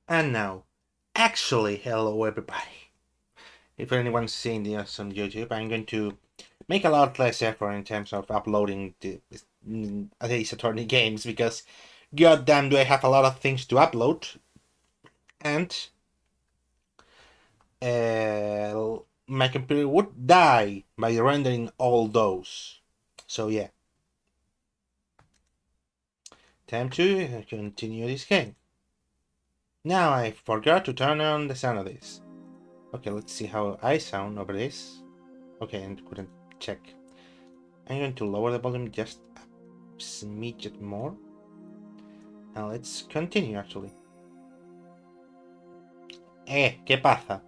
And now, actually, hello everybody. If anyone's seeing this on YouTube, I'm going to make a lot less effort in terms of uploading the Ace Attorney games because goddamn do I have a lot of things to upload and my computer would die by rendering all those. So yeah, time to continue this game. Now I forgot to turn on the sound of this. Okay, let's see how I sound over this. Okay, and couldn't check. I'm going to lower the volume just a smidget more. And let's continue actually. ¿Qué pasa?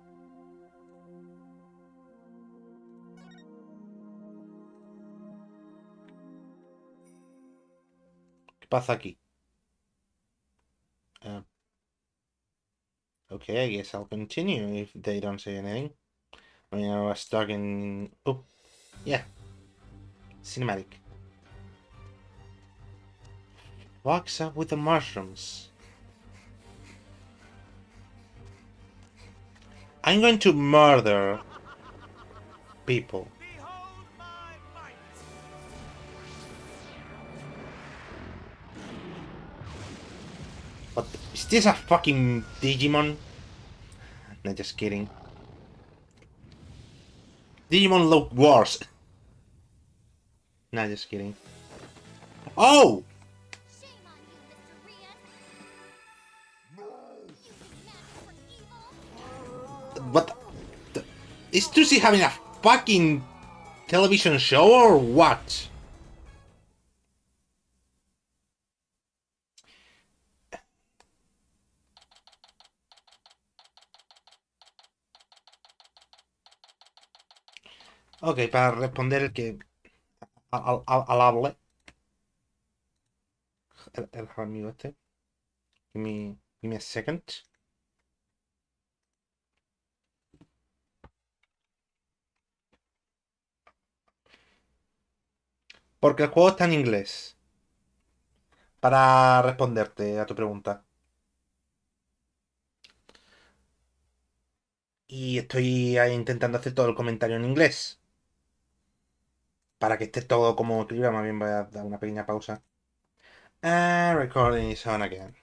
¿Qué pasa aquí? Uh, okay, I guess I'll continue if they don't say anything. I mean, I was talking. Oh, yeah, cinematic. What's up with the mushrooms? I'm going to murder people. What? Is this a fucking Digimon? No, just kidding. Digimon look worse. No, just kidding. Oh! What? Is Tusi having a fucking television show or what? Ok, para responder el que al hable, el amigo este. Give me a second. Porque el juego está en inglés. Para responderte a tu pregunta. Y estoy ahí intentando hacer todo el comentario en inglés. Para que esté todo como equilibrado. Más bien voy a dar una pequeña pausa. And recording is on again.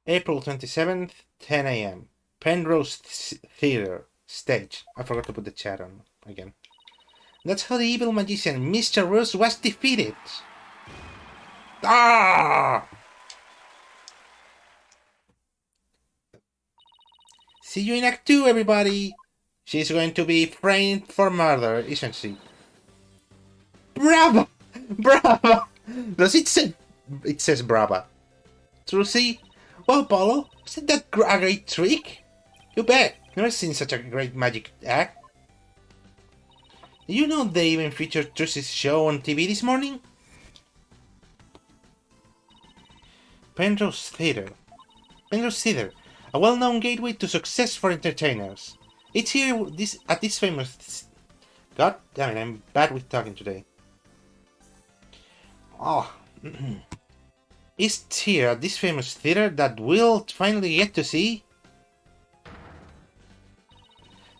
April 27th, 10 a.m. Penrose Theatre. Stage. I forgot to put the chat on again. That's how the evil magician Mr. Rose was defeated. Ah! See you in Act 2, everybody! She's going to be framed for murder, isn't she? Bravo! Bravo! Does it say... It says brava. Trucy? Well, Paulo, isn't that a great trick? You bet. Never seen such a great magic act. Did you know they even featured Trucy's show on TV this morning? Penrose Theatre. Penrose Theatre, a well-known gateway to success for entertainers. It's here at this famous... God damn it, I'm bad with talking today. Oh, it's here at this famous theater that we'll finally get to see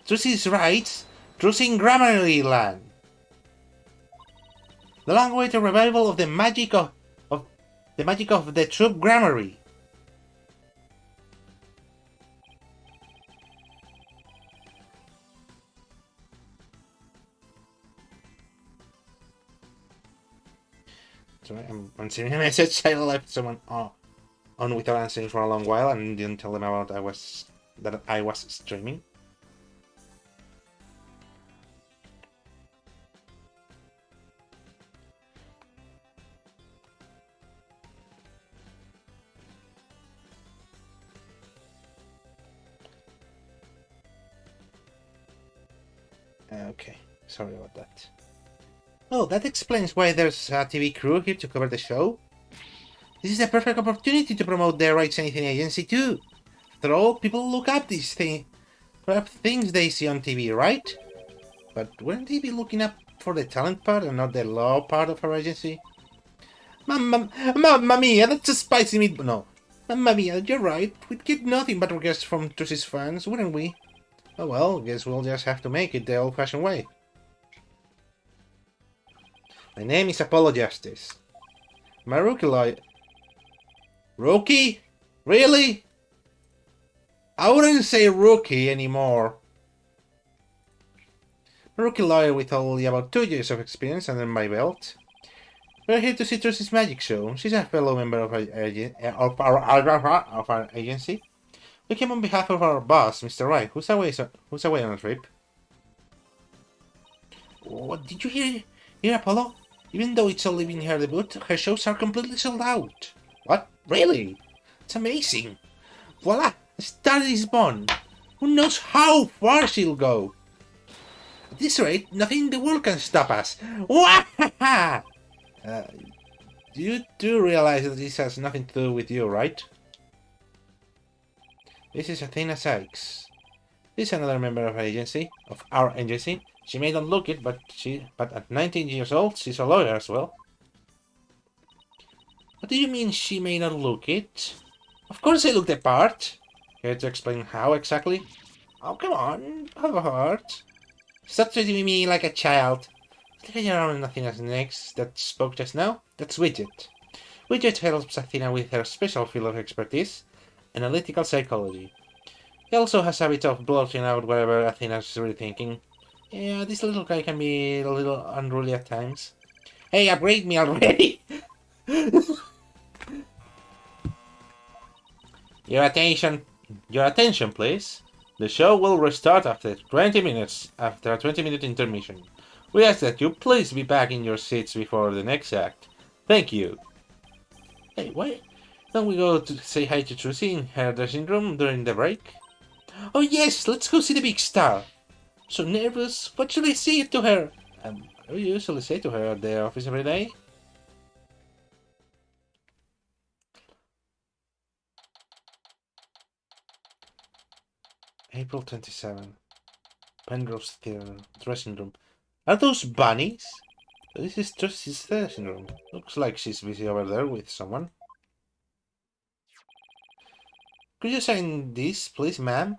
Trucy's Rights, Trucy in Grammarly Land. The long-awaited revival of the magic of the Troop Grammary. Sorry, I'm sending a message. I left someone on without answering for a long while and didn't tell them about that I was streaming. Okay, sorry about that. Oh, that explains why there's a TV crew here to cover the show. This is a perfect opportunity to promote their Rights Anything agency too. After all, people look up these things they see on TV, right? But wouldn't they be looking up for the talent part and not the law part of our agency? Mamma mia, that's a spicy meat. No. Mamma mia, you're right. We'd get nothing but requests from Trussy's fans, wouldn't we? Oh well, guess we'll just have to make it the old-fashioned way. My name is Apollo Justice. My rookie lawyer... Rookie? Really? I wouldn't say rookie anymore. A rookie lawyer with only about 2 years of experience under my belt. We're here to see Trussy's magic show. She's a fellow member of our agency. We came on behalf of our boss, Mr. Wright, who's away on a trip. What did you hear, Apollo? Even though it's only been her debut, her shows are completely sold out. What? Really? It's amazing. Voila! A star is born. Who knows how far she'll go? At this rate, nothing in the world can stop us. Wahaha! You do realize that this has nothing to do with you, right? This is Athena Sykes. She's another member of our agency. She may not look it, but at 19 years old, she's a lawyer as well. What do you mean she may not look it? Of course I look the part. Care to explain how exactly? Oh, come on, have a heart. Stop treating me like a child. Looking around Athena's next that spoke just now, that's Widget. Widget helps Athena with her special field of expertise, analytical psychology. He also has a bit of blurting out whatever Athena's really thinking. Yeah, this little guy can be a little unruly at times. Hey, upgrade me already! Your attention, please. The show will restart after 20 minutes, after a 20-minute intermission. We ask that you please be back in your seats before the next act. Thank you. Hey, why don't we go to say hi to Trucy in her dressing room during the break? Oh yes, let's go see the big star. So nervous. What should I say to her? What do you usually say to her at the office every day? April 27. Penrose Theatre, dressing room. Are those bunnies? This is Trucy's dressing room. Looks like she's busy over there with someone. Could you sign this, please, ma'am?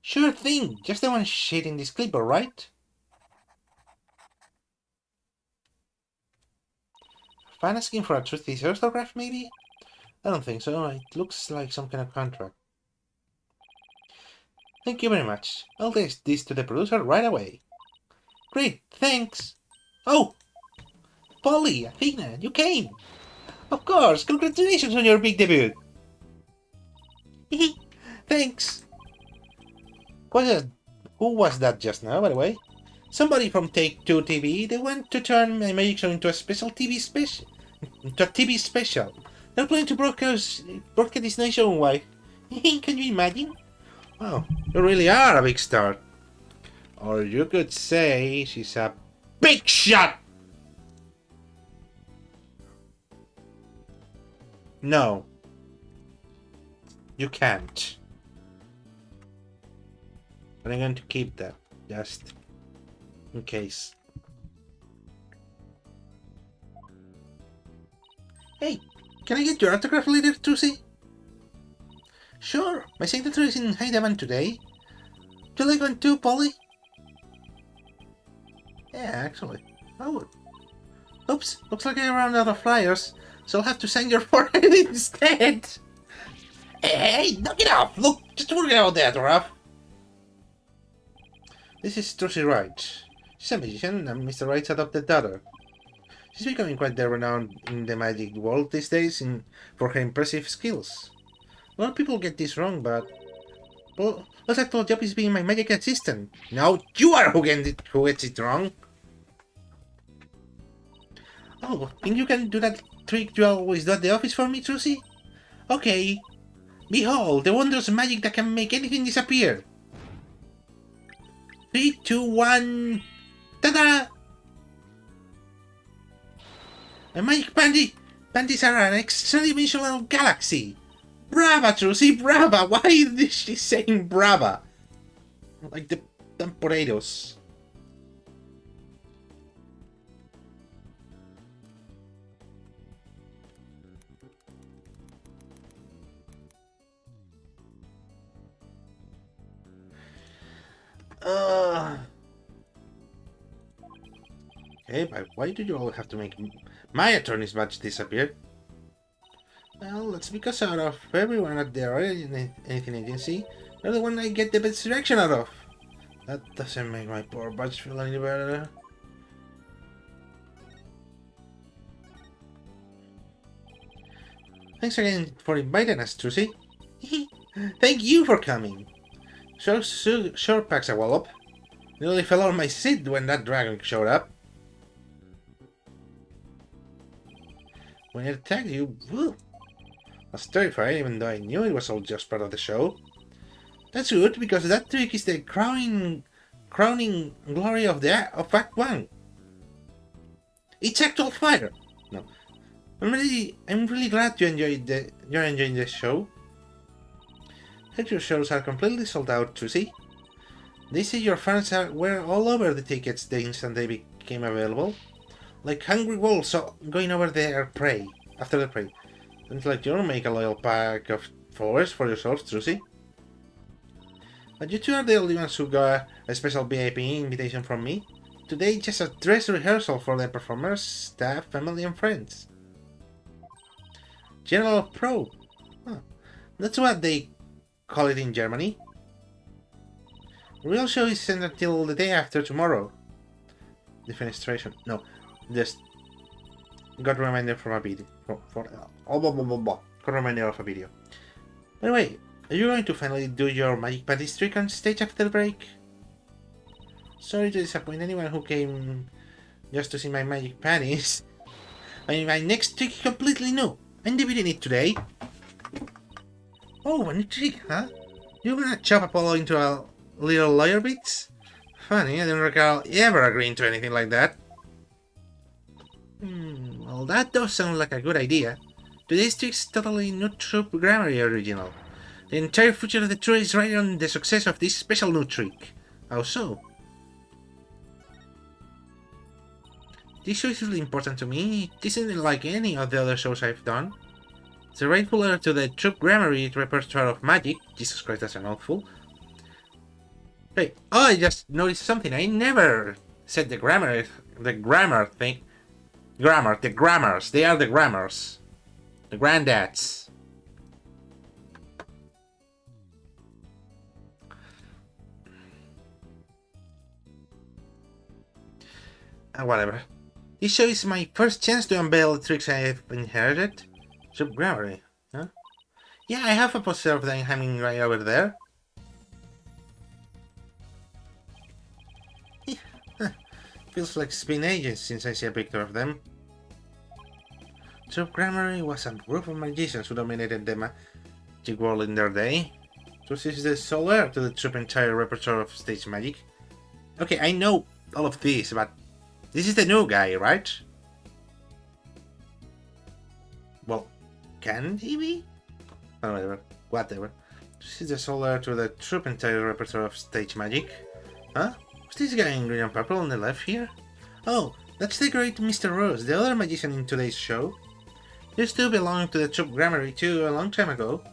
Sure thing. Just the one shading this clipboard, right? Fan asking for a Trucy's autograph, maybe? I don't think so. It looks like some kind of contract. Thank you very much. I'll take this to the producer right away. Great, thanks. Oh! Polly, Athena, you came! Of course, congratulations on your big debut! Thanks! Who was that just now, by the way? Somebody from Take-Two TV. They want to turn my magic show into a TV special. They're planning to broadcast this nationwide. Can you imagine? Wow, you really are a big star. Or you could say she's a big shot! No. You can't. But I'm going to keep that, just in case. Hey, can I get your autograph later, Trucy? Sure, my signature is in high demand today. Do you like one too, Polly? Yeah, actually, I would. Oops, looks like I ran out of flyers, so I'll have to sign your forehead instead. Hey, knock it off! Look, just forget about the autograph. This is Trucy Wright. She's a magician and Mr. Wright's adopted daughter. She's becoming quite renowned in the magic world these days for her impressive skills. A lot of people get this wrong, but... Well, what's actual job is being my magic assistant. Now you are who gets it wrong. Oh, think you can do that trick you always do at the office for me, Trucy? Okay. Behold, the wondrous magic that can make anything disappear. 3, 2, 1... Ta-da! A magic panties are an extra-dimensional galaxy. Brava, Trucy, brava! Why is she saying brava? Like the temporados. Okay, but why do you all have to make my attorney's badge disappear? Well, that's because out of everyone at the anything agency, you're the one I get the best direction out of. That doesn't make my poor badge feel any better. Thanks again for inviting us, Trucy. Thank you for coming. Sure packs a wallop. Nearly fell out of my seat when that dragon showed up. When it attacked you, woo, I was terrified even though I knew it was all just part of the show. That's good, because that trick is the crowning glory of Act 1. It's actual fire! No. I'm really glad you're enjoying the show. Heard your shows are completely sold out, Trucy. They say your fans were all over the tickets the instant they became available. Like hungry wolves going over their prey, after the prey. Seems like you'll make a loyal pack of followers for yourselves, Trucy. But you two are the only ones who got a special VIP invitation from me. Today just a dress rehearsal for the performers, staff, family and friends. General Pro. Huh. That's what they call it in Germany. The real show is sent until the day after tomorrow. Defenestration. No. Just got reminded from a video. Got reminded of a video. By the way, are you going to finally do your magic panties trick on stage after the break? Sorry to disappoint anyone who came just to see my magic panties. I mean, my next trick is completely new. I'm debuting it today. Oh, a new trick, huh? You're gonna chop Apollo into a little lawyer bits? Funny, I don't recall ever agreeing to anything like that. Well, that does sound like a good idea. Today's trick is totally new troop Grammary original. The entire future of the troop is riding on the success of this special new trick. How so? This show is really important to me. It isn't like any of the other shows I've done. It's a rightful heir to the troop Grammary repertoire of magic. Jesus Christ, that's a mouthful. Hey, oh, I just noticed something. I never said the grammar thing. The grammars. They are the grammars. The granddads. Whatever. This show is my first chance to unveil the tricks I have inherited. Troop Grammary, huh? Yeah, I have a poster of them hanging right over there. Feels like it's been ages since I see a picture of them. Troop Grammary was a group of magicians who dominated the magic world in their day. So this is the sole heir to the troop entire repertoire of stage magic. Okay, I know all of this, but this is the new guy, right? Well, can he be? Whatever. This is the sole heir to the troop entire repertoire of stage magic. Huh? Who's this guy in green and purple on the left here? Oh, that's the great Mr. Rose, the other magician in today's show. Used to belong to the troop Grammary too a long time ago.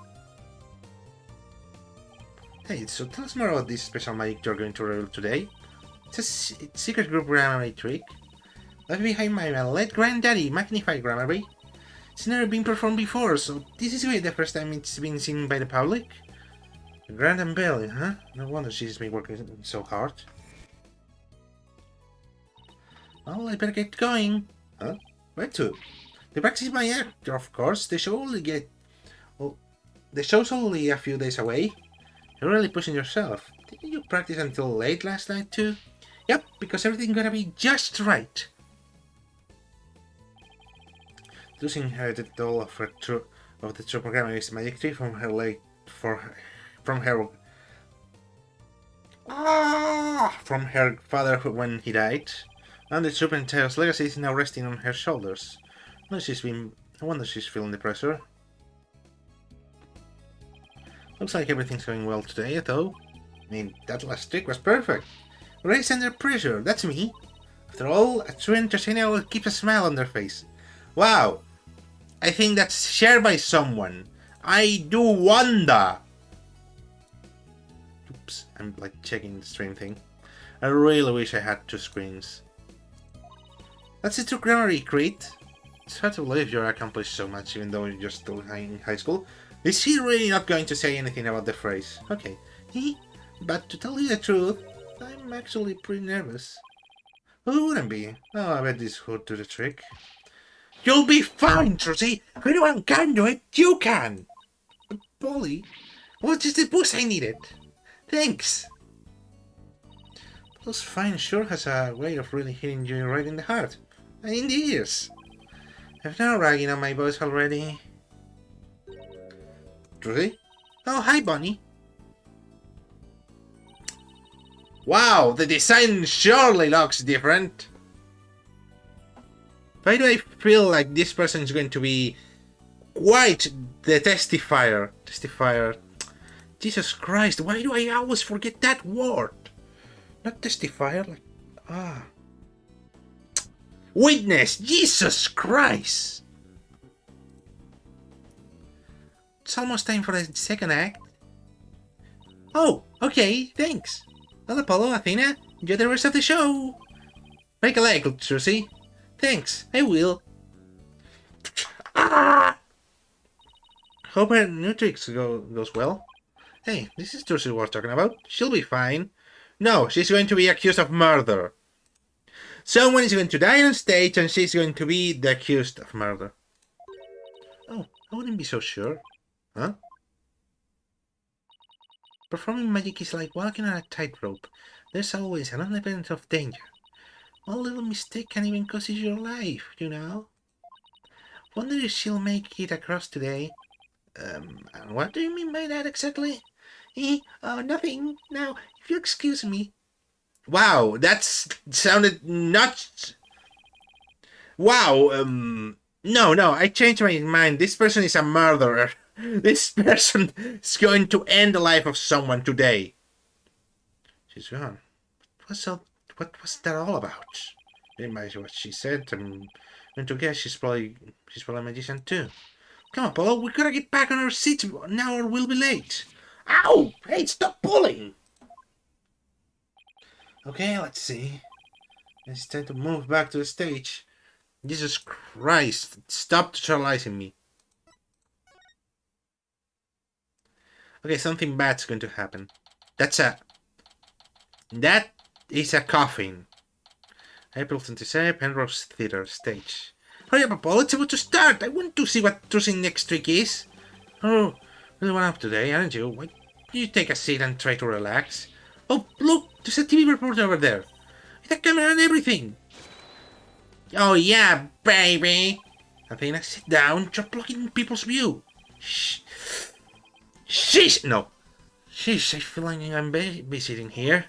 Hey, so tell us more about this special magic you're going to reveal today. It's a secret group Grammary trick. Left behind my late granddaddy, Magnified Grammary. It's never been performed before, so this is really the first time it's been seen by the public. Grand and Bailey, huh? No wonder she's been working so hard. Well, I better get going. Huh? Where to? The practice is my actor, of course. The show's only a few days away. You're really pushing yourself. Didn't you practice until late last night too? Yep, because everything's gonna be just right. Lucy inherited all of the troop Grammy's magic tree from her father when he died, and the troop entire's legacy is now resting on her shoulders. No wonder she's feeling the pressure. Looks like everything's going well today, though. I mean, that last trick was perfect. Race under pressure, that's me. After all, a true entertainer will keep a smile on their face. Wow! I think that's shared by someone. I do wonder! Oops, I'm like checking the stream thing. I really wish I had 2 screens. That's it to Granary, Crete. It's hard to believe you're accomplished so much even though you're still in high school. Is he really not going to say anything about the phrase? Okay. But to tell you the truth, I'm actually pretty nervous. Who wouldn't be? Oh, I bet this would do the trick. You'll be fine, Trusty! If anyone can do it, you can! But Polly, what's just the boost I needed? Thanks! Those fine sure has a way of really hitting you right in the heart. And in the ears. I've now ragging on my voice already. Trusty? Oh, hi, Bonnie. Wow, the design surely looks different. Why do I feel like this person is going to be quite the testifier? Testifier. Jesus Christ, why do I always forget that word? Not testifier, like... Witness! Jesus Christ! It's almost time for the second act. Oh, okay, thanks. Well, Apollo, Athena, enjoy the rest of the show. Break a leg, Trusty. Thanks, I will. Hope her new tricks goes well. Hey, this is Trusty we're talking about. She'll be fine. No, she's going to be accused of murder. Someone is going to die on stage and she's going to be the accused of murder. Oh, I wouldn't be so sure. Huh? Performing magic is like walking on a tightrope. There's always an element of danger. One little mistake can even cost you your life, you know? Wonder if she'll make it across today. What do you mean by that exactly? Nothing. Now, if you excuse me. Wow, that sounded not... Wow, no, I changed my mind. This person is a murderer. This person is going to end the life of someone today. She's gone. What was that all about? Didn't matter what she said. I'm going to guess she's probably a magician too. Come on, Polo, we gotta get back on our seats now or we'll be late. Ow! Hey, stop pulling! Okay, let's see. It's time to move back to the stage. Jesus Christ, stop terrorizing me. Okay, something bad's going to happen. That is a coffin. April 27, Penrose Theatre stage. Hurry up, Apollo, it's about to start! I want to see what Trucy's next trick is. Oh, really one up today, aren't you? Why don't you take a seat and try to relax? Oh, look, there's a TV reporter over there. With a camera and everything. Oh yeah, baby. Athena, sit down, you're blocking people's view. Shh. Sheesh! No. Sheesh, I feel like I'm babysitting here.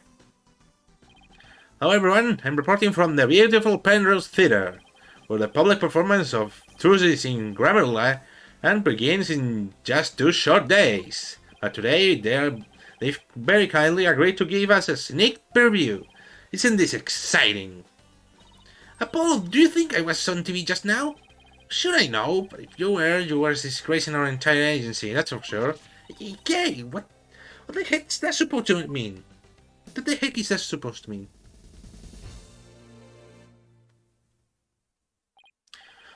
Hello everyone, I'm reporting from the beautiful Penrose Theatre, where the public performance of Trucy is in Grammarly and begins in just 2 short days. But today they've very kindly agreed to give us a sneak preview. Isn't this exciting? Apollo, do you think I was on TV just now? Sure I know, but if you were disgracing our entire agency, that's for sure. Okay, what the heck is that supposed to mean? What the heck is that supposed to mean?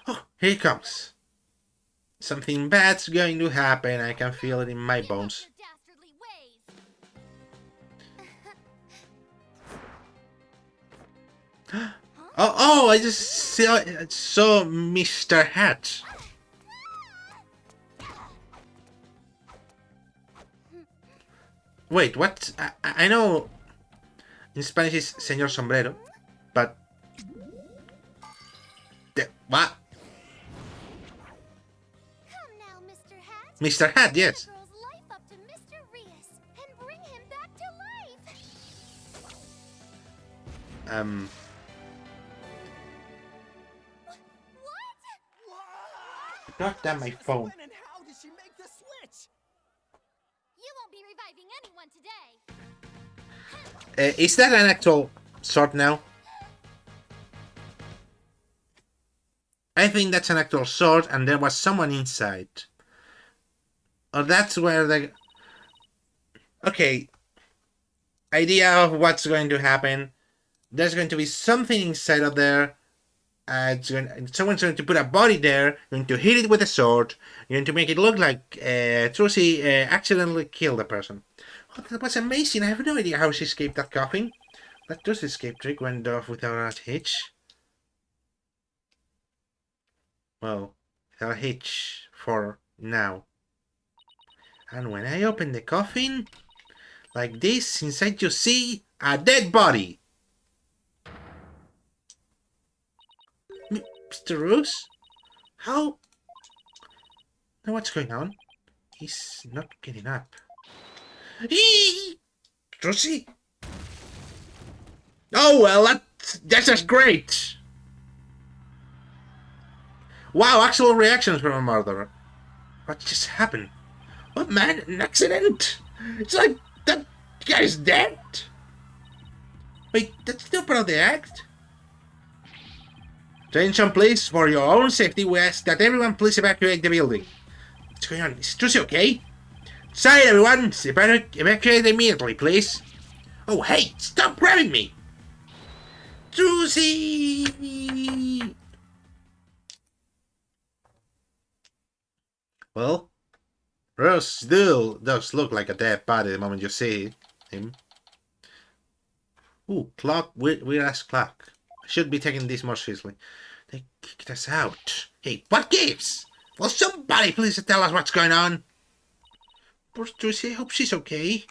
Oh, here it comes. Something bad's going to happen, I can feel it in my bones. Oh, I just saw Mr. Hat. Wait, what? I know in Spanish is Señor Sombrero, but... What? Come now, Mr. Hat. Mr. Hat, yes. Life up to Mr. Rias and bring him back to life. What? God damn my phone. When and how did she make the switch? You won't be reviving anyone today. Is that an actual sword now? I think that's an actual sword and there was someone inside. Or that's where the... Okay. idea of what's going to happen. There's going to be something inside of there. Someone's going to put a body there, going to hit it with a sword, going to make it look like Trucy accidentally killed a person. Oh, that was amazing. I have no idea how she escaped that coffin. That does escape trick went off without a hitch. Well, without a hitch for now. And when I open the coffin, like this, inside you see a dead body. Mr. Roos? How? Now what's going on? He's not getting up. Trucy? Oh, well, that's just great. Wow, actual reactions from a murderer. What just happened? Oh man, an accident! It's like that guy's dead! Wait, that's not part of the act? Attention please, for your own safety we ask that everyone please evacuate the building. What's going on? Is Trucy okay? Sorry everyone, evacuate immediately please. Oh hey, stop grabbing me! Trucy! Well, Roos still does look like a dead body the moment you see him. Ooh, clock, weird ass clock. I should be taking this more seriously. They kicked us out. Hey, what gives? Will somebody please tell us what's going on? Poor Trucy, I hope she's okay.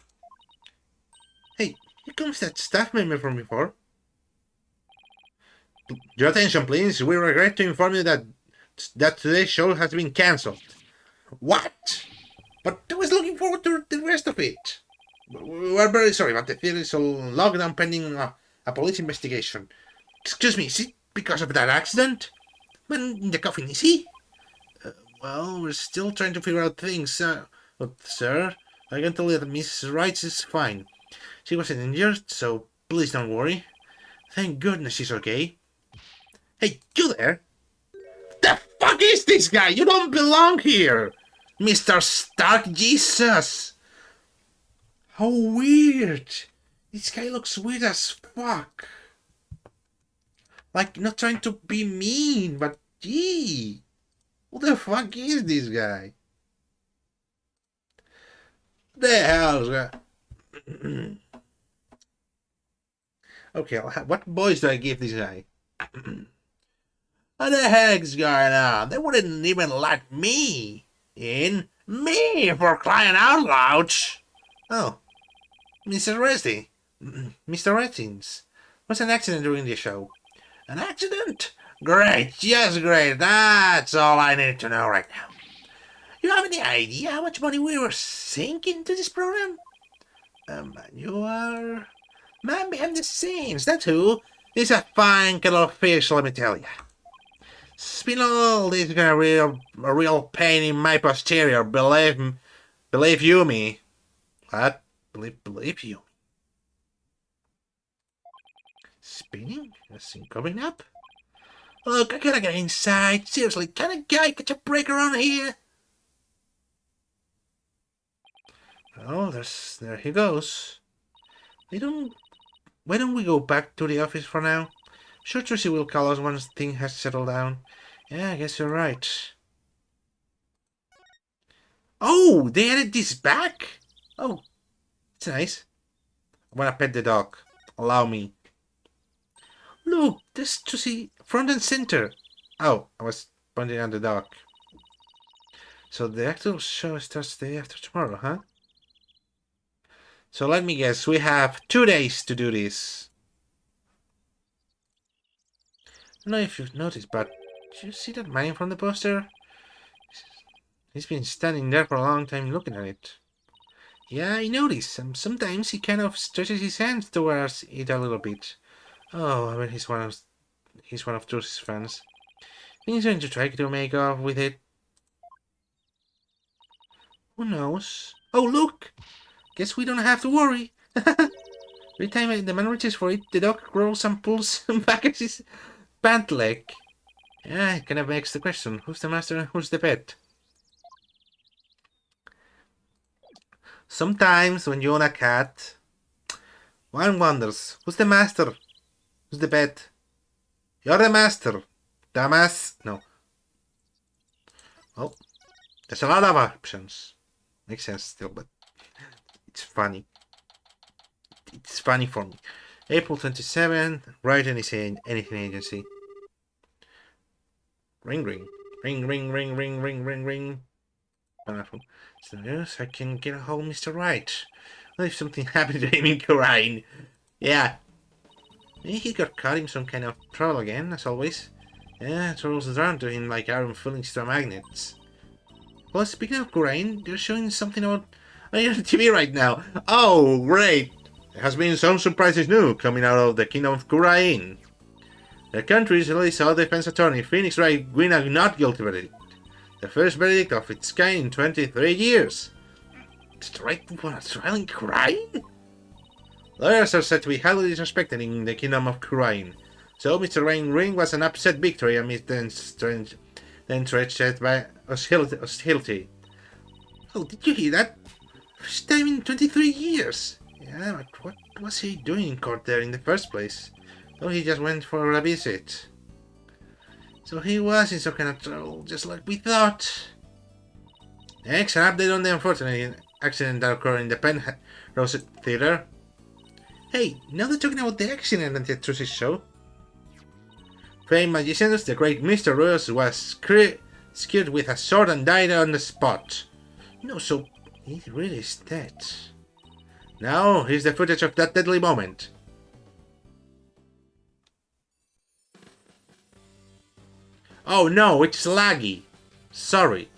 Hey, here comes that staff member from before. Your attention, please. We regret to inform you that today's show has been cancelled. What? But I was looking forward to the rest of it. We're very sorry, but the theater is on lockdown pending a police investigation. Excuse me, is it because of that accident? Man in the coffin, is he? Well, we're still trying to figure out things. But, sir, I can tell you that Mrs. Wright is fine. She wasn't injured, so please don't worry. Thank goodness she's okay. Hey, you there? The fuck is this guy? You don't belong here! Mr. Stark, Jesus! How weird! This guy looks weird as fuck. Like, not trying to be mean, but gee! Who the fuck is this guy? The hell's that? Okay, what voice do I give this guy? What the heck's going on? They wouldn't even let me in. Me, for crying out loud! Oh, Mr. Resty. Mr. Rettins. Was an accident during the show. An accident? Great, yes, great. That's all I need to know right now. You have any idea how much money we were sinking into this program? You are... Man behind the scenes, that's who. He's a fine kettle of fish, let me tell you. Spinal is gonna a real pain in my posterior, believe you me. What? Believe you. Spinning? Nothing coming up? Look, I gotta get inside. Seriously, can a guy catch a break around here? Oh, there he goes. Why don't we go back to the office for now? Sure, Trucy will call us once things has settled down. Yeah, I guess you're right. Oh, they added this back? Oh, it's nice. I wanna pet the dog. Allow me. Look, there's Trucy front and center. Oh, I was pointing at the dog. So the actual show starts the day after tomorrow, huh? So let me guess, we have 2 days to do this. I don't know if you've noticed, but did you see that man from the poster? He's been standing there for a long time looking at it. Yeah, I noticed. Sometimes he kind of stretches his hands towards it a little bit. Oh, I bet he's one of Trucy's fans. He's going to try to make off with it. Who knows? Oh, look! Guess we don't have to worry. Every time the man reaches for it, the dog rolls and pulls back at his pant leg. Yeah, it kind of makes the question, who's the master and who's the pet? Sometimes when you own a cat, One wonders, who's the master? Who's the pet? You're the master. Damas. No. Oh, there's a lot of options. Makes sense still, but it's funny. It's funny for me. April 27, Writing is in anything agency. Ring ring. Ring ring ring ring ring ring ring. Wonderful. So yes, I can get a hold of Mr. Wright. Well, if something happened to him in Korean. Yeah. Maybe he got caught in some kind of trouble again, as always. Yeah, troubles drawn to him like iron feelings to magnets. Well, speaking of Korean, they're showing something about on TV right now. Oh, great! There has been some surprises new coming out of the Kingdom of Korean. The country recently saw defense attorney Phoenix Wright win a not guilty verdict. The first verdict of its kind in 23 years. Straight for a trial in Korean? Lawyers are said to be highly disrespected in the Kingdom of Korean. So Mr. Rain Ring was an upset victory amidst the stretched by hostility. Oh, did you hear that? First time in 23 years. Yeah, but what was he doing in court there in the first place? Oh, he just went for a visit. So he was in some kind of trouble, just like we thought. Next, an update on the unfortunate accident that occurred in the Penrose Theatre. Hey, now they're talking about the accident at the Trucy show. Famed magicians, the great Mr. Royals was skewered with a sword and died on the spot. No, so he really is dead. Now, here's the footage of that deadly moment. Oh no, it's laggy. Sorry.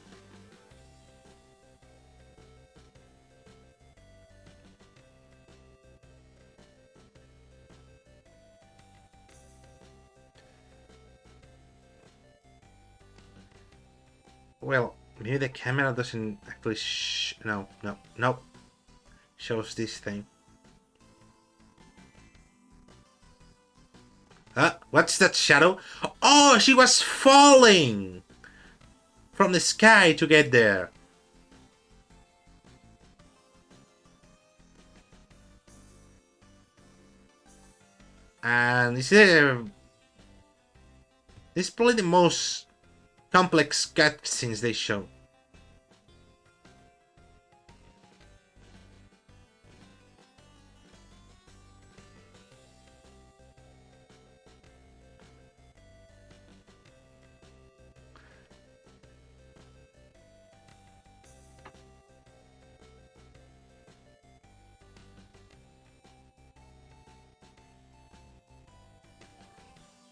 Well, maybe the camera doesn't actually no. Shows this thing. What's that shadow? Oh, she was falling from the sky to get there. And this is probably the most complex cutscenes they show.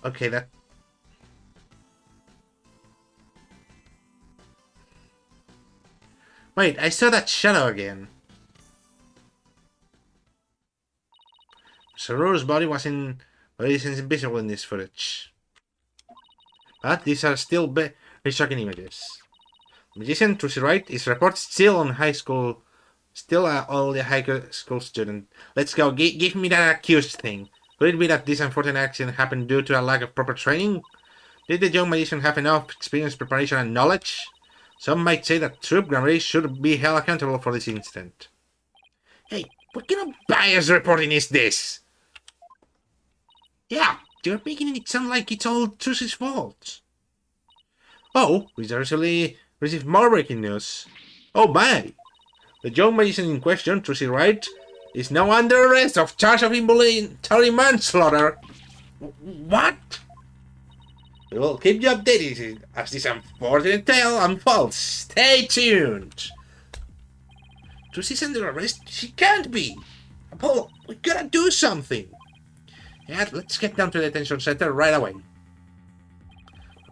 Okay, that... Wait, I saw that shadow again. Saruro's body was invisible in this footage. But these are still very shocking images. Magician Trucy Wright is reported still on high school, only a high school student. Let's go, give me that accused thing. Could it be that this unfortunate accident happened due to a lack of proper training? Did the young magician have enough experience, preparation, and knowledge? Some might say that Troop Granary should be held accountable for this incident. Hey, what kind of biased reporting is this? Yeah, you're making it sound like it's all Trucy's fault. Oh, we recently received more breaking news. Oh my! The young magician in question, Trucy Wright, is now under arrest of charge of involuntary manslaughter. What? We will keep you updated as this unfortunate tale unfolds. Stay tuned. Trucy's under arrest? She can't be. Apollo, we gotta do something. Yeah, let's get down to the detention center right away.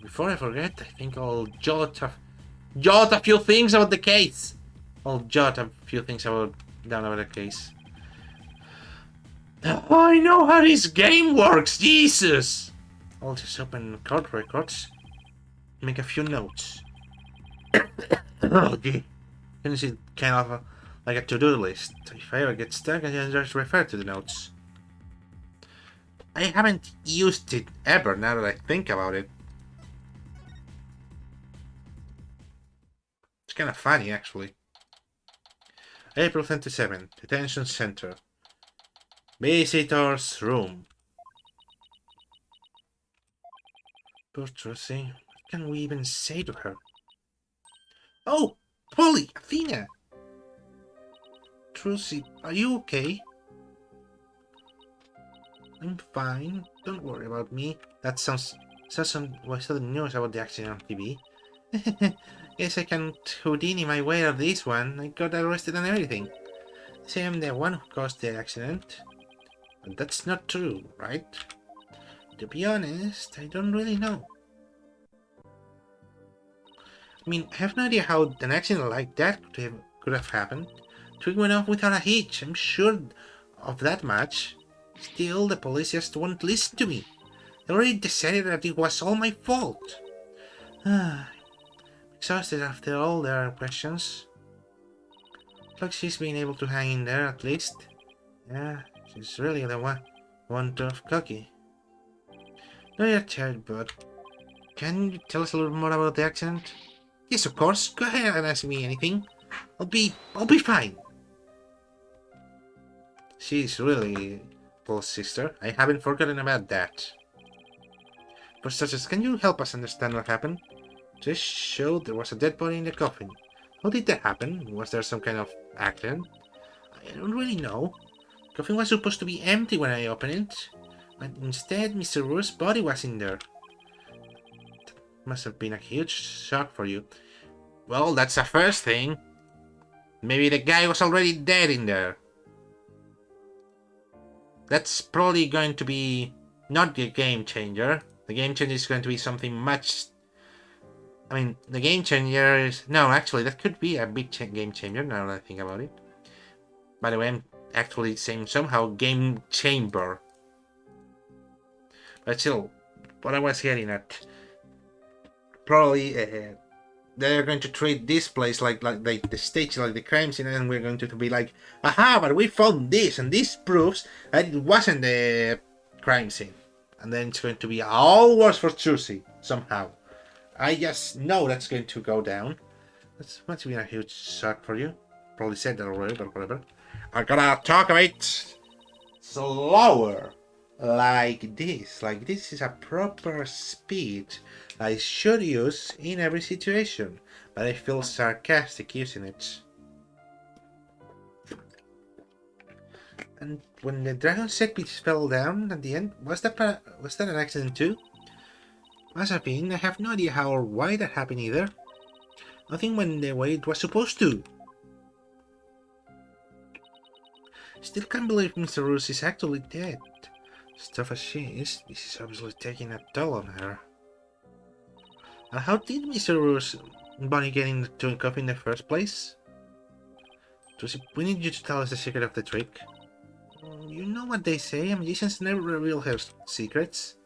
Before I forget, I think I'll jot a few things about the case. Down about the case. I know how this game works, Jesus! I'll just open court records. Make a few notes. Oh, gee. Can you see kind of like a to-do list? If I ever get stuck, I can just refer to the notes. I haven't used it ever now that I think about it. It's kind of funny, actually. April 27, Detention Center. Visitor's room. Poor Trucy. What can we even say to her? Oh! Polly! Athena! Trucy, are you okay? I'm fine. Don't worry about me. That sounds... saw the news about the accident on TV. Guess I can't Houdini my way out of this one. I got arrested and everything. They say I'm the one who caused the accident. But that's not true, right? To be honest, I don't really know. I mean, I have no idea how an accident like that could have happened. Twig went off without a hitch, I'm sure of that much. Still, the police just won't listen to me. They already decided that it was all my fault. Exhausted after all their questions. Looks like she's been able to hang in there at least. Yeah, she's really the one tough cookie. No, you're tired, but can you tell us a little more about the accident? Yes, of course. Go ahead and ask me anything. I'll be fine. She's really Paul's sister. I haven't forgotten about that. For starters, can you help us understand what happened? This showed there was a dead body in the coffin. How did that happen? Was there some kind of accident? I don't really know. The coffin was supposed to be empty when I opened it, but instead Mr. Ru's body was in there. That must have been a huge shock for you. Well, that's the first thing. Maybe the guy was already dead in there. That's probably going to be not the game changer. The game changer is going to be something much... I mean, the game changer is... No, actually, that could be a big game changer now that I think about it. By the way, I'm actually saying somehow game chamber. But still, what I was getting at... Probably... they're going to treat this place like the stage, like the crime scene, and we're going to be like, aha, but we found this, and this proves that it wasn't the crime scene. And then it's going to be all worse for Trucy, somehow. I just know that's going to go down. That's must be a huge shock for you. Probably said that already, but whatever. I gotta talk a bit slower. Like this. Like this is a proper speed I should use in every situation, but I feel sarcastic using it. And when the dragon set piece fell down at the end, was that an accident too? Must have been. I have no idea how or why that happened either. Nothing went the way it was supposed to. Still can't believe Mr. Roos is actually dead. Stuff as she is, this is obviously taking a toll on her. How did Mr. Roos Bonnie get into a coffin in the first place? Trucy, we need you to tell us the secret of the trick. You know what they say, magicians never reveal their secrets.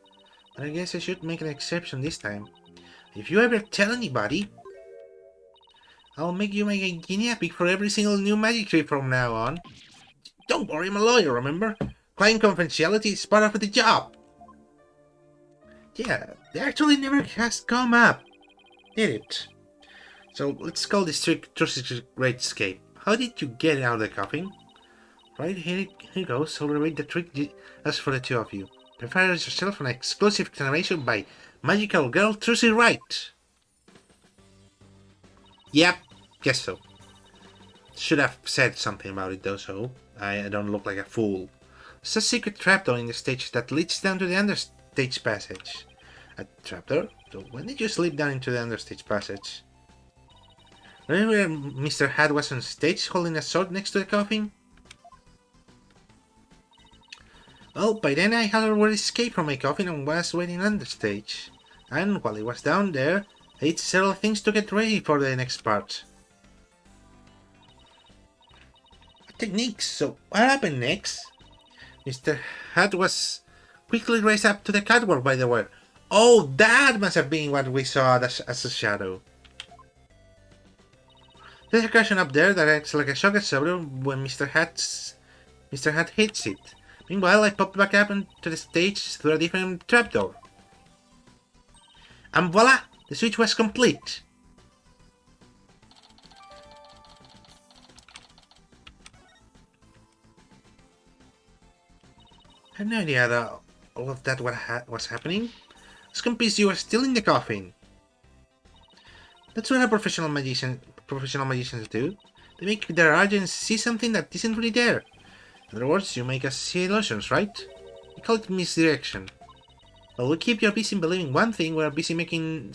But I guess I should make an exception this time. If you ever tell anybody, I'll make you make a guinea pig for every single new magic trick from now on. Don't worry, I'm a lawyer, remember? Client confidentiality is part of the job. Yeah, that actually never has come up, did it? So let's call this trick Trucy's Great Escape. How did you get out of the coffin? Right, here goes. I'll repeat the trick as for the two of you. Prepare yourself for an exclusive narration by Magical Girl Trucy Wright. Yep, guess so. Should have said something about it though, so I don't look like a fool. There's a secret trapdoor in the stage that leads down to the understage passage. A trapdoor? So when did you slip down into the understage passage? Remember where Mr. Hat was on stage holding a sword next to the coffin? Well, by then I had already escaped from my coffin and was waiting on the stage. And while I was down there, I did several things to get ready for the next part. Techniques, so what happened next? Mr. Hat was quickly raised up to the catwalk by the way. Oh, that must have been what we saw as a shadow. There's a cushion up there that acts like a shock absorber when Mr. Hat hits it. Meanwhile, I popped back up onto the stage through a different trapdoor. And voila! The switch was complete! I had no idea that all of that was happening. I was convinced you were still in the coffin. That's what professional magicians do. They make their audience see something that isn't really there. In other words, you make us see illusions, right? We call it misdirection. While we keep you busy believing one thing, we're busy making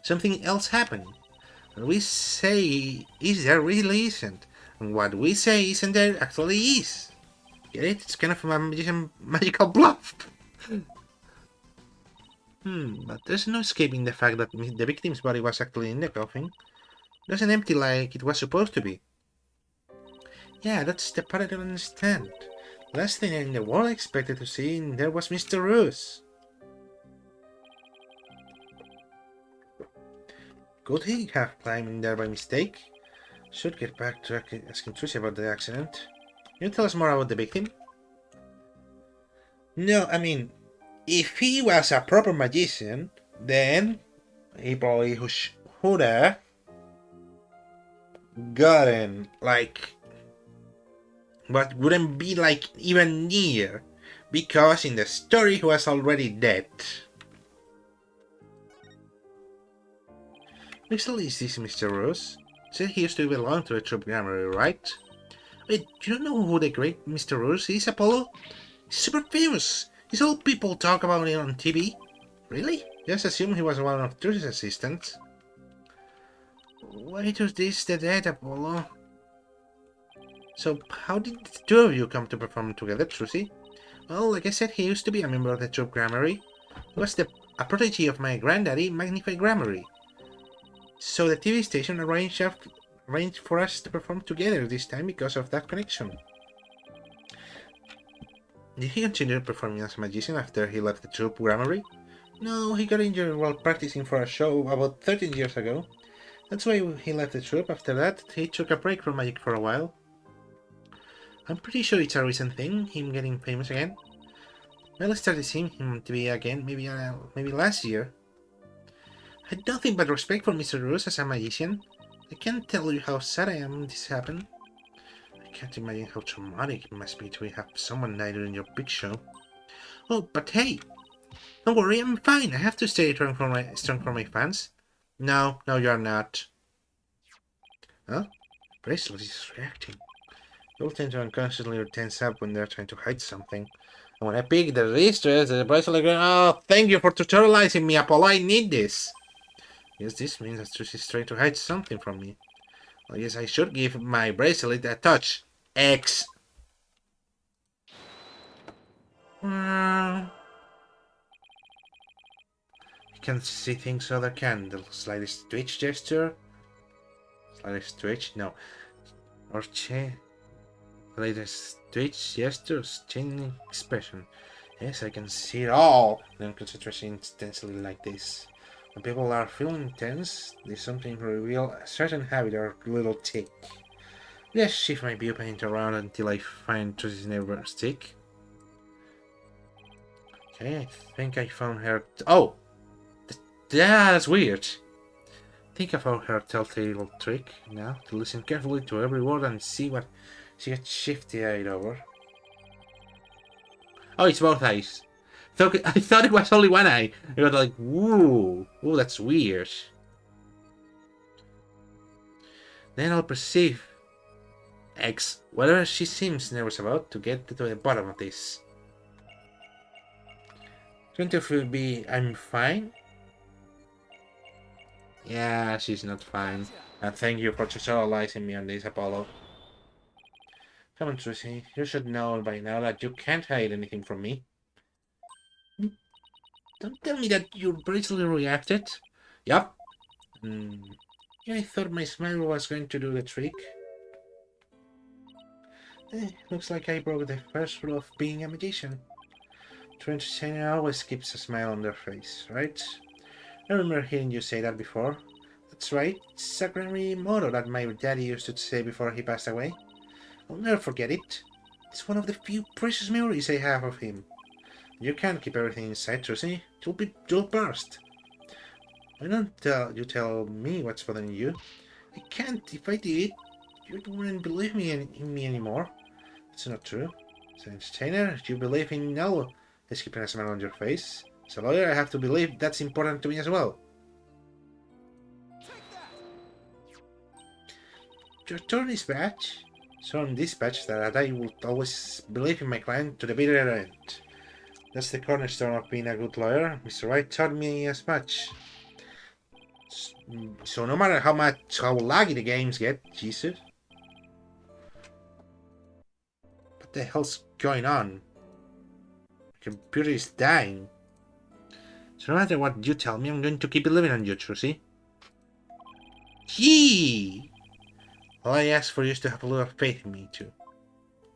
something else happen. What we say is there really isn't, and what we say isn't there actually is. Get it? It's kind of a magical bluff. But there's no escaping the fact that the victim's body was actually in the coffin. It wasn't empty like it was supposed to be. Yeah, that's the part I don't understand. The last thing in the world I expected to see in there was Mr. Roos. Could he have climbed in there by mistake? Should get back to asking Tricia about the accident. Can you tell us more about the victim? No, I mean, if he was a proper magician, then he probably would have gotten, like, but wouldn't be, like, even near, because in the story he was already dead. Exactly is this Mr. Roos? Said he used to belong to the Troop Grammar, right? Wait, you don't know who the great Mr. Roos is, Apollo? He's super famous! He's all people talk about it on TV. Really? Just assume he was one of Trish's assistants. Why was this the dead, Apollo? So, how did the two of you come to perform together, Trucy? Well, like I said, he used to be a member of the Troop Grammary. He was a protege of my granddaddy, Magnify Grammary. So the TV station arranged for us to perform together this time because of that connection. Did he continue performing as a magician after he left the Troop Grammary? No, he got injured while practicing for a show about 13 years ago. That's why he left the troupe. After that, he took a break from magic for a while. I'm pretty sure it's a recent thing, him getting famous again. Well, I started seeing him on TV again, maybe last year. I had nothing but respect for Mr. Roos as a magician. I can't tell you how sad I am this happened. I can't imagine how traumatic it must be to have someone die during your big show. Oh, but hey! Don't worry, I'm fine. I have to stay strong for my fans. No, you're not. Huh? Bracelet is reacting. People tend to unconsciously tense up when they're trying to hide something. And when I pick the distress, the bracelet goes, oh, thank you for tutorializing me, Apollo. I need this. Yes, this means that Trish is trying to hide something from me. Well, yes, I should give my bracelet a touch. X. You can see things other can. The slightest twitch gesture. Slightest twitch? No. Or slightest twitch gestures, changing expression. Yes, I can see it all. Then concentration intensely like this. When people are feeling tense, they sometimes reveal a certain habit or little tick. Just shift my viewpoint around until I find Trish's neighbor stick. Okay, I think I found her. Oh! That's weird. I think I found her telltale trick now, to listen carefully to every word and see what she gets shifty-eyed over. Oh, it's both eyes. I thought it was only one eye. It was like, woo, that's weird. Then I'll perceive X, whatever she seems nervous about, to get to the bottom of this. Going to be, I'm fine? Yeah, she's not fine. And thank you for tutorializing me on this, Apollo. Come on, Trucy. You should know by now that you can't hide anything from me. Don't tell me that you bracelet reacted. Yup. Yeah, I thought my smile was going to do the trick. Looks like I broke the first rule of being a magician. True entertainer always keeps a smile on their face, right? I remember hearing you say that before. That's right. It's a Grammary motto that my daddy used to say before he passed away. I'll never forget it. It's one of the few precious memories I have of him. You can't keep everything inside, Trucy. You'll burst. Why don't you tell me what's bothering you? I can't. If I did, you wouldn't believe in me anymore. It's not true. Steiner, you believe in no? He's keeping a smile on your face. As a lawyer, I have to believe that's important to me as well. Take that! Your attorney's badge? So on this badge that I would always believe in my client to the bitter end. That's the cornerstone of being a good lawyer. Mr. Wright taught me as much. So no matter how laggy the games get, Jesus. What the hell's going on? The computer is dying. So no matter what you tell me, I'm going to keep believing on you, Trucy. Yee! All I ask for you is to have a little faith in me, too.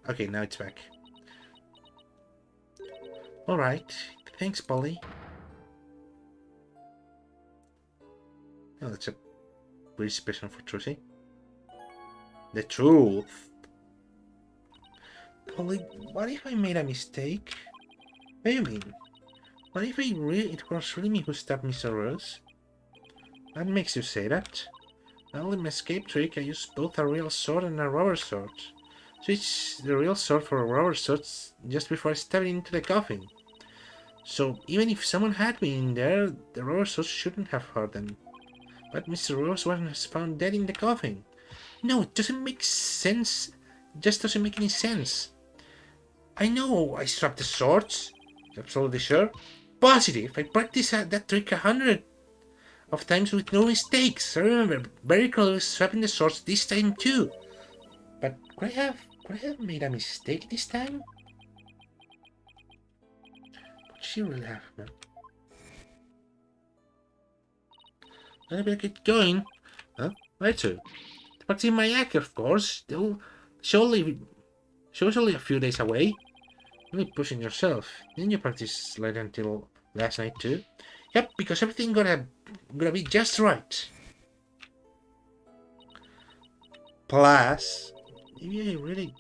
Okay, now it's back. Alright. Thanks, Polly. Oh, that's a British expression for Trucy. The truth. Polly, what if I made a mistake? What do you mean? What if it was really me who stabbed Mr. Rose? What makes you say that? Well, in my escape trick, I used both a real sword and a rubber sword. Switched the real sword for a rubber sword just before I stepped into the coffin. So, even if someone had been in there, the rubber sword shouldn't have hurt them. But Mr. Rose wasn't found dead in the coffin. No, it doesn't make sense. It just doesn't make any sense. I know I swapped the swords. Absolutely sure. Positive. I practiced that trick 100 of times with no mistakes. I remember very close swapping the swords this time too. But could I have made a mistake this time? Could she really have, man? I better get going. Huh? Where to? To practice my act, of course. She's only a few days away. Really pushing yourself. Didn't you practice late until last night too? Yep, because everything gonna be just right. Plus, maybe I really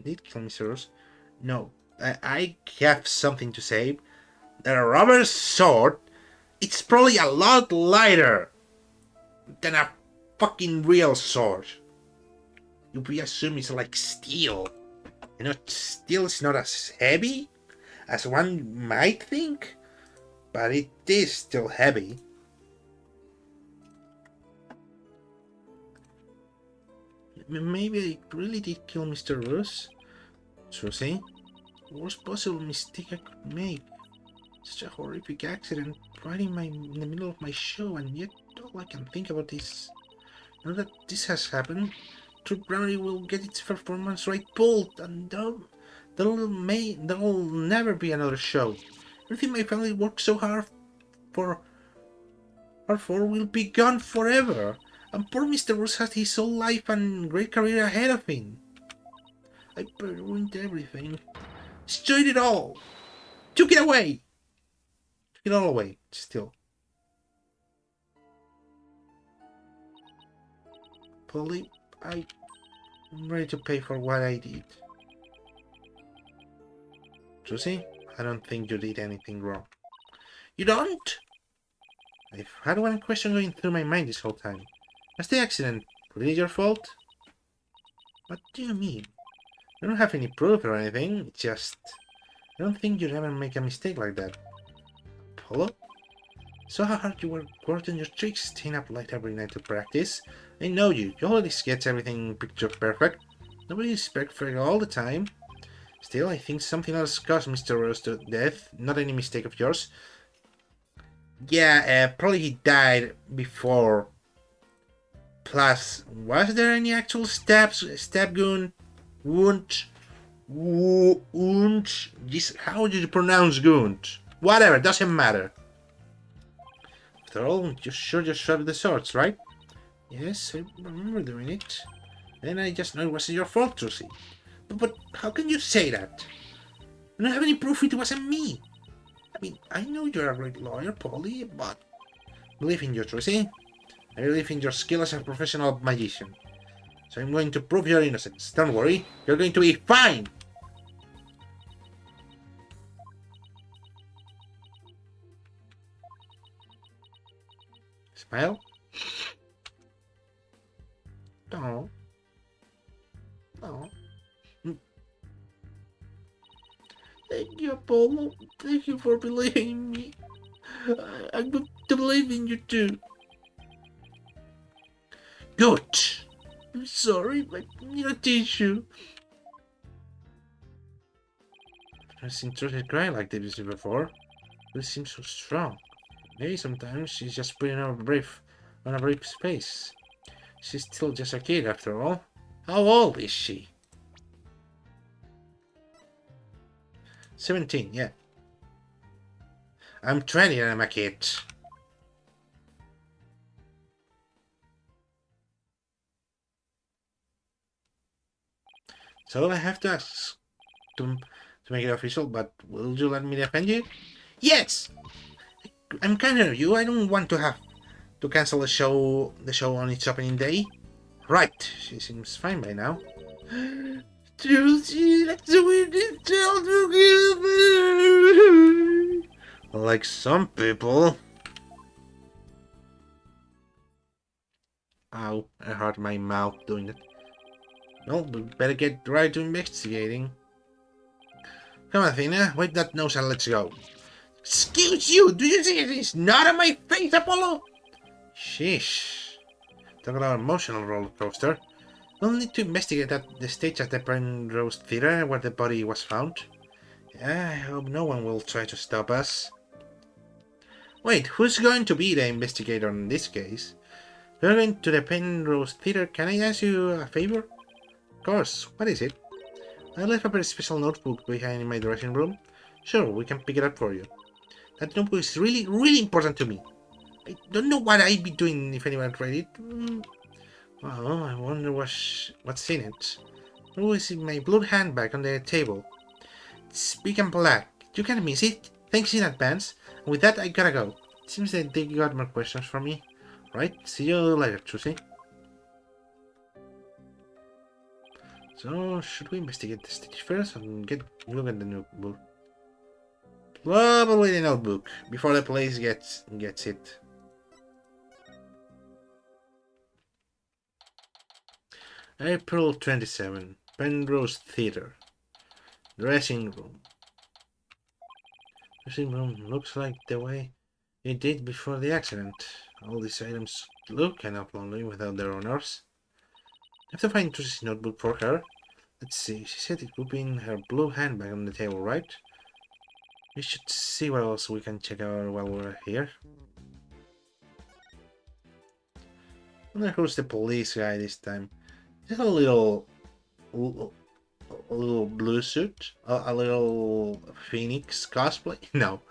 did kill Mr. Rose. No, I have something to say. The rubber sword, it's probably a lot lighter than a fucking real sword. If we assume it's like steel. You know, steel is not as heavy as one might think, but it is still heavy. Maybe I really did kill Mr. Roos. Susie, worst possible mistake I could make. Such a horrific accident right in the middle of my show, and yet all I can think about is now that this has happened, True Gravity will get its performance rate pulled, and there'll never be another show. Everything my family worked so hard for will be gone forever. And poor Mr. Roos has his whole life and great career ahead of him. I ruined everything. Destroyed it all. Took it away. Took it all away, still. Polly, I'm ready to pay for what I did. Susie, I don't think you did anything wrong. You don't? I've had one question going through my mind this whole time. Was the accident really your fault? What do you mean? I don't have any proof or anything, it's just... I don't think you'd ever make a mistake like that. Apollo? So how hard you worked on your tricks, staying up late every night to practice. I know you always get everything picture perfect. Nobody's perfect all the time. Still, I think something else caused Mr. Rose to death, not any mistake of yours. Yeah, probably he died before. Plus, was there any actual stab wound? How did you pronounce wound? Whatever, doesn't matter. After all, you sure just shoved the swords, right? Yes, I remember doing it. Then I just know it wasn't your fault, Trucy. But how can you say that? I don't have any proof it wasn't me. I mean, I know you're a great lawyer, Polly, but... I believe in you, Trucy. I believe in your skill as a professional magician. So I'm going to prove your innocence. Don't worry, you're going to be fine! Smile? Oh. Oh. Thank you, Apollo. Thank you for believing in me. I'm going to believe in you too. Good. I'm sorry, but I need a tissue. I've seen Trudy cry like this before. This seems so strong. Maybe sometimes she's just putting on a brief space. She's still just a kid after all. How old is she? 17, yeah. I'm 20 and I'm a kid. So I have to ask to make it official, but will you let me defend you? Yes! I'm kind of you. I don't want to have to cancel the show on its opening day. Right, she seems fine by now. Trucy, let's do it together. Like some people. Ow, I hurt my mouth doing it. Well, we better get right to investigating. Come on, Athena, wipe that nose and let's go. Excuse you, do you think it is not on my face, Apollo? Sheesh. Talk about emotional roller coaster. We'll need to investigate the stage at the Penrose Theatre where the body was found. I hope no one will try to stop us. Wait, who's going to be the investigator in this case? We're going to the Penrose Theatre. Can I ask you a favor? Of course. What is it? I left a very special notebook behind in my dressing room. Sure, we can pick it up for you. That notebook is really, really important to me. I don't know what I'd be doing if anyone read it. Oh, I wonder what's in it. Oh, it's in my blue handbag on the table. It's big and black. You can't miss it. Thanks in advance. And with that, I gotta go. It seems that they got more questions for me. Right, see you later, Trucy. So, should we investigate the stage first and look at the notebook? Probably the notebook, before the police gets it. April 27, Penrose Theatre. Dressing room. Dressing room looks like the way it did before the accident. All these items look kind of lonely without their owners. I have to find Trucy's notebook for her. Let's see, she said it would be in her blue handbag on the table, right? We should see what else we can check out while we're here. I wonder who's the police guy this time. Is it a little blue suit? A little Phoenix cosplay? No.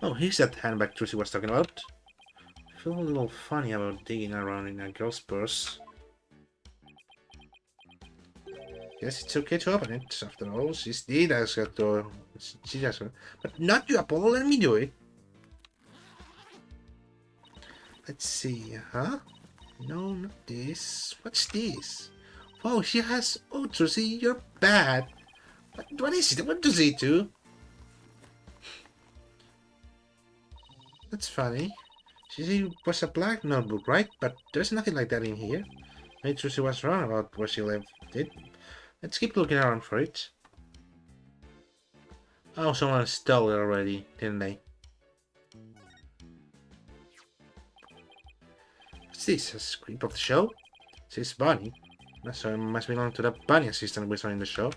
Oh, here's that handbag Trucy was talking about. I feel a little funny about digging around in a girl's purse. Guess it's okay to open it. After all, she did ask her to. She asked her. But not you, Apollo. Let me do it. Let's see. Huh? No, not this. What's this? Wow, she has. Oh, Trucy, you're bad. What is it? What does it do? That's funny. She said it was a black notebook, right? But there's nothing like that in here. Maybe Trucy was wrong about where she left it. Let's keep looking around for it. Oh, someone stole it already, didn't they? What's this? A script of the show? It says Bunny. So it must belong to the bunny assistant we saw in the show.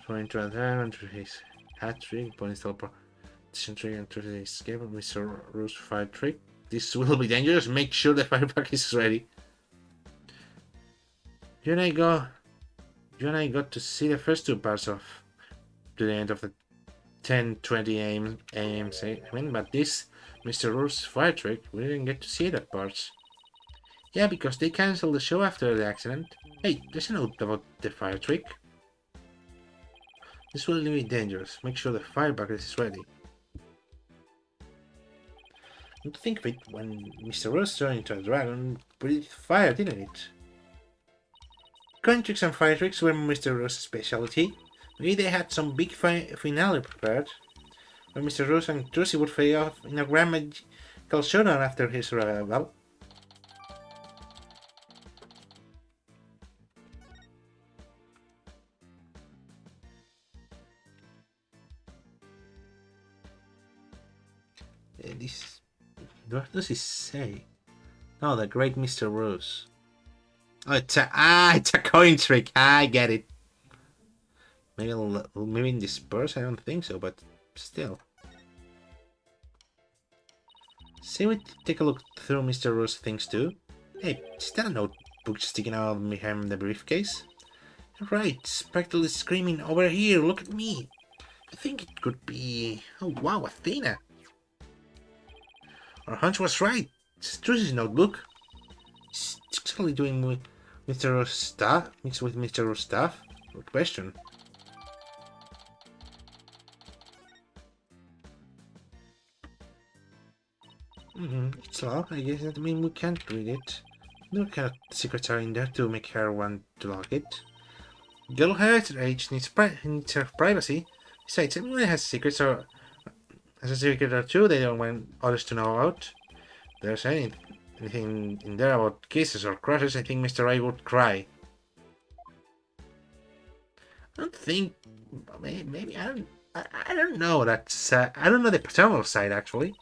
Trying to adapt to his hat trick, Bunny's teleportation trick, and to the escape of Mr. Roos' fire trick. This will be dangerous. Make sure the firepack is ready. You and I got to see the first two parts to the end of the 10:20 a.m. segment, but this Mr. Roos' fire trick, we didn't get to see that part. Yeah, because they cancelled the show after the accident. Hey, there's a note about the fire trick. This will be dangerous. Make sure the fire bucket is ready. And to think of it, when Mr. Roos turned into a dragon, breathed fire, didn't it? Coin tricks and fire tricks were Mr. Roos' specialty. Maybe they had some big finale prepared, where Mr. Roos and Trucy would face off in a grand magical showdown after his arrival. this... What does it say? Oh, the great Mr. Rose. Oh, it's a coin trick. I get it. Maybe in this purse? I don't think so, but still. Say we take a look through Mr. Rose's things too. Hey, is that a notebook sticking out behind the briefcase? Right, it's practically screaming, over here, look at me. I think it could be... Oh wow, Athena. Our hunch was right. It's Trucy's notebook. It's actually doing with Mr. Rose's stuff. Mixed with Mr. Rose's stuff. Good question. It's locked. I guess that means we can't read it. No kind of secrets are in there to make her want to lock it. Girl her age needs her privacy. Besides, everyone has secrets or has a secret or two they don't want others to know about. If there's anything in there about kisses or crushes, I think Mr. Ray would cry. I don't think. Maybe I don't know. That's I don't know the paternal side actually.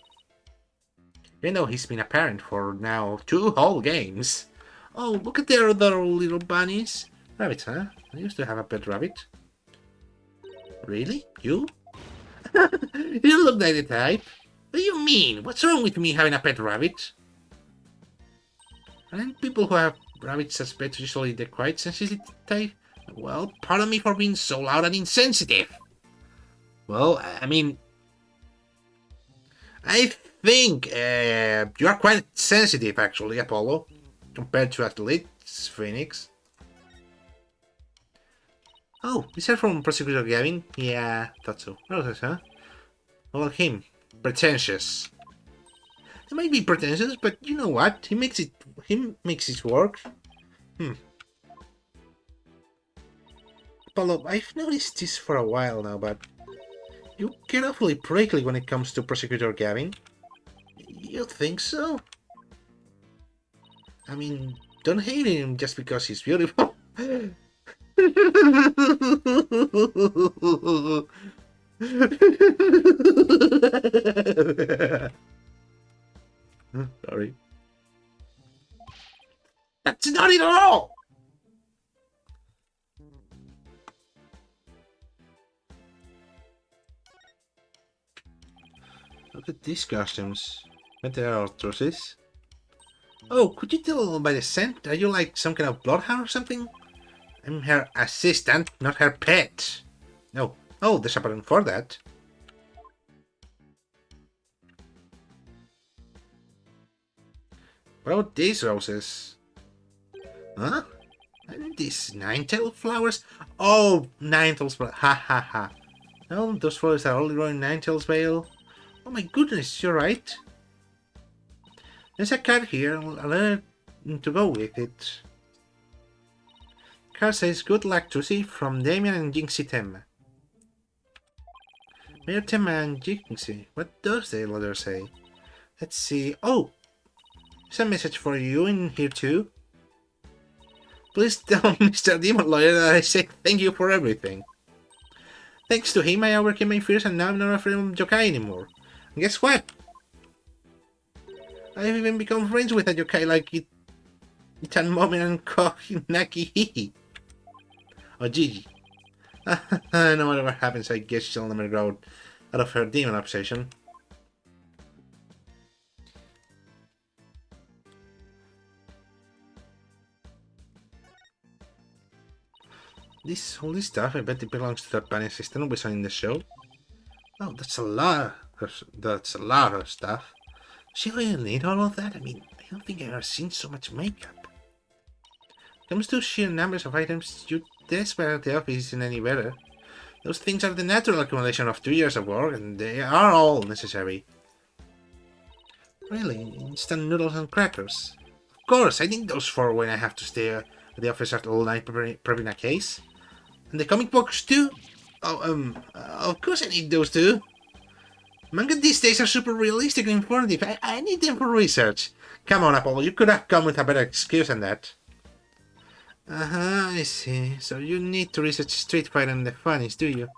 Even though he's been a parent for now 2 whole games. Oh, look at their other little bunnies. Rabbits, huh? I used to have a pet rabbit. Really? You? You look like the type. What do you mean? What's wrong with me having a pet rabbit? Aren't people who have rabbits as pets usually the quite sensitive type? Well, pardon me for being so loud and insensitive. Well, I mean... I think you are quite sensitive, actually, Apollo, compared to athletes, Phoenix. Oh, is that from Prosecutor Gavin? Yeah, thought so. Roses, huh? Well, him. Pretentious. He might be pretentious, but you know what? He makes it work. Apollo, I've noticed this for a while now, but you get awfully prickly when it comes to Prosecutor Gavin. You think so? I mean, don't hate him just because he's beautiful. Sorry. That's not it at all! Look at these costumes. But they are atrocious. Oh, could you tell by the scent? Are you like some kind of bloodhound or something? I'm her assistant, not her pet. No. Oh, there's a button for that. What about these roses? Huh? And these nine-tailed flowers? Oh, nine-tailed flowers. Ha ha ha. No, those flowers are only growing nine-tailed vale. Oh my goodness, you're right. There's a card here. I'll learn to go with it. Card says, good luck, Trucy, from Damien and Jinxie Temma. Mayor Temma and Jinxie. What does the letter say? Let's see. Oh! There's a message for you in here too. Please tell Mr. Demon Lawyer that I say thank you for everything. Thanks to him, I overcame my fears and now I'm not afraid of yokai anymore. And guess what? I've even become friends with a yokai like Itan Momin and Kohinaki Hihi. Oh, Gigi. No matter what happens, I guess she'll never grow out of her demon obsession. All this stuff, I bet it belongs to that bunny assistant we saw in the show. Oh, that's a lot of stuff. She really need all of that? I mean, I don't think I've ever seen so much makeup. Comes to sheer numbers of items, you despair the office isn't any better. Those things are the natural accumulation of 2 years of work, and they are all necessary. Really? Instant noodles and crackers? Of course, I need those for when I have to stay at the office all night prepping a case. And the comic books too? Oh, of course I need those too. Manga these days are super realistic and informative. I need them for research. Come on, Apollo, you could have come with a better excuse than that. I see. So you need to research Street Fighter and the funnies, do you?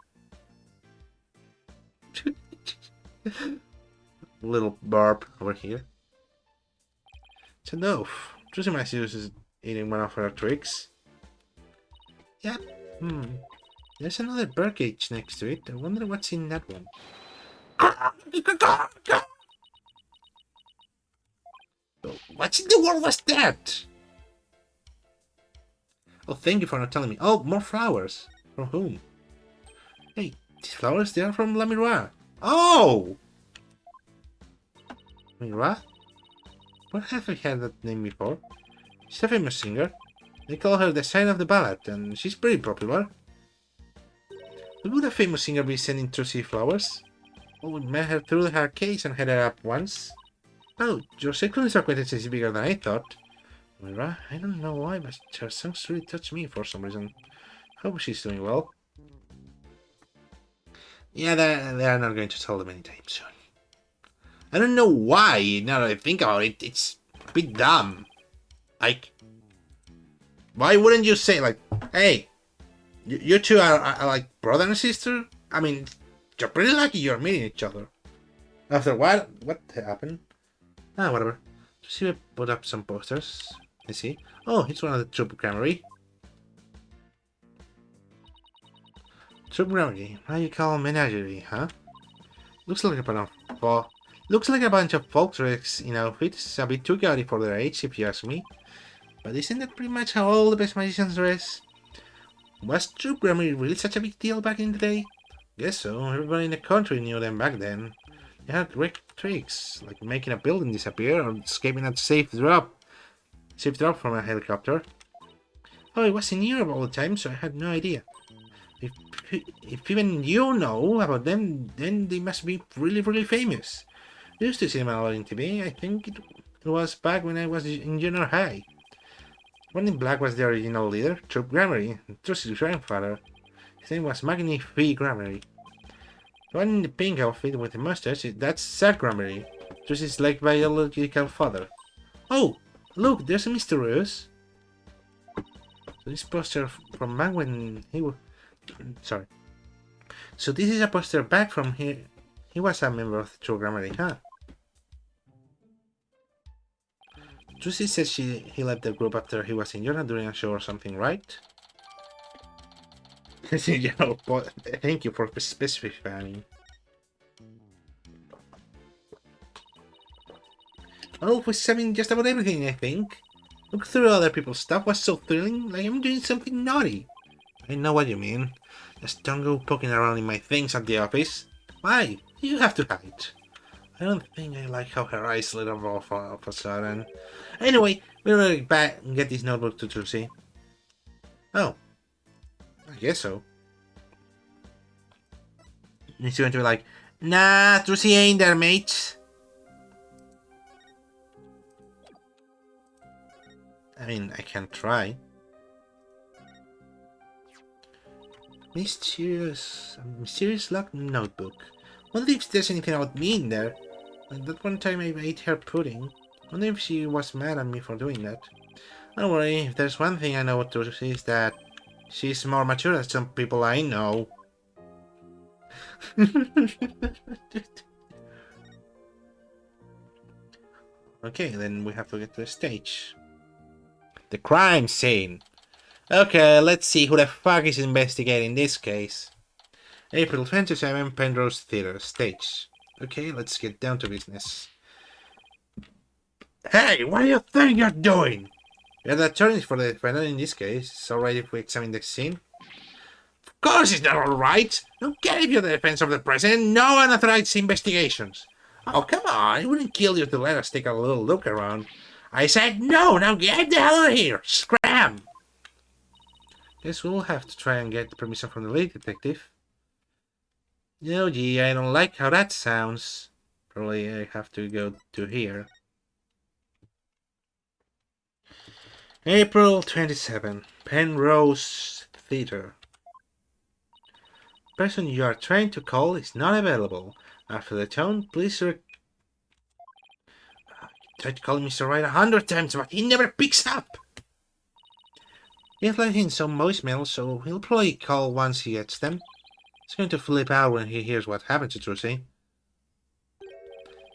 little burp over here. It's a dove. Druzy might is eating one of her tricks. Yep. There's another bird cage next to it. I wonder what's in that one. What in the world was that? Oh, thank you for not telling me. Oh, more flowers. From whom? Hey, these flowers, they are from La Miroir. Oh! Miroir? Where have I heard that name before? She's a famous singer. They call her the Sign of the Ballad, and she's pretty popular. But would a famous singer be sending Druzy flowers? Oh, we met her through her case and had her up once. Oh, your circle acquaintance is bigger than I thought. Mira, I don't know why, but her songs really touch me for some reason. Hope she's doing well. Yeah, they are not going to tell them anytime soon. I don't know why, now that I think about it, it's a bit dumb. Like, why wouldn't you say, like, hey, you two are like brother and sister? I mean, you're pretty lucky you're meeting each other. After what happened? Ah, whatever. Just see if I put up some posters. Let's see. Oh, it's one of the Troop Grammary. Troop Grammary. How you call menagerie, huh? Looks like a bunch of folk tricks in outfits. A bit too gaudy for their age, if you ask me. But isn't that pretty much how all the best magicians dress? Was Troop Grammary really such a big deal back in the day? Guess so. Everybody in the country knew them back then. They had great tricks, like making a building disappear or escaping a safe drop from a helicopter. Oh, I was in Europe all the time, so I had no idea. If even you know about them, then they must be really, really famous. I used to see them a lot on TV. I think it was back when I was in junior high. One in Black was the original leader, Troop Grammary, Druzy's grandfather. His name was Magnifi Grammary. The one in the pink outfit with the mustache, that's Zack Grammary, Druzy's like biological father. Oh, look, there's a Mysterious. So this poster from back when he was... Sorry. So this is a poster back from here. He was a member of Troop Grammary, huh? Druzy says he left the group after he was injured during a show or something, right? Thank you for specifying. Oh, we're selling just about everything, I think. Look through other people's stuff was so thrilling, like I'm doing something naughty. I know what you mean. Just don't go poking around in my things at the office. Why? You have to hide. I don't think I like how her eyes lit up all of a sudden. Anyway, we'll get back and get this notebook to Druzy. Oh. I guess so. He's going to be like, nah, Druzy ain't there, mate. I mean, I can try. Mysterious locked notebook. Wonder if there's anything about me in there. Like that one time I ate her pudding. Wonder if she was mad at me for doing that. Don't worry, if there's one thing I know what to say is that she's more mature than some people I know. Okay, then we have to get to the stage. The crime scene. Okay, let's see who the fuck is investigating this case. April 27, Penrose Theatre, stage. Okay, let's get down to business. Hey, what do you think you're doing? You're the attorneys for the defendant in this case. It's alright if we examine the scene? Of course it's not alright! Who gave you the defense of the president? No unauthorized investigations! Oh, come on, it wouldn't kill you to let us take a little look around. I said no, now get the hell out of here! Scram! Guess we'll have to try and get permission from the lead detective. Oh gee, I don't like how that sounds. Probably I have to go to here. April 27, Penrose Theatre. The person you are trying to call is not available. After the tone, please tried calling Mr. Wright 100 times, but he never picks up. He's left in some voicemail, so he'll probably call once he gets them. He's going to flip out when he hears what happened to Druzy.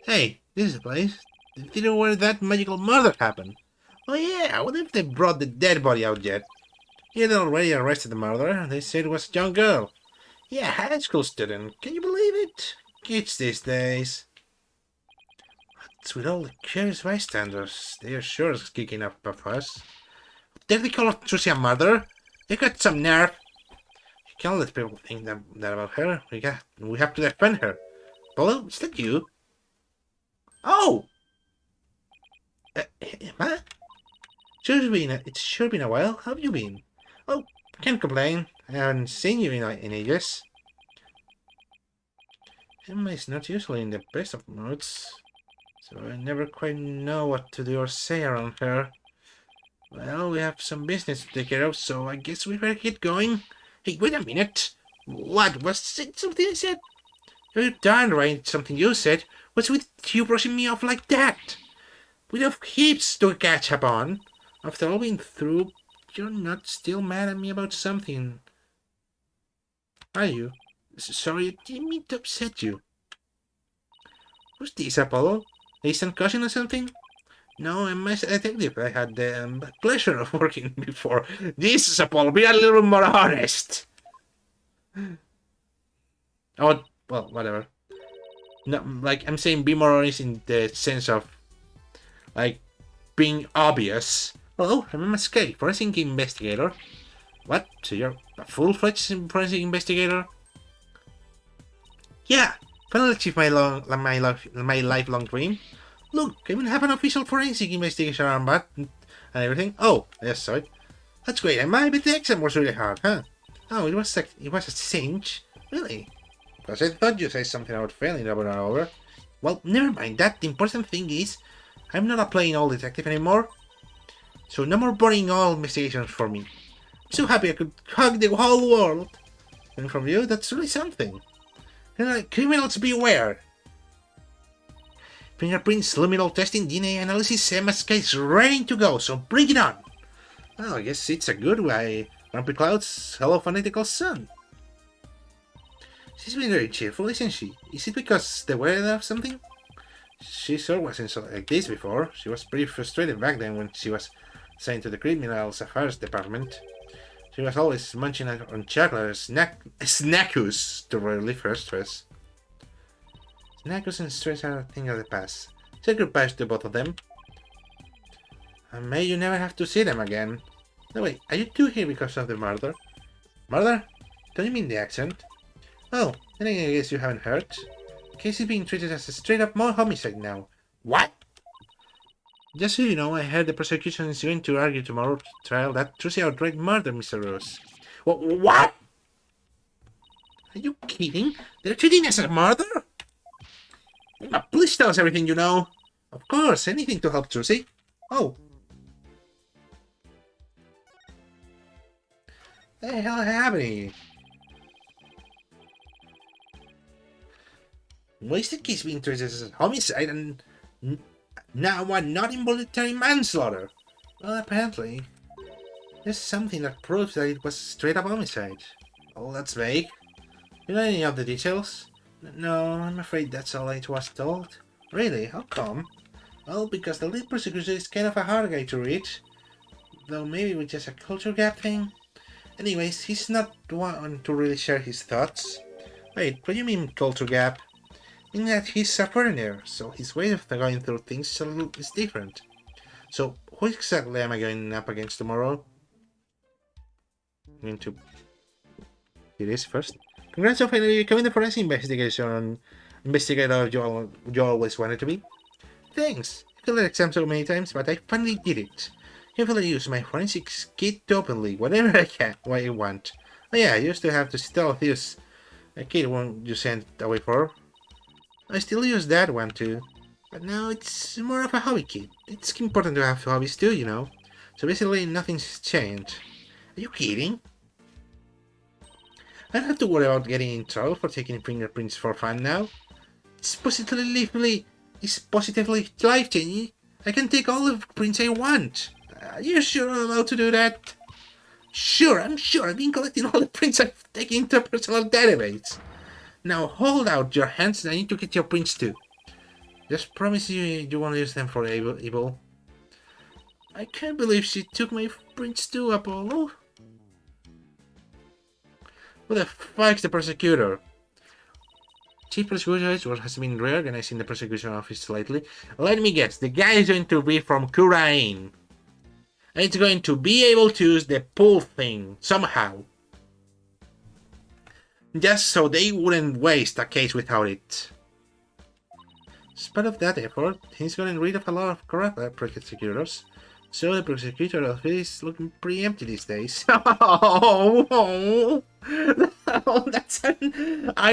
Hey, this is the place. The theater where that magical murder happened. Oh yeah, I wonder if they brought the dead body out yet. Yeah, they already arrested the murderer. They said it was a young girl. Yeah, high school student. Can you believe it? Kids these days. What's with all the curious bystanders? They are sure kicking up a fuss. Did they call Trucy a murderer? They got some nerve. You can't let people think that about her. We have to defend her. Polo, is that you? Oh! Emma? It's sure been a while. How have you been? Oh, can't complain. I haven't seen you in ages. Emma is not usually in the best of moods, so I never quite know what to do or say around her. Well, we have some business to take care of, so I guess we better get going. Hey, wait a minute. What? Was it something I said? You're darn right, something you said. What's with you brushing me off like that? We have heaps to catch up on. After all been through, you're not still mad at me about something, are you? Sorry, I didn't mean to upset you. Who's this, Apollo? Distant cousin or something? No, I'm a detective. I had the pleasure of working before. This is Apollo. Be a little more honest. Oh, well, whatever. No, like, I'm saying be more honest in the sense of, like, being obvious. Hello, I'm MSK, forensic investigator. What? So you're a full-fledged forensic investigator? Yeah, finally achieved my lifelong dream. Look, I even have an official forensic investigation armband and everything. Oh, yes, sorry. That's great. I might bet the exam was really hard, huh? Oh, it was a cinch. Really? Because I thought you said something about failing over and over. Well, never mind that. The important thing is, I'm not a plain old detective anymore. So no more boring old investigations for me. I'm so happy I could hug the whole world. And from you, that's really something. Criminals beware. Fingerprints, luminol testing, DNA analysis, MSK is ready to go, so bring it on. Well, I guess it's a good way. Grumpy Clouds, hello fanatical sun. She's been very cheerful, isn't she? Is it because the weather or something? She sure wasn't so like this before. She was pretty frustrated back then when she was assigned to the Criminal Affairs Department. She was always munching on chocolate or snackus to relieve her stress. Snackus and stress are a thing of the past. Say goodbyes to both of them. And may you never have to see them again. No, wait, are you two here because of the murder? Murder? Don't you mean the accident? Oh, then I guess you haven't heard. Casey's being treated as a straight-up homicide now. What? Just so you know, I heard the prosecution is going to argue tomorrow's trial that Trucy outright murdered Mr. Rose. What? Are you kidding? They're treating us as a murder? Please tell us everything you know. Of course, anything to help Trucy. Oh. What the hell happening? Wasted case being treated as a homicide and now one not involuntary manslaughter. Well, apparently, there's something that proves that it was straight up homicide. Oh, that's vague. You know any of the details? No, I'm afraid that's all I was told. Really? How come? Well, because the lead prosecutor is kind of a hard guy to reach. Though maybe with just a culture gap thing. Anyways, he's not the one to really share his thoughts. Wait, what do you mean culture gap? In that he's a foreigner, so his way of going through things is different. So, who exactly am I going up against tomorrow? I'm going to do this first. Congrats on finally becoming the forensic investigator you always wanted to be. Thanks. I failed the exam so many times, but I finally did it. I finally use my forensics kit openly, whenever I want. Oh yeah, I used to have to stealth use a kit one you sent away for. I still use that one too, but now it's more of a hobby kit. It's important to have hobbies too, you know. So basically nothing's changed. Are you kidding? I don't have to worry about getting in trouble for taking fingerprints for fun now. It's positively life-changing. I can take all the prints I want. Are you sure I'm allowed to do that? Sure, I'm sure. I've been collecting all the prints I've taken into a personal database. Now hold out your hands and I need to get your prints too. Just promise you won't use them for evil. I can't believe she took my prince too, Apollo. Who the fuck's the prosecutor? Chief Prosecutor has been reorganizing the prosecution office lately. Let me guess, the guy is going to be from Kurain. And it's going to be able to use the pull thing, somehow. Just so they wouldn't waste a case without it. As part of that effort, he's gotten rid of a lot of corrupt prosecutors. So the prosecutor office is looking pretty empty these days. I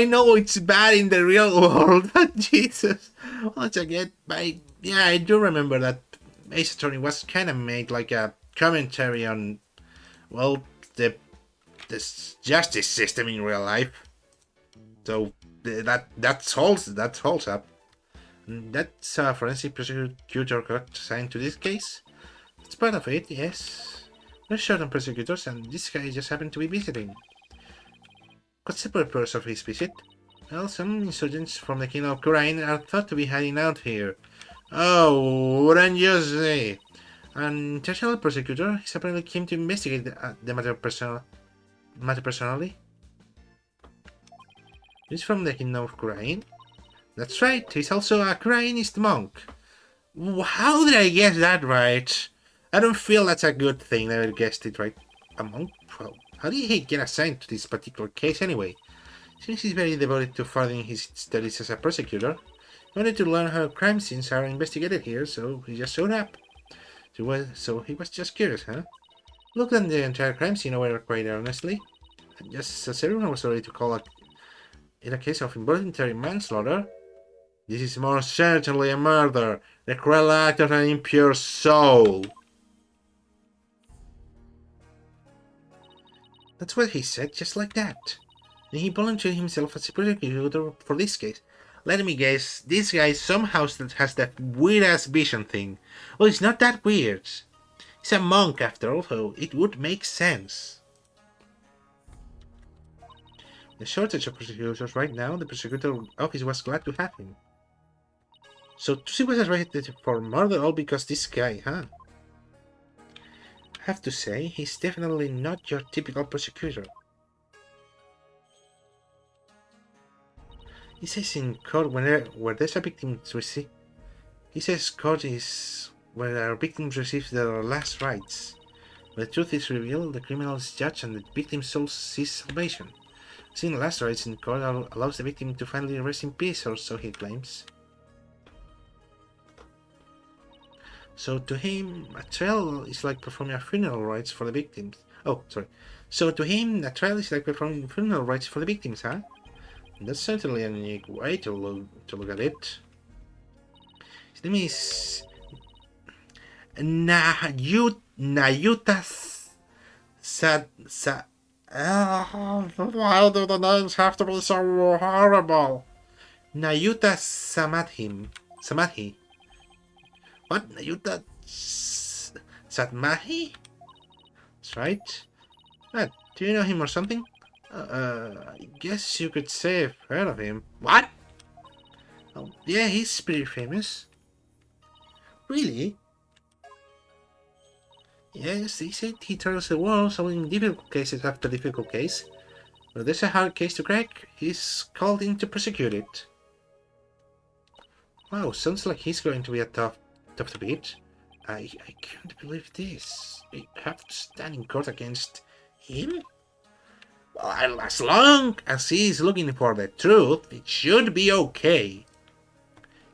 know it's bad in the real world, but Jesus. Once again, yeah, I do remember that Ace Attorney was kind of made like a commentary on, well, the justice system in real life. So that holds up. That's a forensic prosecutor got assigned to this case. It's part of it, yes. There's certain prosecutors, and this guy just happened to be visiting. What's the purpose of his visit? Well, some insurgents from the Kingdom of Kurain are thought to be hiding out here. Oh, wouldn't you say? An international prosecutor is apparently came to investigate the matter personally. He's from the Kingdom of Kurain? That's right, he's also a Kurainist monk. How did I guess that right? I don't feel that's a good thing that I guessed it right. A monk? Well, how did he get assigned to this particular case anyway? Since he's very devoted to furthering his studies as a prosecutor, he wanted to learn how crime scenes are investigated here, so he just showed up. So he was just curious, huh? Looked at the entire crime scene over quite honestly. Just as everyone was ready to call it a case of involuntary manslaughter, this is more certainly a murder, the cruel act of an impure soul. That's what he said, just like that. And he volunteered himself as a prosecutor for this case. Let me guess, this guy somehow has that weird-ass vision thing. Well, it's not that weird. He's a monk after all, so it would make sense. The shortage of prosecutors right now, the prosecutor office was glad to have him. So Tusi was arrested for murder all because this guy, huh? I have to say, he's definitely not your typical prosecutor. He says in court where there's a victim receive. He says court is where our victims receive their last rites. When the truth is revealed, the criminal is judged and the victim's soul sees salvation. Seeing the last rites in court allows the victim to finally rest in peace, or so he claims. So to him, a trial is like performing a funeral rites for the victims. Oh, sorry. So to him, a trial is like performing funeral rites for the victims, huh? That's certainly a unique way to look at it. His name is Nayuta why do the names have to be so horrible? Nayuta Samadhi. What? Nayuta Satmahi? That's right. Do you know him or something? I guess you could say I've heard of him. What? Oh, yeah, he's pretty famous. Really? Yes, they said he travels the world solving difficult cases after difficult case. When there's a hard case to crack, he's called in to prosecute it. Wow, sounds like he's going to be a tough to beat. I can't believe this. I have to stand in court against him? Well, as long as he's looking for the truth, it should be okay.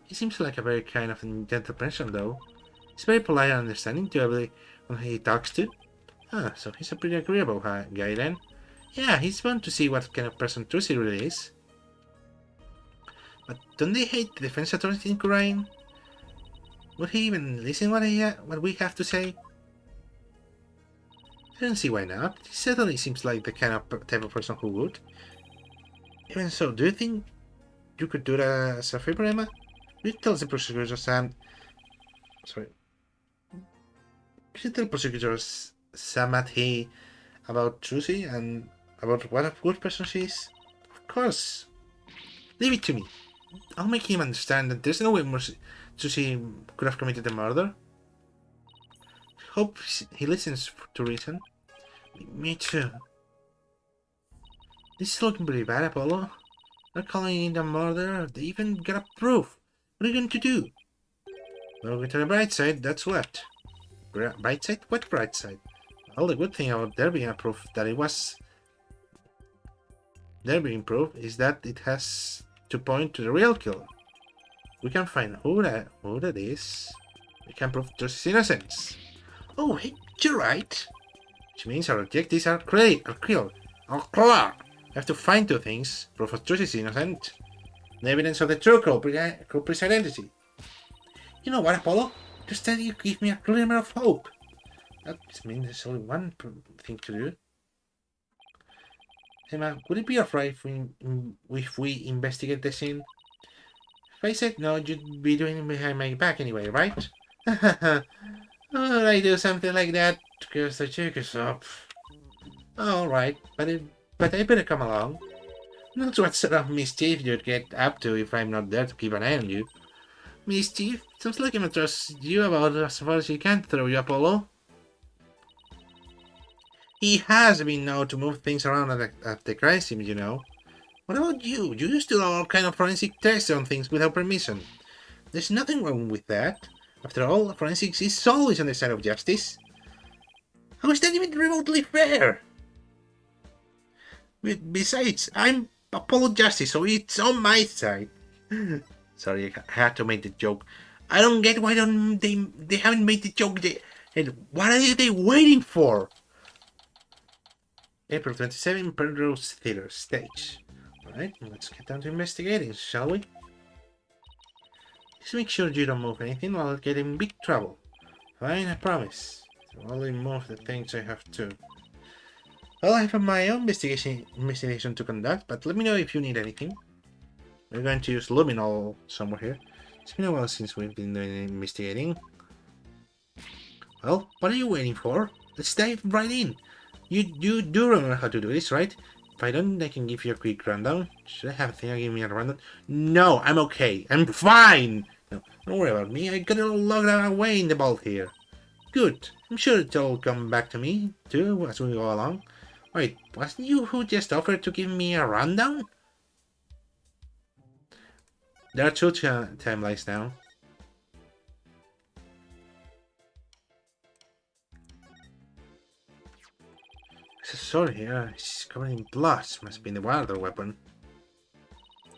He seems like a very kind of gentle person, though. He's very polite and understanding to everyone he talks to. Ah, so he's a pretty agreeable guy then. Yeah, he's fun to see what kind of person Trucy really is. But don't they hate the defense authority in Kurain? Would he even listen what we have to say? I don't see why not. He certainly seems like the kind of type of person who would. Even so, do you think you could do that as a favor, Emma? Will you tell the prosecutor Sorry. Could you tell prosecutor Samadhi about Trucy and about what a good person she is? Of course. Leave it to me. I'll make him understand that there's no way Susie could have committed the murder. Hope he listens to reason. Me too. This is looking pretty bad, Apollo. They're calling it a murder. They even got a proof. What are you going to do? Well, go to the bright side, that's what. Bright side? What bright side? Well, the good thing about there being a proof that it was there being proof is that it has to point to the real killer. We can find who that is. We can prove Josie's innocence. Oh, hey, you're right. Which means our objectives are clear. We have to find two things: proof of Josie's innocent, and evidence of the true culprit's identity. You know what, Apollo? Just that you give me a glimmer of hope. That means there's only one thing to do. Emma, would it be alright if we investigate the scene? If I said no, you'd be doing it behind my back anyway, right? Oh, I do something like that because the chick is up. Alright, but I better come along. Not what sort of mischief you'd get up to if I'm not there to keep an eye on you. Mischief? Sounds like I'm trust you about as far as you can throw you, Apollo. He has been known to move things around at the crime scene, you know. What about you? You used to do all kind of forensic tests on things without permission. There's nothing wrong with that. After all, forensics is always on the side of justice. How is that even remotely fair? Besides, I'm Apollo Justice, so it's on my side. Sorry, I had to make the joke. I don't get why they haven't made the joke yet. And what are they waiting for? April 27, Penrose Theatre stage. Alright, let's get down to investigating, shall we? Just make sure you don't move anything or I'll get in big trouble. Fine, I promise. I'll only move the things I have to. Well, I have my own investigation to conduct, but let me know if you need anything. We're going to use Luminol somewhere here. It's been a while since we've been doing investigating. Well, what are you waiting for? Let's dive right in. You do remember how to do this, right? If I don't, I can give you a quick rundown. Should I have a thing give me a rundown? No, I'm okay. I'm fine! No, don't worry about me. I got it all locked away in the vault here. Good. I'm sure it'll come back to me, too, as we go along. Wait, wasn't you who just offered to give me a rundown? There are two timelines now. There's a sword here. It's covered in blood. Must be the wilder weapon.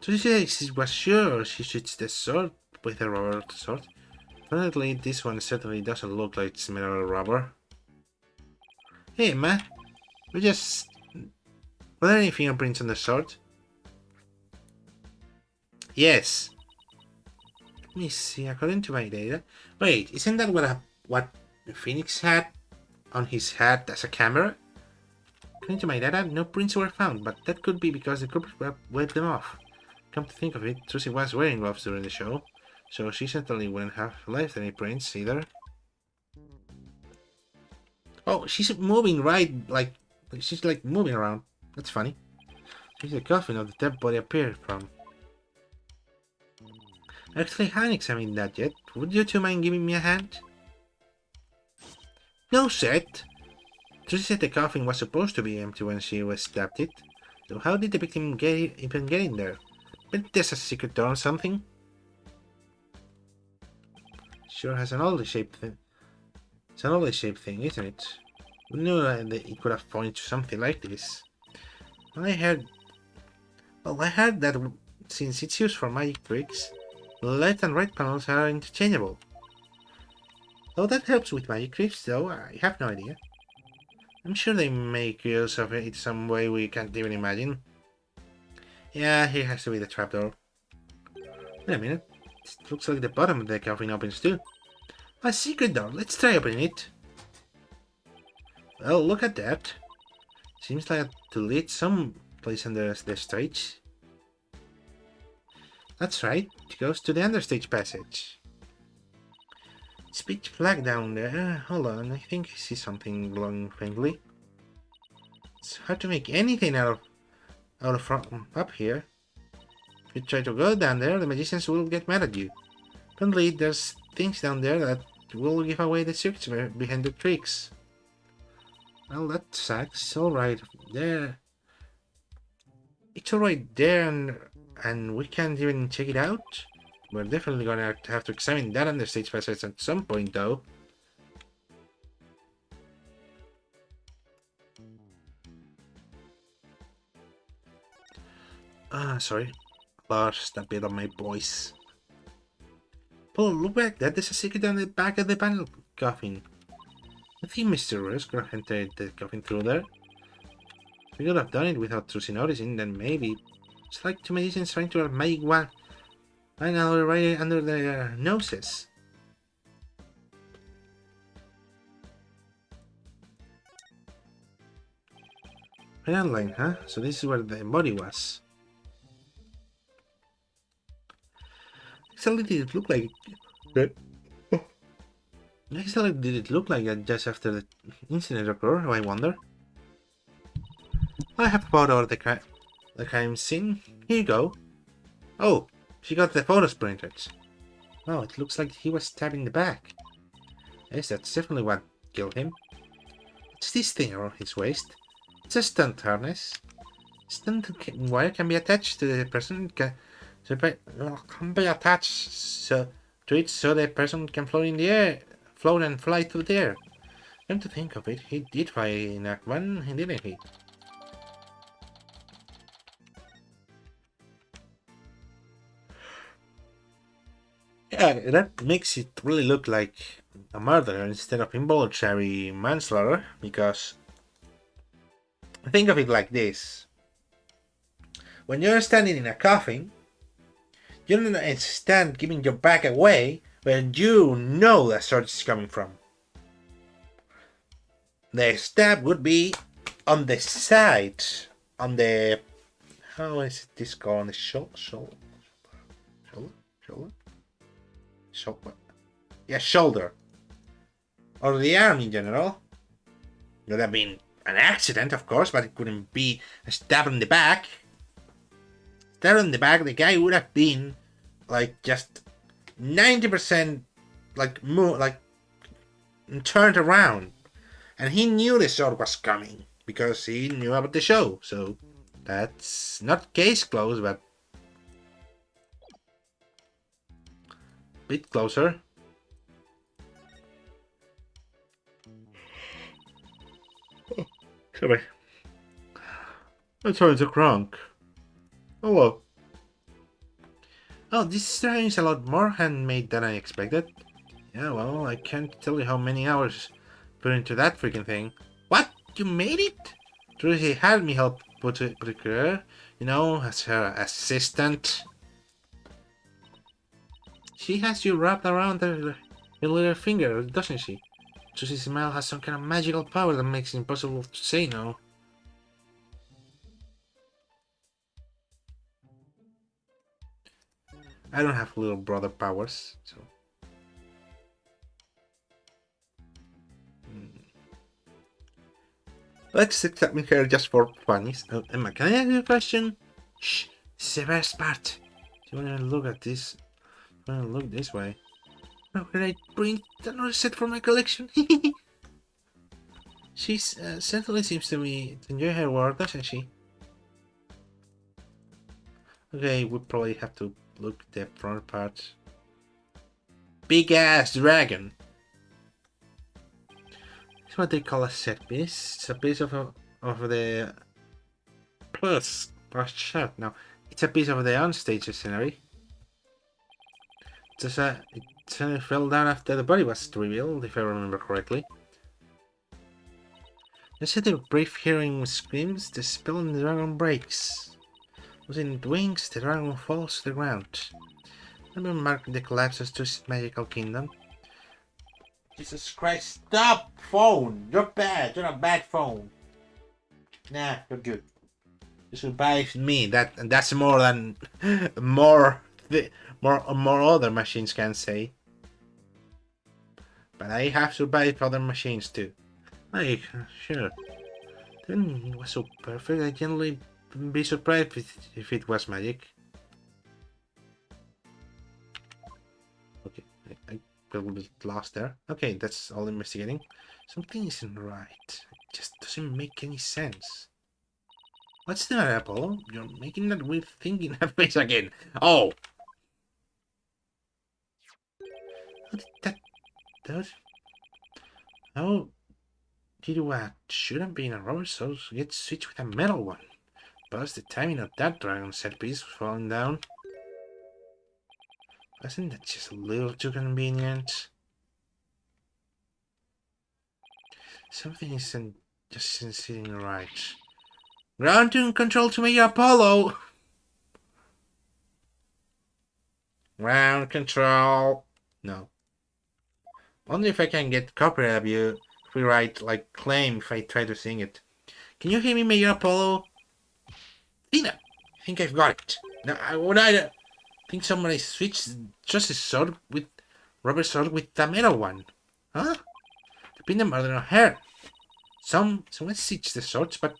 So she says she was sure she shoots the sword with a rubber sword. Apparently, this one certainly doesn't look like it's made out of rubber. Hey, man. Were there any fingerprints on the sword? Yes. Let me see, according to my data. Wait, isn't that what Phoenix had on his hat as a camera? According to my data, no prints were found, but that could be because the culprit wiped them off. Come to think of it, Susie was wearing gloves during the show, so she certainly wouldn't have left any prints either. Oh, she's moving she's like moving around. That's funny. She's the coffin of the dead body appeared from. I actually haven't examined that yet. Would you two mind giving me a hand? No, Seth. Susie said the coffin was supposed to be empty when she was stabbed it. So how did the victim even get in there? But there's a secret door or something? Sure has an oddly shaped thing. It's an oddly shaped thing, isn't it? We knew that it could have pointed to something like this. I heard that since it's used for magic tricks, the left and right panels are interchangeable. Though that helps with magic tricks, though, I have no idea. I'm sure they make use of it some way we can't even imagine. Yeah, here has to be the trapdoor. Wait a minute. It looks like the bottom of the coffin opens too. A secret door. Let's try opening it. Well, look at that. Seems like to lead some place under the stage. That's right. It goes to the understage passage. It's pitch black down there. Hold on, I think I see something glowing faintly. It's hard to make anything out of from up here. you try to go down there, the magicians will get mad at you. Apparently, there's things down there that will give away the secrets behind the tricks. Well, that sucks. Alright, there. It's alright there, and we can't even check it out. We're definitely gonna have to examine that understage passage at some point, though. Sorry. Lost a bit of my voice. Paul, look back. That is a secret on the back of the panel coffin. I think Mr. Rose could have entered the coffin through there. If we could have done it without Trucy noticing, then maybe. It's like two magicians trying to make one another right under their noses. Final line, huh? So this is where the body was. Exactly did it look like? Exactly did it look like that just after the incident occurred? I wonder. I have a photo of the crime scene. Here you go. Oh, she got the photos printed. Oh, it looks like he was stabbed in the back. Yes, that's definitely what killed him. What's this thing around his waist? It's a stunt harness. Stunt wire can be attached to the person. Can be attached to it so the person can float in the air, float and fly through the air. Come to think of it, he did fly in Act 1, didn't he? Yeah, that makes it really look like a murder instead of involuntary manslaughter, because think of it like this. When you're standing in a coffin, you don't stand giving your back away when you know the sword is coming from. The stab would be on the side, on the... how is this called? On the shoulder? Yeah, shoulder. Or the arm in general. It would have been an accident, of course, but it couldn't be a stab in the back. Stab in the back, the guy would have been like just 90% like turned around. And he knew the sword was coming because he knew about the show. So that's not case closed, but a bit closer. Sorry. I'm trying to crunk. Hello. Oh, this drawing is a lot more handmade than I expected. Yeah, well, I can't tell you how many hours put into that freaking thing. What? You made it? Trucy had me help put it together, you know, as her assistant. She has you wrapped around her little finger, doesn't she? Trucy's smile has some kind of magical power that makes it impossible to say no. I don't have little brother powers, so... Let's examine her just for funnies. Emma, can I ask you a question? Shh, this is the best part. Do you want to look at this? Do you want to look this way? How can I bring another set for my collection? She certainly seems to enjoy her work, doesn't she? Okay, we probably have to look at the front part. Big ass dragon! It's what they call a set piece. It's a piece of the plus shot. Now, it's a piece of the onstage scenery. It fell down after the body was revealed, if I remember correctly. Instead of brief hearing screams, the spell on the dragon breaks. Losing its wings, the dragon falls to the ground. Let me mark the collapse of Trucy's magical kingdom. Jesus Christ, stop! Phone! You're bad! You're a bad phone! Nah, you're good. You survived me. That's more than more other machines can say. But I have survived other machines too. Like, sure. Then it was so perfect, I generally be surprised if it was magic. a little bit lost there. Okay, that's all investigating. Something isn't right. It just doesn't make any sense. What's the matter, Apollo? You're making that weird thing in that face again. Oh! How did that... That... How did what should have been a rubber sword get switched with a metal one? Plus, the timing of that dragon set piece falling down. Wasn't that just a little too convenient? Something isn't sitting right. Ground control to Major Apollo! Ground control! No. Wonder if I can get copyright abuse, copyright like claim if I try to sing it. Can you hear me, Major Apollo? Tina! I think I've got it. No, I think somebody switched just a sword with rubber sword with the metal one. Huh? To pin the murder on her. Someone switched the swords, but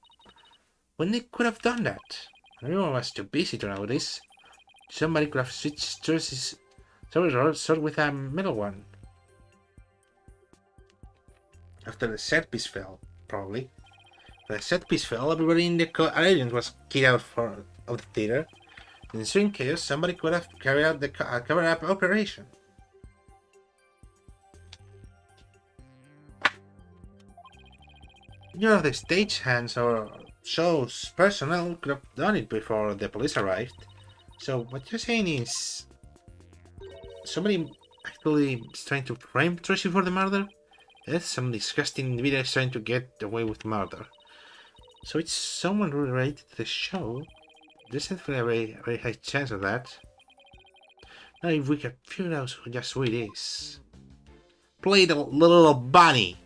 when they could have done that? Everyone was too busy to notice. Somebody could have switched Joyce's sword with a metal one. After the set piece fell, probably. When the set piece fell, everybody in the audience was kicked out of the theater. In ensuing chaos, somebody could have carried out the cover-up operation. None of the stagehands or show's personnel could have done it before the police arrived. So what you're saying is somebody actually is trying to frame Tracy for the murder? Yes, some disgusting individual is trying to get away with murder. So it's someone related to the show. There's definitely a very, very high chance of that. Now if we can figure out just who it is. Play the little bunny.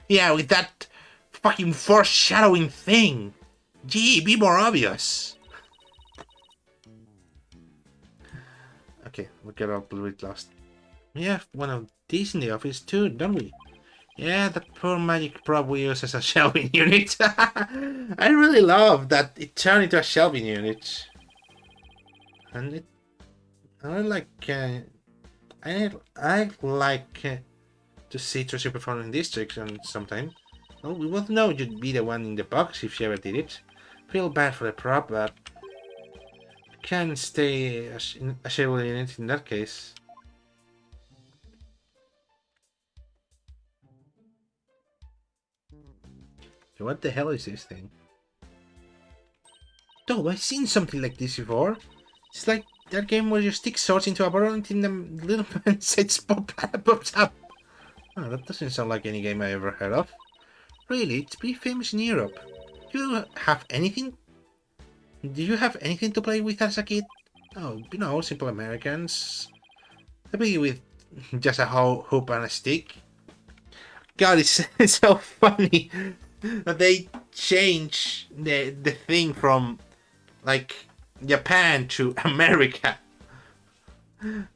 Yeah, with that fucking foreshadowing thing. Gee, be more obvious. Okay, we get a little bit lost. We have one of these in the office too, don't we? Yeah, that poor magic prop we use as a shelving unit. I really love that it turned into a shelving unit. And I like to see Tracy perform in this trick sometime. Well, we both know you'd be the one in the box if she ever did it. Feel bad for the prop, but can stay a shelving unit in that case. What the hell is this thing? Oh, I've seen something like this before. It's like that game where you stick swords into a barrel and the little man sets pops up. Oh, that doesn't sound like any game I ever heard of. Really, it's pretty famous in Europe. Do you have anything? Do you have anything to play with as a kid? Oh, you know, simple Americans. Maybe with just a hoop and a stick. God, it's so funny that they change the thing from like Japan to America. I'm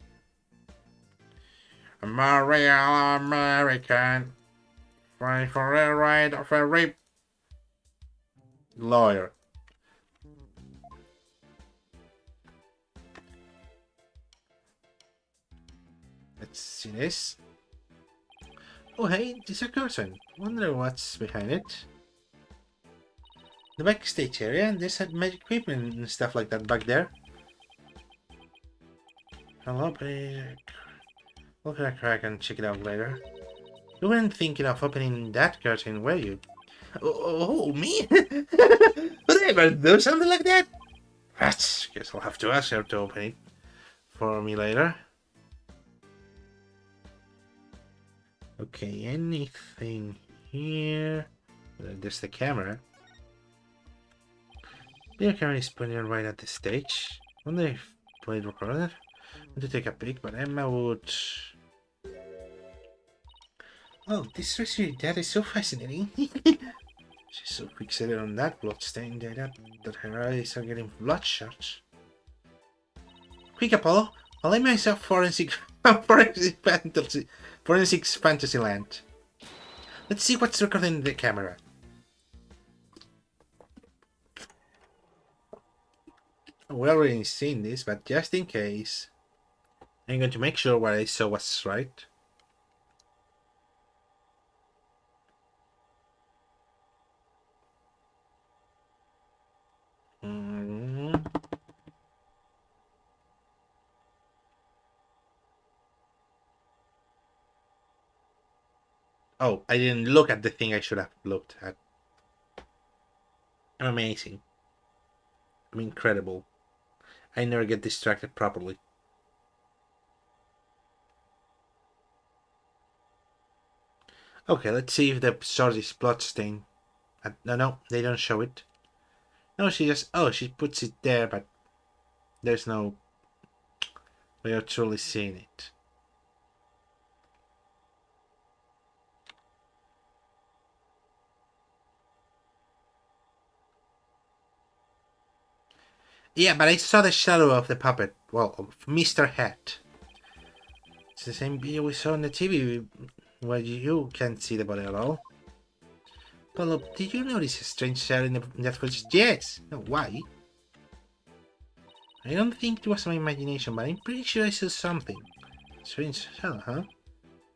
a real American, fighting for the right of a rape lawyer. Let's see this. Oh hey, this is a curtain. Wonder what's behind it. The backstage area, and there's magic equipment and stuff like that back there. I'll open a crack and check it out later. You weren't thinking of opening that curtain, were you? Oh me? Would I ever do something like that? Guess I'll have to ask her to open it for me later. Okay, anything here? There's the camera. The camera is pointing right at the stage. Wonder if played recorded. Want to take a peek, but Emma would. Oh, this Tracy dad is so fascinating. She's so fixated on that bloodstained data that her eyes are getting bloodshot. Quick, Apollo! I'll lay myself forensics fantasy land. Let's see what's recorded in the camera. We already seen this, but just in case, I'm going to make sure what I saw was right. Oh, I didn't look at the thing I should have looked at. I'm amazing. I'm incredible. I never get distracted properly. Okay, let's see if the sword is bloodstained. No, they don't show it. No, she puts it there, but there's no way of truly seeing it. Yeah, but I saw the shadow of the puppet. Well, of Mr. Hat. It's the same video we saw on the TV where you can't see the body at all. But look, did you notice a strange shadow in that footage? Yes! No, why? I don't think it was my imagination, but I'm pretty sure I saw something. Strange shadow, huh?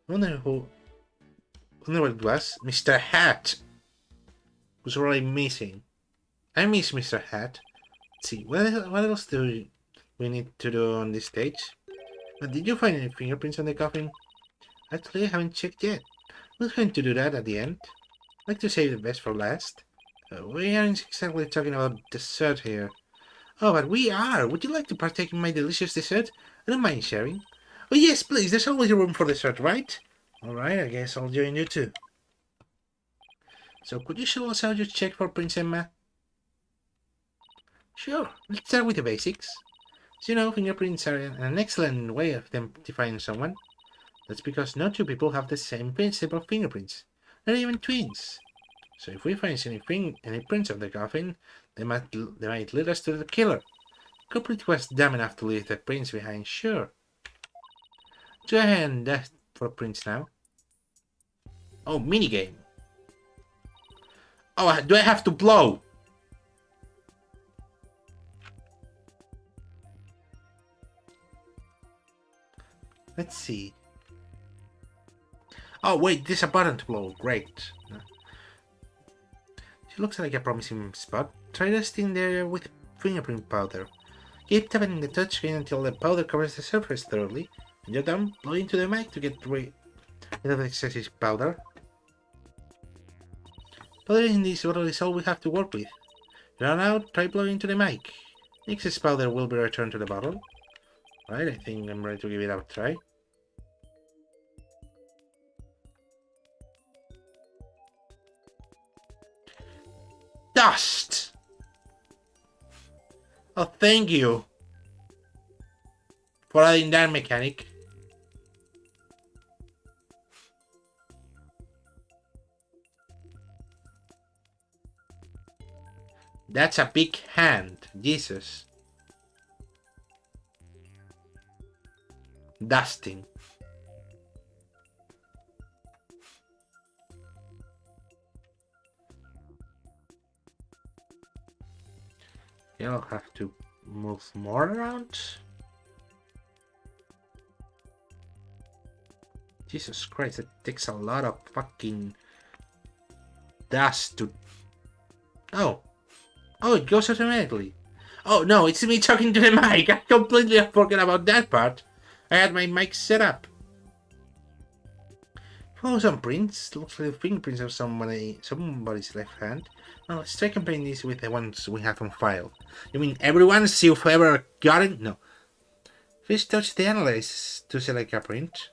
Wonder what it was? Mr. Hat! Who's really missing? I miss Mr. Hat. Let's see, what else do we need to do on this stage? Did you find any fingerprints on the coffin? Actually, I haven't checked yet. We're going to do that at the end. I'd like to save the best for last. We aren't exactly talking about dessert here. Oh, but we are! Would you like to partake in my delicious dessert? I don't mind sharing. Oh yes, please, there's always room for dessert, right? Alright, I guess I'll join you too. So could you show us how you check for Prince Emma? Sure, let's start with the basics. As you know, fingerprints are an excellent way of identifying someone. That's because no two people have the same set of fingerprints, not even twins. So if we find any prints of the coffin, they might lead us to the killer. Culprit was dumb enough to leave the prints behind, sure. Go ahead and ask for prints now. Oh, minigame. Oh, do I have to blow? Let's see. Oh, wait, there's a button to blow. Great. She looks like a promising spot. Try resting there with fingerprint powder. Keep tapping the touchscreen until the powder covers the surface thoroughly. When you're done, blow into the mic to get rid of the excessive powder. Powder in this bottle is all we have to work with. Run out, try blowing into the mic. Excess powder will be returned to the bottle. Right, I think I'm ready to give it a try. Dust! Oh, thank you for adding that mechanic. That's a big hand, Jesus. Dusting. Yeah, I'll have to move more around. Jesus Christ, it takes a lot of fucking dust to... Oh, it goes automatically. Oh no, it's me talking to the mic. I completely forgot about that part. I had my mic set up. Follow some prints. Looks like the fingerprints of somebody's left hand. Now let's try comparing these with the ones we have on file. You mean everyone? See if ever got it? No. First touch the analyze to select a print.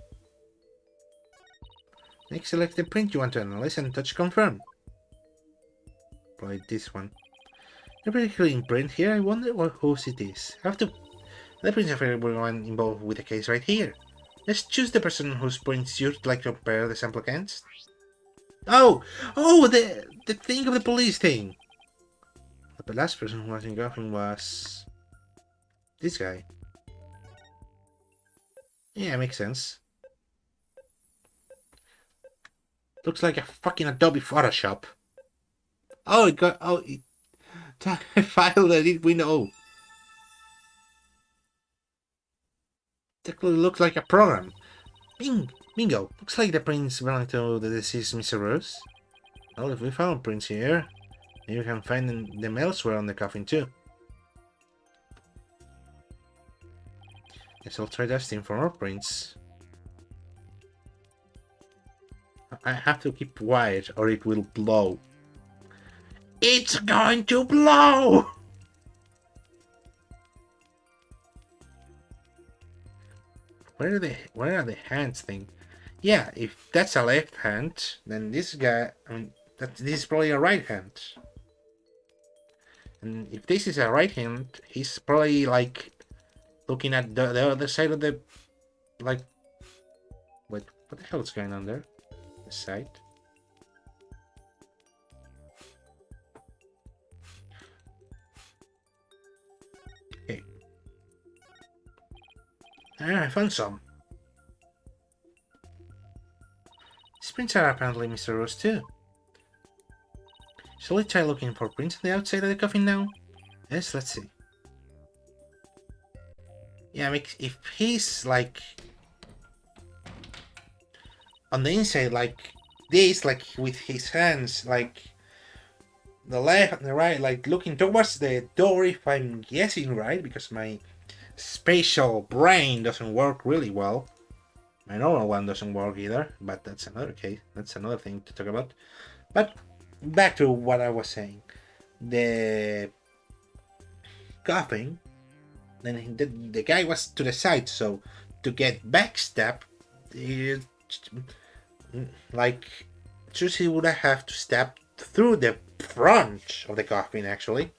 Next select the print you want to analyze and touch confirm. Probably this one. A very clean print here. I wonder whose it is. I have to... The prints of everyone involved with the case right here. Let's choose the person whose prints you'd like to compare the sample against. Oh, the thing of the police thing. But the last person who was in Gotham was this guy. Yeah, makes sense. Looks like a fucking Adobe Photoshop. Oh, it got... Oh, it... I filed edit window. That looks like a program. Bingo. Looks like the prints belong to the deceased Mr. Rose. Well, if we found prints here, maybe we can find them elsewhere on the coffin too. Guess I'll try dusting for more prints. I have to keep quiet or it will blow. It's going to blow! Where are the hands thing? Yeah, if that's a left hand, then this guy, I mean, this is probably a right hand. And if this is a right hand, he's probably like looking at the other side of the, like, wait, what the hell is going on there? This side. Okay. Ah, I found some. These prints are apparently Mr. Rose too. Shall we try looking for prints on the outside of the coffin now? Yes, let's see. Yeah, if he's like on the inside like this, like with his hands like the left and the right, like looking towards the door, if I'm guessing right, because my spatial brain doesn't work really well. My normal one doesn't work either, but that's another case. That's another thing to talk about. But back to what I was saying. The coffin, then the guy was to the side, so to get backstab, like Susie would have to stab through the front of the coffin actually.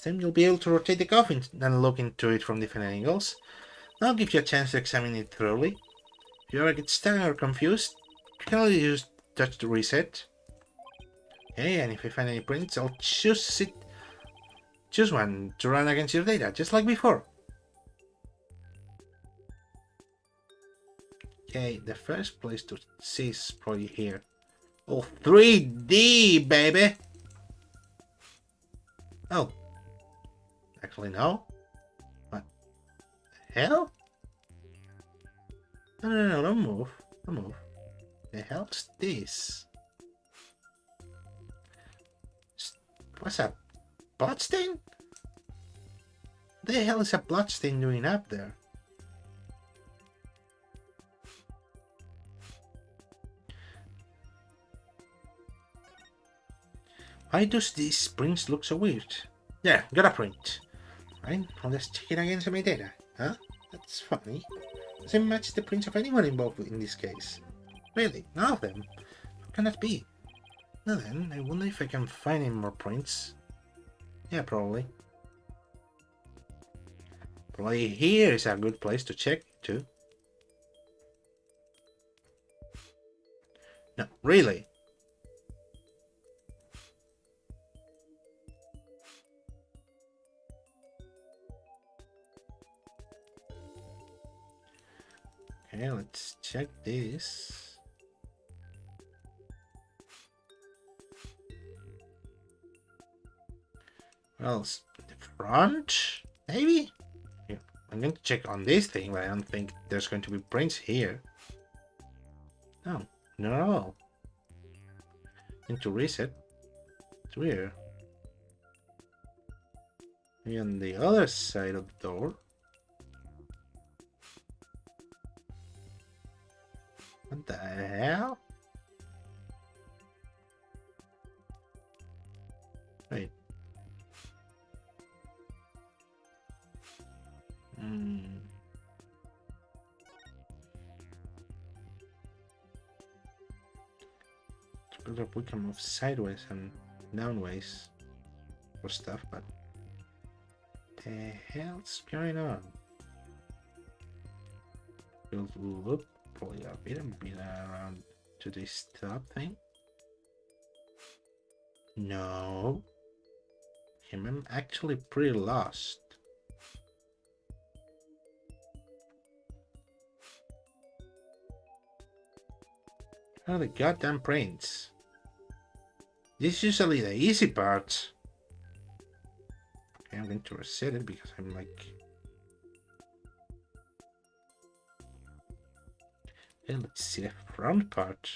Then you'll be able to rotate the coffin and look into it from different angles. That'll give you a chance to examine it thoroughly. If you ever get stuck or confused, you can always use touch to reset. Okay, and if I find any prints, I'll choose one to run against your data, just like before. Okay, the first place to see is probably here. Oh, 3D, baby! Oh. Actually, no. What the hell? No, don't move. Don't move. The hell's this? What's a bloodstain? What the hell is a bloodstain doing up there? Why does these prints look so weird? Yeah, got a print. Right, I'll just check it against my data. Huh? That's funny. Doesn't match the prints of anyone involved in this case. Really? None of them? How can that be? Now then, I wonder if I can find any more prints. Yeah, probably. Probably here is a good place to check too. No, really? Okay, let's check this. Well, the front? Maybe? Yeah, I'm going to check on this thing, but I don't think there's going to be prints here. No, not at all. Need to reset. It's weird. Maybe on the other side of the door. What the hell? Wait. We can move sideways and downways for stuff, but the hell's going on? We'll look probably a bit around to this top thing. No, I'm actually pretty lost. Oh, the goddamn prints. This is usually the easy part. Okay, I'm going to reset it because I'm like... Okay, let's see the front part.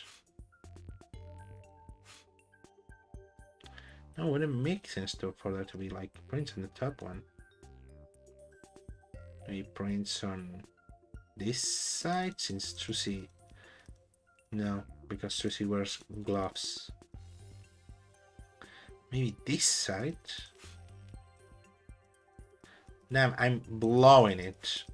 No, it wouldn't make sense for there to be like prints on the top one. Maybe prints on this side since Trucy... No, because Susie wears gloves. Maybe this side? Damn, I'm blowing it.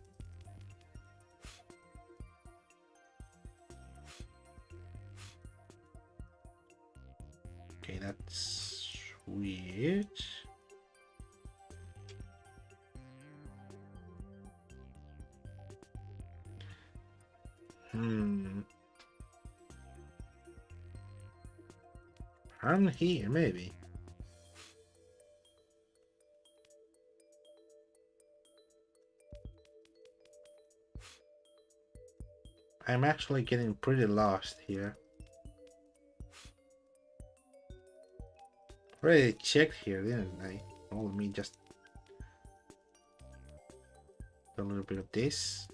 Okay, that's weird. I'm here, maybe. I'm actually getting pretty lost here. Already checked here, didn't I? Oh, let me just do a little bit of this.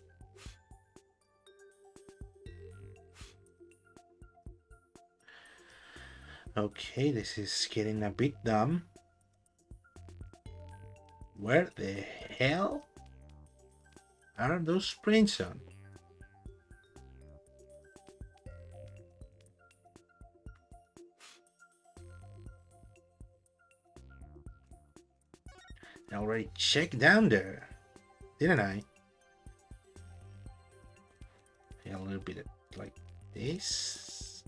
Okay, this is getting a bit dumb. Where the hell are those prints on? I already checked down there, didn't I? Yeah, a little bit like this.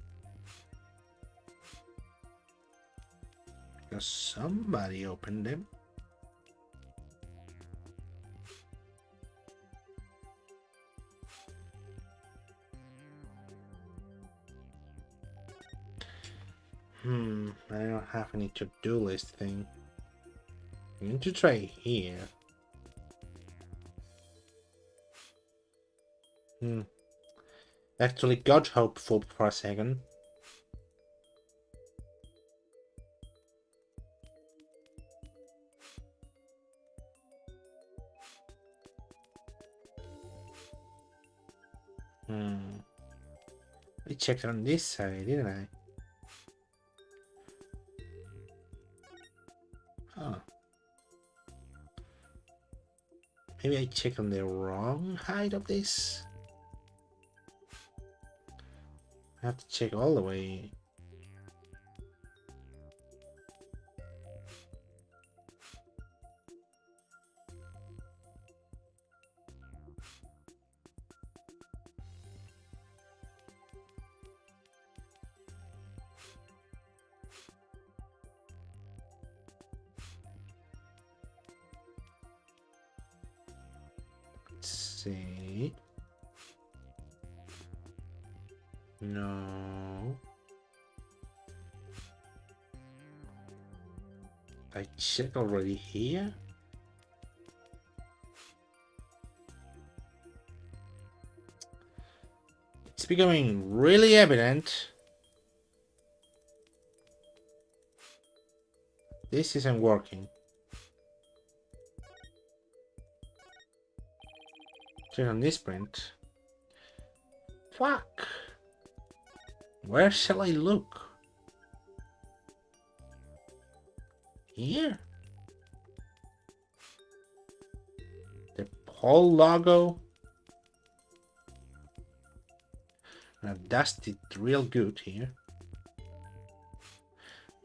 Because somebody opened them. I don't have any to-do list thing. I'm going to try here. Actually got hopeful for a second. I checked on this side, didn't I? Huh. Maybe I checked on the wrong height of this. I have to check all the way. Let's see. No. I checked already here. It's becoming really evident. This isn't working. Check on this print. Fuck. Where shall I look? Here? The whole logo? I've dusted real good here.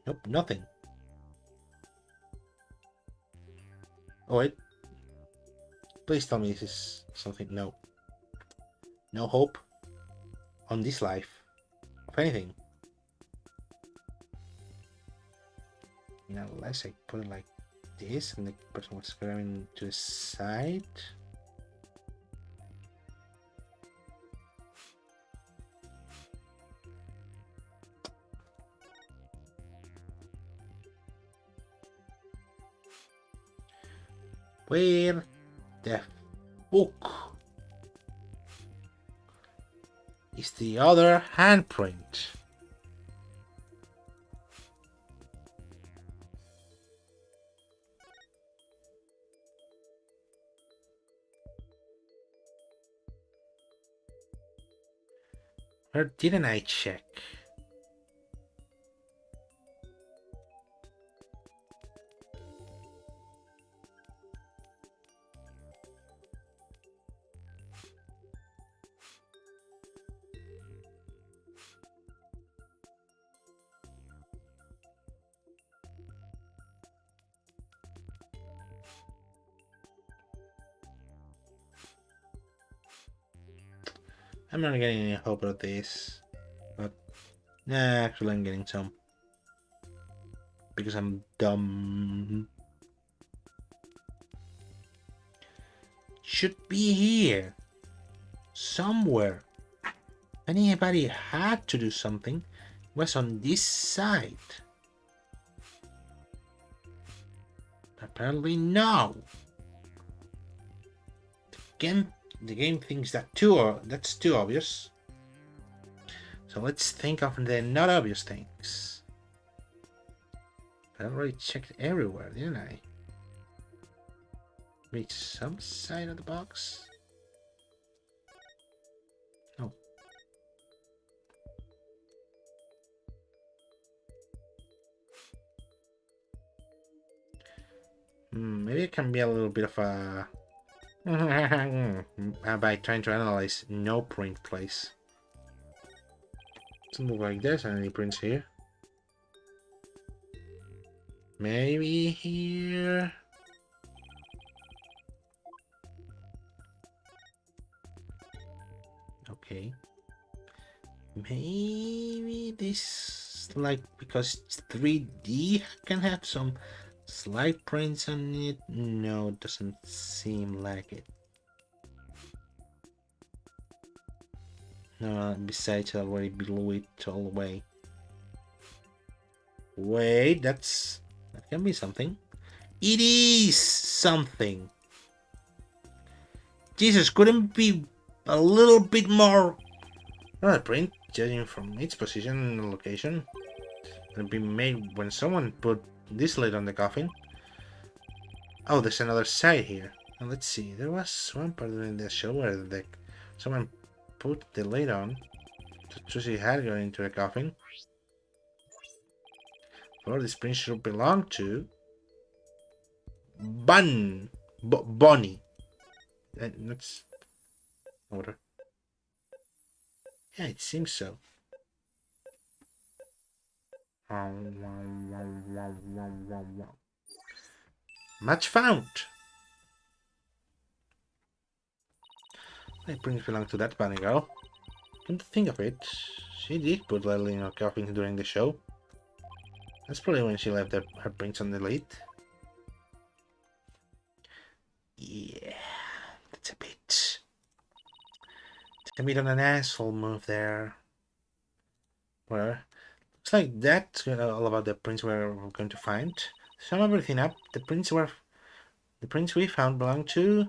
Nope, nothing. Oh wait. Please tell me this is something. No. No hope on this life of anything. You know, unless I put it like this and the person was going to the side. Where the fuck is the other handprint? Where didn't I check? I'm not getting any hope of this. But nah, actually I'm getting some. Because I'm dumb. Should be here. Somewhere. Anybody had to do something. Was on this side. Apparently no. The game thinks that's too obvious. So let's think of the not obvious things. I already checked everywhere, didn't I? Reach some side of the box? No. Maybe it can be a little bit of a... by trying to analyze no print place. Let's move like this, and any prints here? Maybe here? Okay. Maybe this, like, because it's 3D, can have some slight prints on it. No, it doesn't seem like it. No, besides I already blew it all the way. Wait, that can be something. It is something. Jesus, couldn't be a little bit more. Not a print, judging from its position and location. It'll be made when someone put this lid on the coffin. Oh, there's another side here. Now let's see. There was one part in the show where someone put the lid on to see how it got into the coffin. Or this print should belong to Bonnie. That's order. Yeah, it seems so. Match found. The prints belong to that bunny girl. Come to think of it, she did put Lily in her coffin during the show. That's probably when she left her prints on the lid. Yeah, that's a bit on an asshole move there. Well, looks like that's all about the prints we're going to find. Sum everything up. The prints we found belong to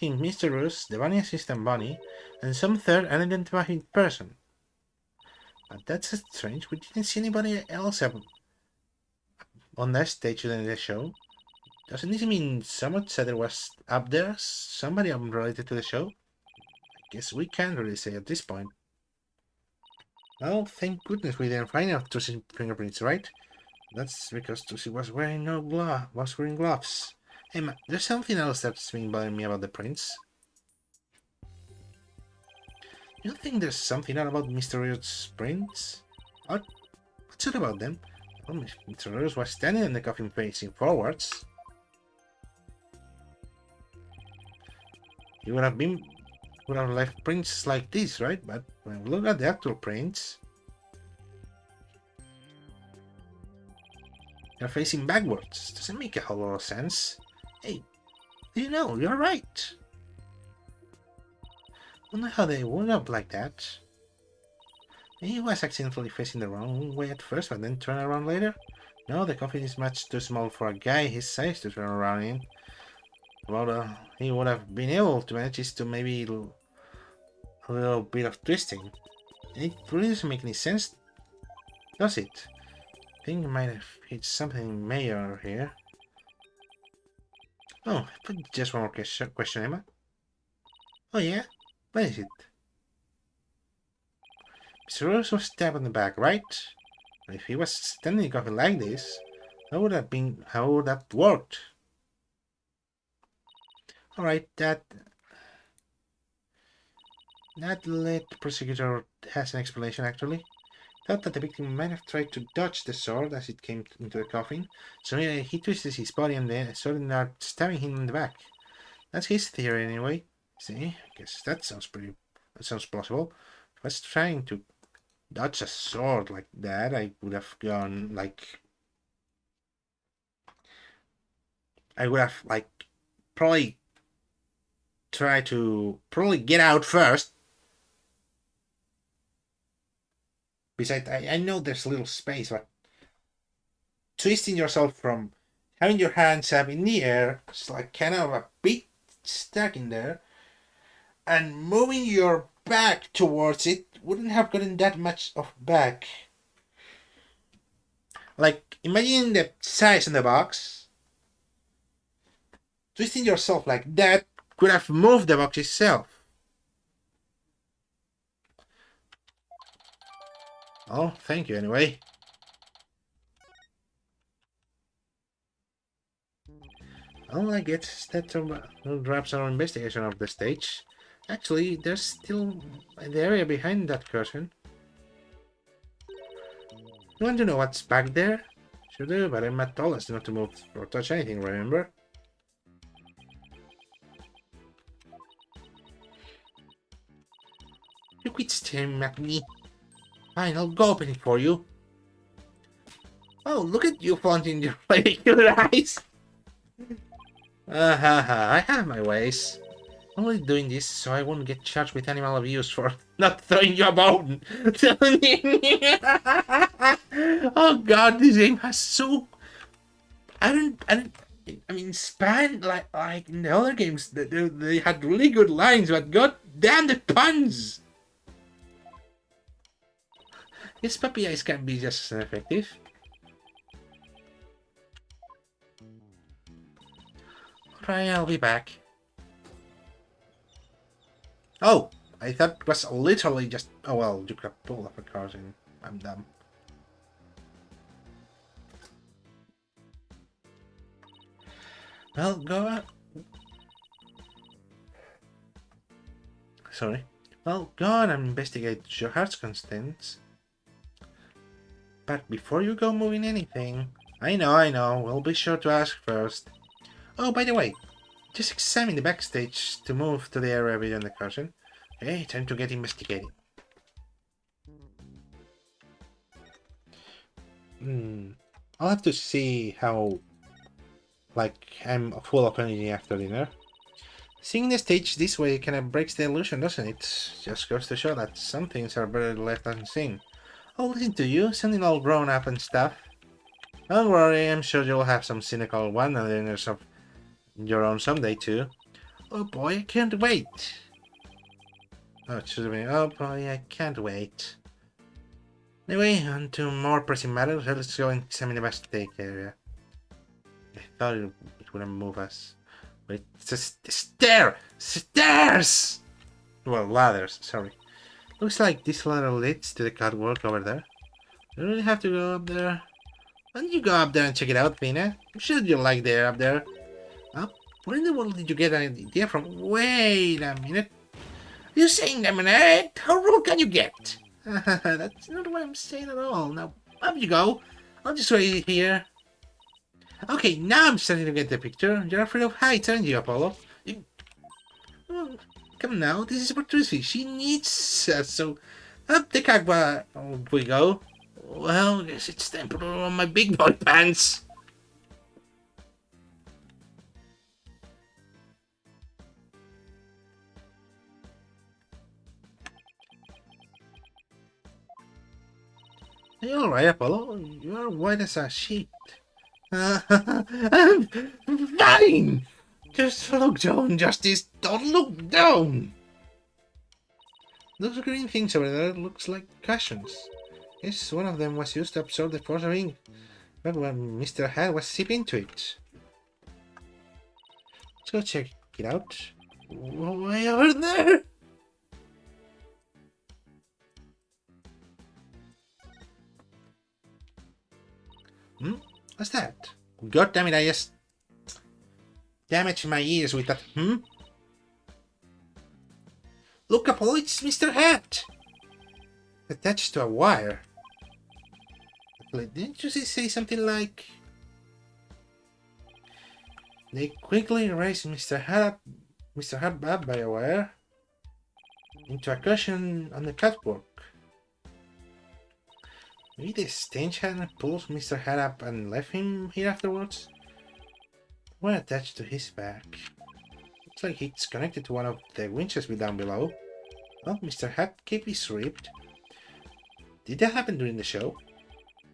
Mr. Roos, the bunny assistant bunny, and some third unidentified person. But that's strange. We didn't see anybody else on that stage during the show. Doesn't this mean someone said there was up there somebody related to the show? I guess we can't really say at this point. Well, thank goodness we didn't find out Tussi's fingerprints, right? That's because Tussi was wearing gloves. Hey man, there's something else that's been bothering me about the prints. You don't think there's something out about Mr. Riot's prints? What's it about them? Well, Mr. Riot was standing in the coffin facing forwards. He would have left prints like this, right? But when we look at the actual prints, they're facing backwards. Doesn't make a whole lot of sense. Hey, you know, you're right. I wonder how they wound up like that. Maybe he was accidentally facing the wrong way at first, but then turn around later? No, the coffin is much too small for a guy his size to turn around in. What he would have been able to manage is to maybe a little bit of twisting. It really doesn't make any sense, does it? I think it might have hit something major here. Oh, but just one more question, Emma. Oh yeah? What is it? Mr. Rose was stabbed on the back, right? If he was standing in coffin like this, how would that worked? Alright, that lead prosecutor has an explanation actually. Thought that the victim might have tried to dodge the sword as it came into the coffin, so he twisted his body and the sword ended up stabbing him in the back. That's his theory anyway. See, I guess that sounds pretty That sounds plausible. If I was trying to dodge a sword like that, I would have gone like... I would have like probably try to get out first. Besides, I know there's a little space, but twisting yourself from having your hands up in the air, it's like kind of a bit stuck in there, and moving your back towards it wouldn't have gotten that much of back. Like, imagine the size in the box. Twisting yourself like that could have moved the box itself. Oh, thank you anyway. All I get is that wraps our investigation of the stage. Actually, there's still the area behind that curtain. You want to know what's back there? Sure do, but Emma told us not to move or touch anything, remember? You quit staring at me. Fine, I'll go open it for you. Oh, look at you flaunting your ridiculous eyes. I have my ways. I'm only doing this so I won't get charged with animal abuse for not throwing you a bone. Oh god, this game has so... I mean, Span, like in the other games, they had really good lines, but god damn the puns! Yes, puppy eyes can be just as effective. Alright, I'll be back. Oh, I thought it was literally just... Oh well, you could have pulled up a card and I'm dumb. Well, go on. Sorry. Well, go on and investigate your heart's contents. But before you go moving anything... I know, we'll be sure to ask first. Oh, by the way, just examine the backstage to move to the area beyond the curtain. Okay, time to get investigating. I'll have to see how... Like, I'm full of energy after dinner. Seeing the stage this way kind of breaks the illusion, doesn't it? Just goes to show that some things are better left unseen. Oh, listen to you, sounding all grown up and stuff. Don't worry, I'm sure you'll have some cynical one-liners of your own someday too. Oh boy, I can't wait. Oh, excuse me. Oh boy, I can't wait. Anyway, on to more pressing matters. Let's go and examine the backstage area. I thought it wouldn't move us. Wait, it's a stairs! Well, ladders, sorry. Looks like this ladder leads to the catwalk over there. You really have to go up there. Why don't you go up there and check it out, Pina? I'm sure you'll like it up there. Oh, where in the world did you get an idea from? Wait a minute. Are you saying I'm an egg? How rude can you get? That's not what I'm saying at all. Now, up you go. I'll just wait here. Okay, now I'm starting to get the picture. You're afraid of heights, aren't you, Apollo? Oh, come on now, this is for Tracy. She needs us, so up the cagua we go. Well, guess it's time to put on my big boy pants. Hey, alright, Apollo. You're white as a sheet. I'm fine! Just look down, Justice. Don't look down! Those green things over there looks like cushions. Yes, one of them was used to absorb the force of ink. But when Mr. Hat was sipped into it. Let's go check it out. Way over there! What's that? God damn it, I just damaged my ears with that, Look, Apollo, it's Mr. Hat! Attached to a wire. Didn't you say something like... They quickly raised Mr. Hat up by a wire? into a cushion on the catwalk. Maybe the stagehand pulled Mr. Hat up and left him here afterwards? We're attached to his back. Looks like it's connected to one of the winches down below. Well, Mr. Hat cape is ripped. Did that happen during the show?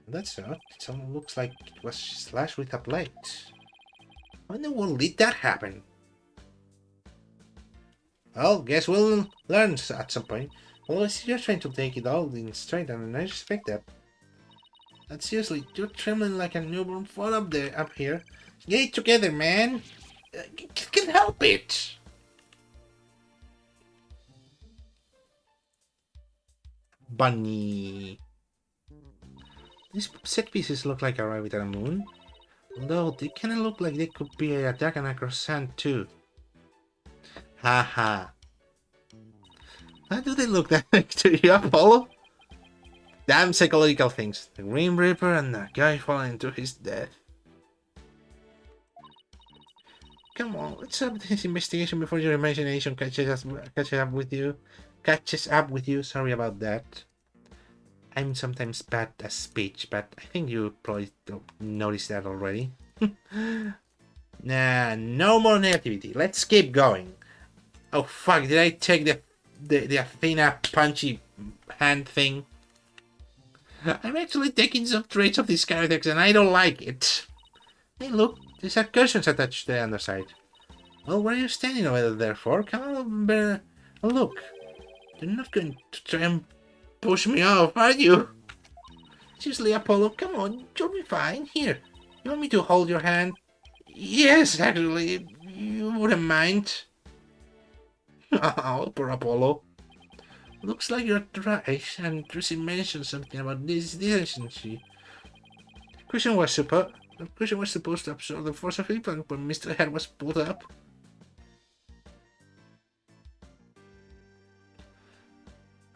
That's odd. It almost looks like it was slashed with a blade. How in the world did that happen? Well, guess we'll learn at some point. Although you're trying to take it all in straight, and I respect that. But seriously, you're trembling like a newborn fawn up here. Get it together, man! You can't help it! Bunny. These set pieces look like a rabbit and a moon. Although they kinda look like they could be a dragon across sand too. Haha. How do they look like to you, Apollo? Damn psychological things. The Green Reaper and the guy falling to his death. Come on, let's have this investigation before your imagination catches up with you. Sorry about that. I'm sometimes bad at speech, but I think you probably don't notice that already. Nah, no more negativity. Let's keep going. Oh fuck, did I take the Athena punchy hand thing? I'm actually taking some traits of these characters and I don't like it. Hey look, there's a cushions attached to the underside. Well, what are you standing over there for? Come on over. Oh, look. You're not going to try and push me off, are you? Seriously, Apollo, come on, you'll be fine. Here, you want me to hold your hand? Yes, actually, you wouldn't mind. Oh, poor Apollo. Looks like you're dry, and Tracy mentioned something about this, didn't she? The cushion was supposed to absorb the force of impact when Mr. Head was pulled up.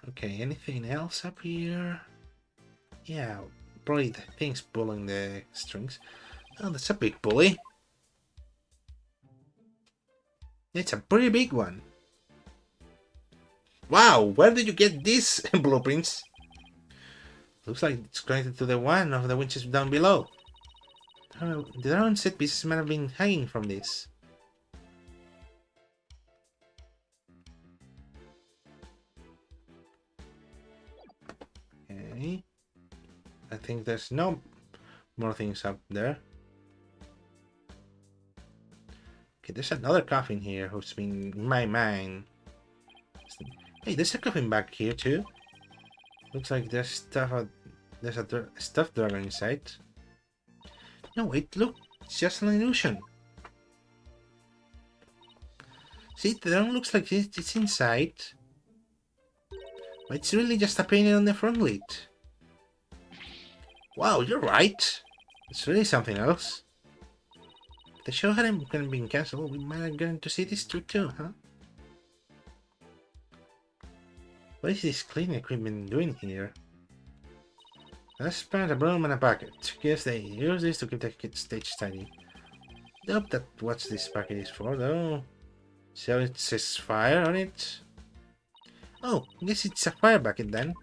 Okay, anything else up here? Yeah, probably the things pulling the strings. Oh, that's a big pulley. It's a pretty big one. Wow, where did you get these blueprints? Looks like it's connected to the one of the winches down below. The iron set pieces might have been hanging from this. Okay. I think there's no more things up there. Okay, there's another coffin here who's been in my mind. Hey, there's a coffin back here too. Looks like there's there's a stuffed dragon inside. No, wait, look, it's just an illusion. See, the dragon looks like it's inside. But it's really just a painting on the front lid. Wow, you're right. It's really something else. If the show hadn't been cancelled, we might have gone to see this trick too, huh? What is this cleaning equipment doing here? A span, a broom, and a bucket. Guess they use this to keep the stage tidy. Doubt that what this bucket is for, though. So it says fire on it. Oh, I guess it's a fire bucket then.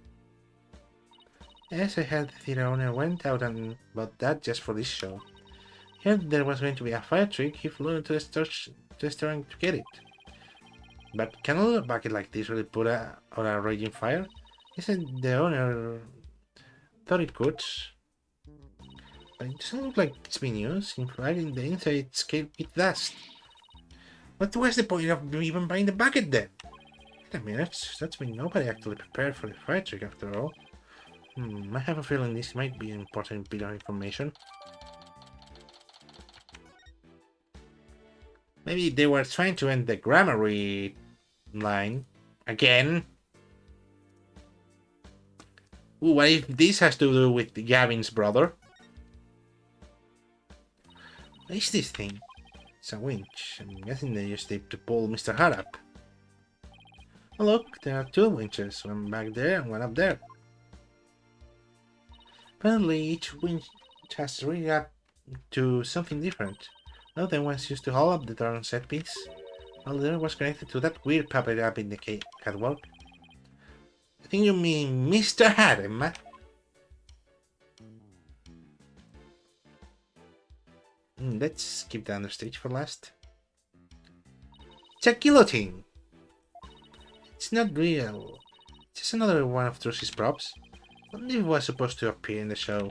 Yes, I heard the theater owner went out and bought that just for this show. He heard there was going to be a fire trick. He flew into the restaurant to get it. But can a bucket like this really put out a raging fire? Isn't the owner thought it could? But it doesn't look like it's been used. In fact, in the inside it's caked with dust. What was the point of even buying the bucket then? Wait a minute, that's mean nobody actually prepared for the fire trick after all. I have a feeling this might be an important bit of information. Maybe they were trying to end the Gramarye line again. Ooh, what if this has to do with Gavin's brother? What is this thing? It's a winch. I'm guessing they used it to pull Mr. Hat up. Oh look, there are two winches, one back there and one up there. Apparently each winch has rigged up to something different. Now the ones used to hold up the dragon set piece. While the other was connected to that weird puppet up in the catwalk. I think you mean Mr. Hat, Emma. Let's skip the understage for last. It's a guillotine. It's not real. It's just another one of Trucy's props. Only if it was supposed to appear in the show.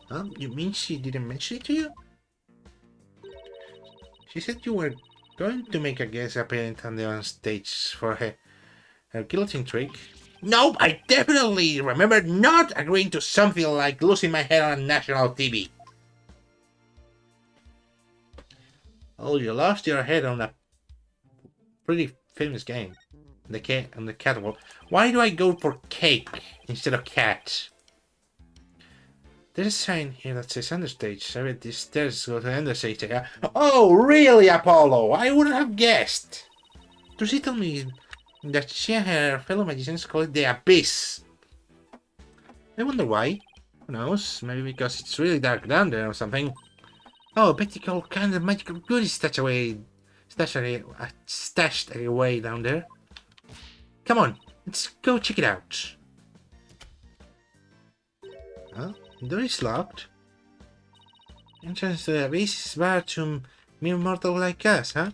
Huh? You mean she didn't mention it to you? She said you were going to make a guest appearance on the stage for her guillotine trick. Nope, I definitely remember not agreeing to something like losing my head on national TV. Oh, you lost your head on a pretty famous game. On the catwalk. Why do I go for cake instead of cat? There's a sign here that says understage. I bet these stairs go to the understage area. Oh, really, Apollo? I wouldn't have guessed. Trucy told me that she and her fellow magicians call it the Abyss. I wonder why. Who knows? Maybe because it's really dark down there or something. Oh, I bet you all kinds of magical goodies stashed away down there. Come on, let's go check it out. Huh? The door is locked. Entrance to the abyss is barred to mere mortal like us, huh?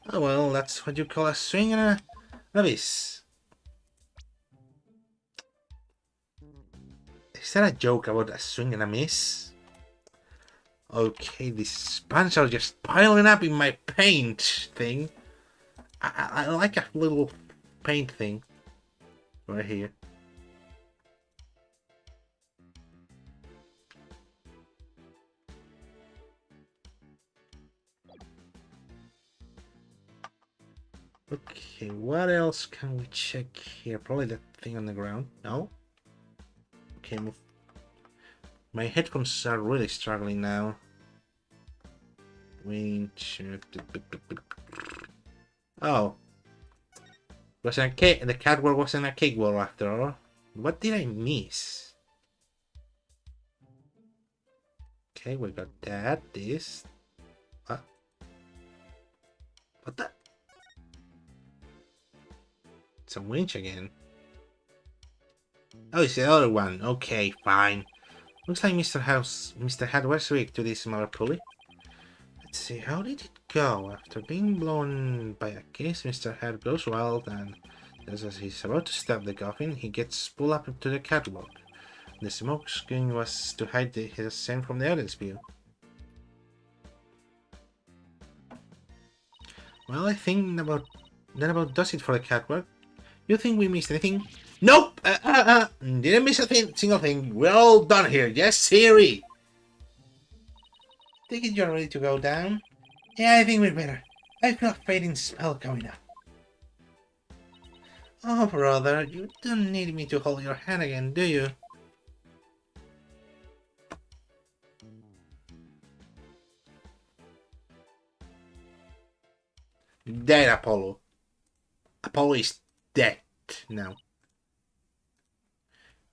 Oh well, that's what you call a swing and an abyss. Is that a joke about a swing and a miss? Okay, these spans are just piling up in my paint thing. I like a little paint thing right here. Okay, what else can we check here? Probably that thing on the ground. No? Okay, move. My headphones are really struggling now. Oh. Wasn't a cake. The catwalk wasn't a cakewalk after all. What did I miss? Okay, we got that. This. What? What the? It's a winch again. Oh, it's the other one. Okay, fine. Looks like Mr. Hat was weak to this smaller pulley. Let's see, how did it go? After being blown by a kiss, Mr. Hat goes wild, and just as he's about to stop the coffin, he gets pulled up to the catwalk. The smoke screen was to hide his scent from the audience view. Well, I think that about does it for the catwalk. You think we missed anything? Nope! Didn't miss a single thing. We're all done here. Yes, Siri! Think you're ready to go down? Yeah, I think we're better. I feel a fading spell coming up. Oh, brother, you don't need me to hold your hand again, do you? Dead, Apollo. Apollo is dead now.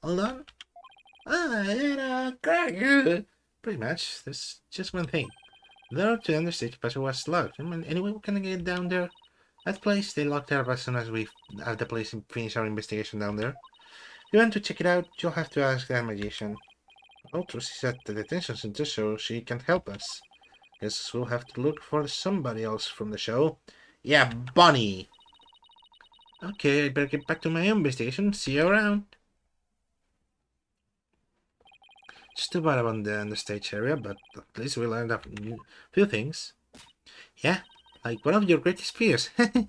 Hold on. Pretty much. There's just one thing. The door to the understage passage was locked. I mean, anyway, we can get down there. That place, they locked it up as soon as we have the place and finish our investigation down there. If you want to check it out, you'll have to ask that magician. Ultros is at the detention center, so she can't help us. Guess we'll have to look for somebody else from the show. Yeah, Bonnie! Okay, I better get back to my own investigation. See you around. Just too bad about the understage area, but at least we learned a few things. Yeah, like one of your greatest fears. I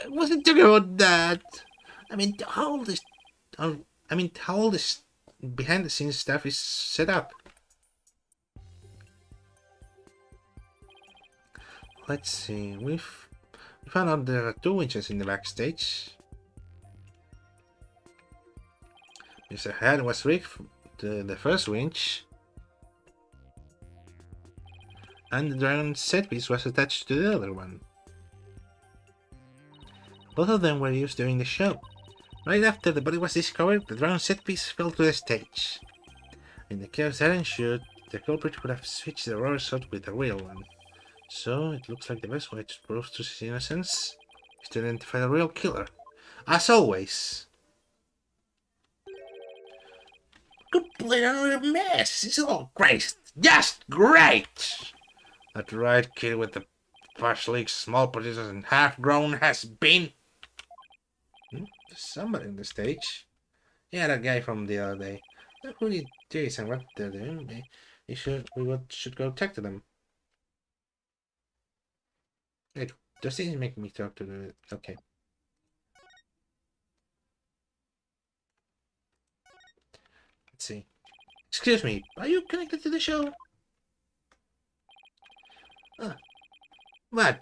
wasn't talking about that. I mean, how all this behind-the-scenes stuff is set up. Let's see. We found out there are 2 winches in the backstage. Mr. Hat was rigged the first winch, and the dragon set piece was attached to the other one. Both of them were used during the show. Right after the body was discovered, the dragon set piece fell to the stage. In the chaos that ensued, the culprit would have switched the rubber shot with the real one. So it looks like the best way to prove Trucy's innocence is to identify the real killer. As always. complete another mess. It's all great. Just great. That right kid with the partially small potatoes and half grown has been. There's somebody on the stage. Yeah, that guy from the other day. Who did this and what they're doing? We should go talk to them. Wait, does this make me talk to the... Okay. Let's see. Excuse me, are you connected to the show? What?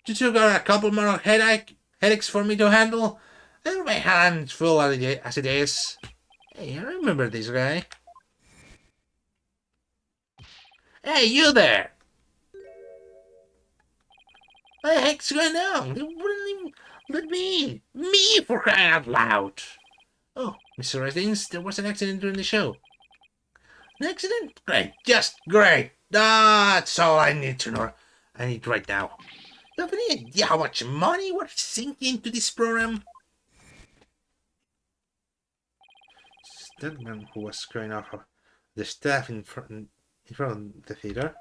You two got a couple more headaches for me to handle? I have my hands full as it is. Hey, I remember this guy. Hey, you there! What the heck's going on? They wouldn't even let me in. Me, for crying out loud! Oh, Mr. Residence, there was an accident during the show. An accident? Great, just great. That's all I need to know. I need right now. You have any idea how much money we're sinking into this program? That man who was going off the staff in front of the theater.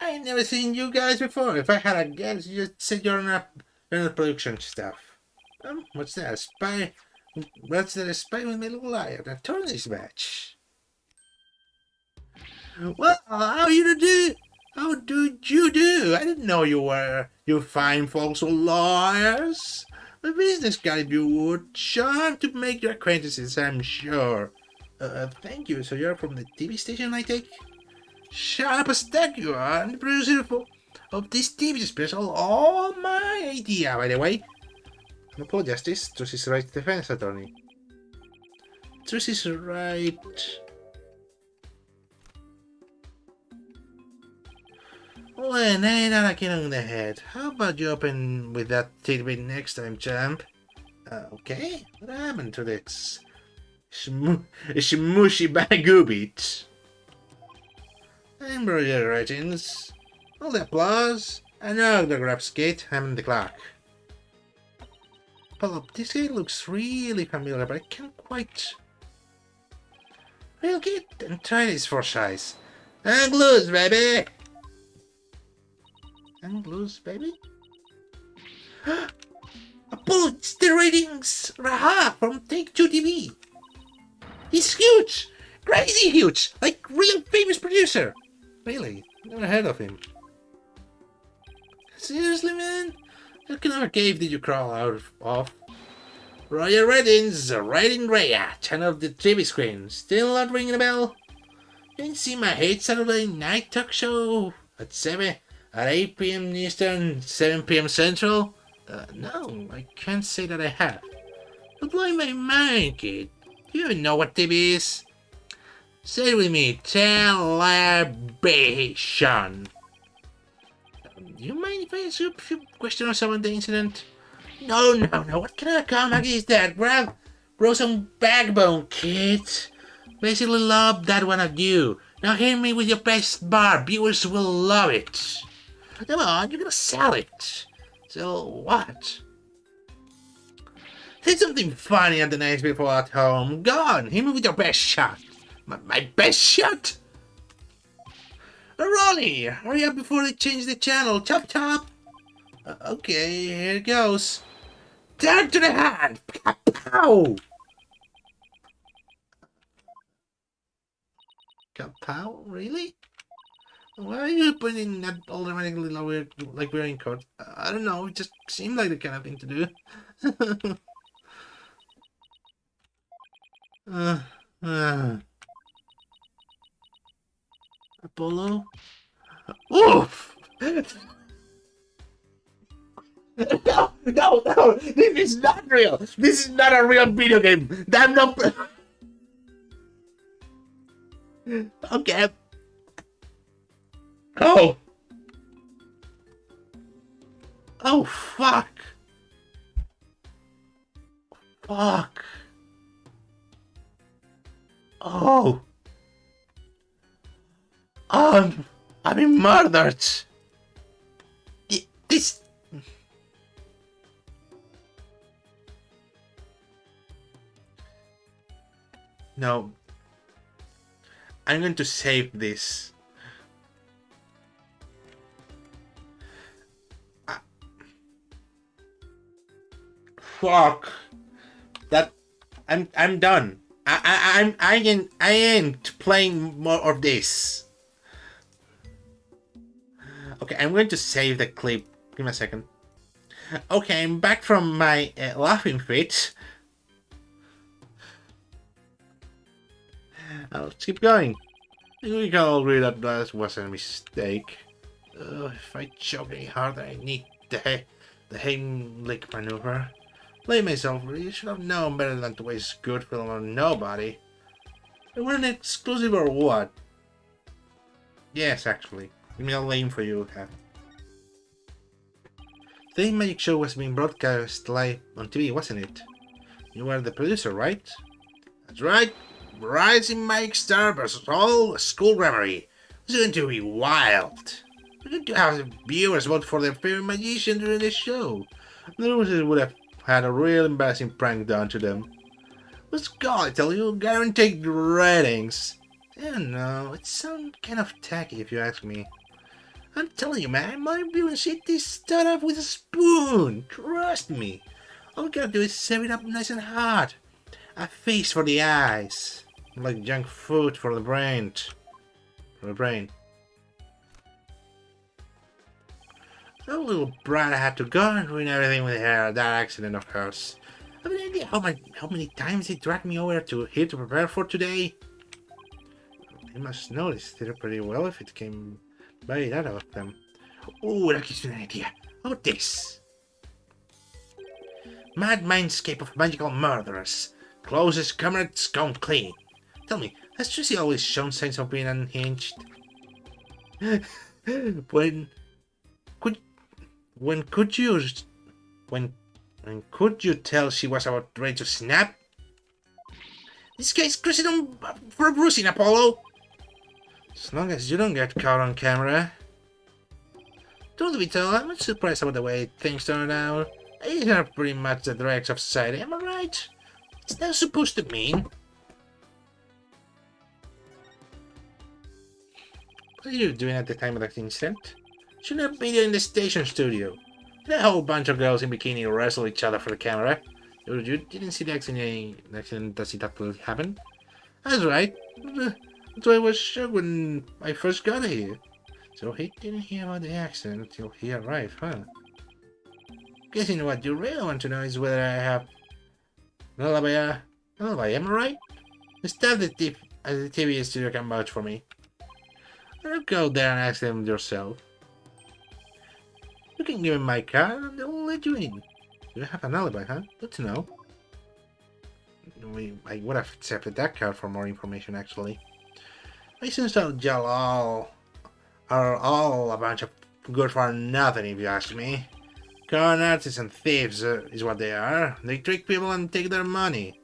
I ain't never seen you guys before. If I had a guess, you'd say you're on a production staff. What's that? A spy? What's that? A spy with my little eye? A tennis match. Well, how you do? How did you do? I didn't know you fine folks were lawyers. A business guy, if you would. Charmed to make your acquaintances, I'm sure. Thank you. So you're from the TV station, I take? Shut up a stack you are. I'm the producer of this TV special. All my idea, by the way. I apologize, this is right defense attorney. This is right. Well, then, ain't that a kid on the head? How about you open with that tidbit next time, champ? Okay? What happened to this? Smushy bagoo I'm Roger Ratings. All the applause. And autograph skate, I'm the clock. Well, this guy looks really familiar, but I can't quite... We'll get and try this for size. And loose, baby! And loose, baby? Apollo, it's the ratings! Raha from Take-Two TV! He's huge! Crazy huge! Like real famous producer! Really? Never heard of him. Seriously, man? What kind of a cave did you crawl out of? Roger Reddins, Rating Raya, channel of the TV screen. Still not ringing a bell? Didn't see my hate Saturday night talk show at 8 p.m. Eastern, 7 p.m. Central? No, I can't say that I have. You're blowing my mind, kid. Do you even know what TV is? Say it with me, television. Do you mind if I ask you a few questions about the incident? No, what kind of comeback is that? Grow some backbone, kid. Basically love that one of you. Now hear me with your best bar. Viewers will love it. Come on, you're gonna sell it. Sell what? Say something funny at the nice people at home. Go on, hit me with your best shot. My best shot? Ronnie, hurry up before they change the channel. Chop chop. Okay, here it goes. Down to the hand. Kapow! Kapow? Really? Why are you putting that automatically lower like we're in court? I don't know, it just seemed like the kind of thing to do. Apollo? Oof! No! This is not real! This is not a real video game! Damn no! Okay. Oh! Oh, fuck! Fuck! Oh! I'm being murdered! This... No. I'm going to save this. Fuck. That I'm done. I ain't playing more of this. Okay, I'm going to save the clip. Give me a second. Okay, I'm back from my laughing fit. Let's keep going. We can all agree that that was a mistake. If I choke any harder, I need the Heimlich maneuver. Blame myself, you should have known better than to waste good film on nobody. I want an exclusive or what? Yes, actually. Give me a lane for you, Kat. The magic show was being broadcast live on TV, wasn't it? You were the producer, right? That's right. Rising Mike Star versus all school grammary. It's going to be wild. We're going to have viewers vote for their favorite magician during the show. The losers would have had a real embarrassing prank done to them. Let's go, I tell you, guaranteed ratings. I don't know, it sounds kind of tacky if you ask me. I'm telling you, man, my viewing shit is start off with a spoon. Trust me. All we gotta do is serve it up nice and hot. A feast for the eyes. Like junk food for the brain. That little brat had to go and ruin everything with her, that accident of hers. Have any idea how many times he dragged me over here to prepare for today? They must know this theater pretty well if it came by that of them. Oh, that gives me an idea. How about this? Mad mindscape of magical murderers. Closest comrades gone clean. Tell me, has Tracy always shown signs of being unhinged? When could you tell she was about ready to snap? This guy's crazy for bruising, Apollo! As long as you don't get caught on camera. Truth be told, I'm not surprised about the way things turned out. These are pretty much the dregs of society, am I right? It's not supposed to mean. What are you doing at the time of that incident? Shouldn't have been in the station studio. A whole bunch of girls in bikini wrestle each other for the camera. You didn't see the accident that it actually happened? That's right. That's why I was shocked when I first got here. So he didn't hear about the accident until he arrived, huh? Guessing what you really want to know is whether I have an alibi, am I right? The staff at the TV studio can vouch for me. I'll go there and ask them yourself. You can give him my card and they'll let you in. You have an alibi, huh? Good to know. I would have accepted that card for more information, actually. I sense that y'all are all a bunch of good for nothing, if you ask me. Con artists and thieves is what they are. They trick people and take their money.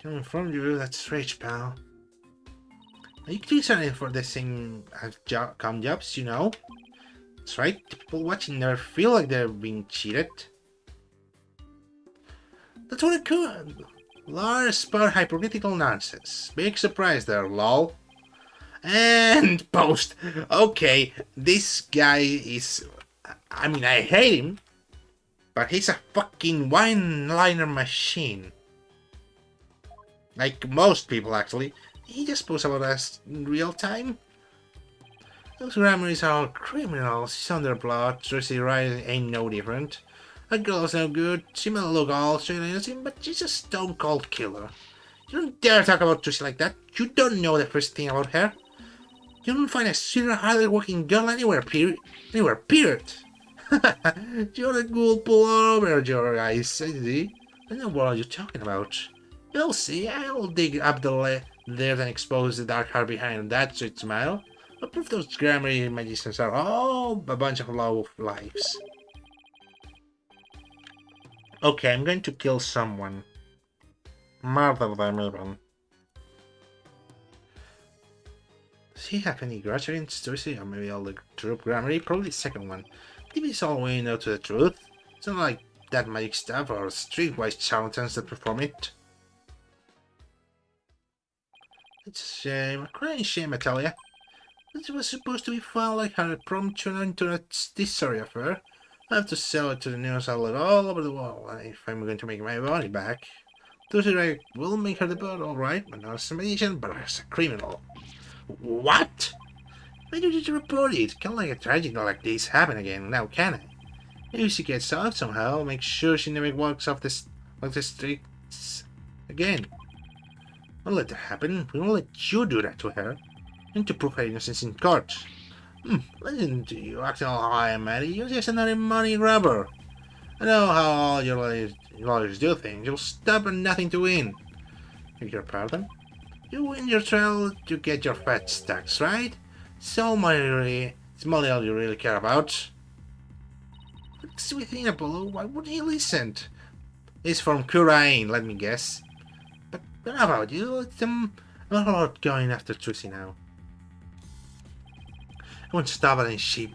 Coming from you, that's rich, pal. You can do something for the same com jobs, you know. That's right, the people watching never feel like they're being cheated. That's what it could. Large, spur hypocritical nonsense. Big surprise there, lol. And post. Okay, this guy is... I mean, I hate him, but he's a fucking one-liner machine. Like most people, actually. He just posts about us in real time. Those grammaries are all criminals. She's on their blood. Tracy Wright ain't no different. That girl's no good. She may look all straight and innocent, but she's a stone-cold killer. You don't dare talk about Tracy like that. You don't know the first thing about her. You don't find a sweeter, harder-working girl anywhere, period. You're a ghoul pull over your eyes, I see. I know what are you talking about. You'll see, I'll dig up the dirt and expose the dark heart behind that sweet smile. I'll prove those grammar magicians are all a bunch of low lives. Okay, I'm going to kill someone. Murder them even. Does he have any grudge against Tracy? Or maybe all the troop grammar? Probably the second one. Maybe it's all we know to the truth. It's not like that magic stuff or streetwise charlatans that perform it. It's a shame, a crying shame, I tell ya. It was supposed to be fun like her prom turned into this sorry affair. I have to sell it to the news outlet all over the world if I'm going to make my money back. Tuesday will make her debut, alright, but not as a magician, but as a criminal. What? Why did you report it? Can't let a tragedy like this happen again, now can I? If she gets out somehow, make sure she never walks off the streets again. Don't let that happen. We won't let you do that to her. And to prove her innocence in court. Listen to you acting all high and mighty. You're just another money grabber. I know how all your lawyers do things. You'll stop at nothing to win. Beg your pardon? You win your trial to get your fat stacks, right? So it's money all you really care about. What's within Apollo? Why would he listen? It's from Kurain, let me guess. But how about you? I'm not about going after Trixie now. I won't stop at any sheep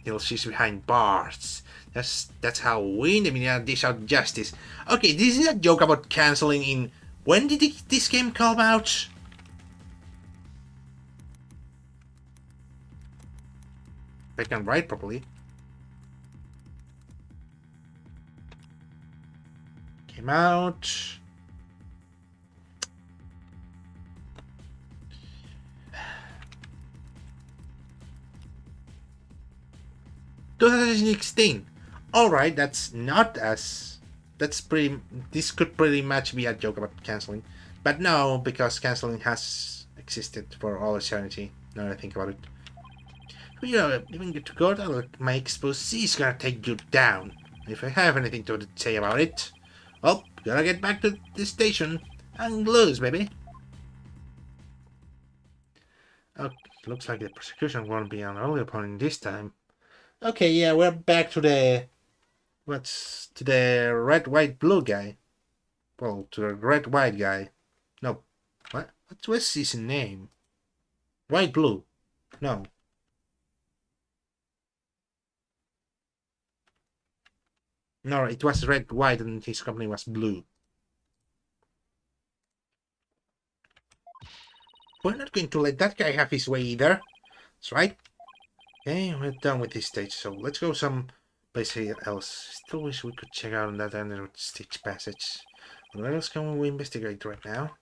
till she's behind bars. That's how we in the media dish out justice. Okay, this is a joke about canceling in... When did this game come out? If I can write properly. Came out... 2016. Alright, that's not as... That's pretty... This could pretty much be a joke about cancelling. But no, because cancelling has existed for all eternity, now that I think about it. When you even get to court, my exposé is gonna take you down. If I have anything to say about it, well, gotta get back to the station and lose, baby. Oh, looks like the prosecution won't be an early opponent this time. Okay, yeah, we're back to the... To the red, white, blue guy. Well, to the red, white guy. No. What? What's his name? White, blue. No. No, it was red, white, and his company was blue. We're not going to let that guy have his way either. That's right. Okay, we're done with this stage, so let's go someplace else. Still wish we could check out that under stage passage. What else can we investigate right now?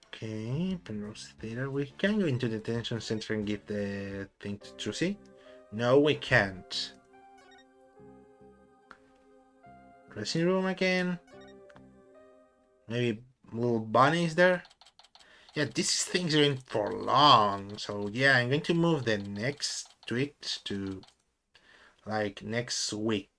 Okay, Penrose Theater. We can go into the detention center and give the thing to Trixie. No, we can't. Dressing room again. Maybe little Bunny is there. Yeah, these things are in for long. So yeah, I'm going to move the next tweet to like next week.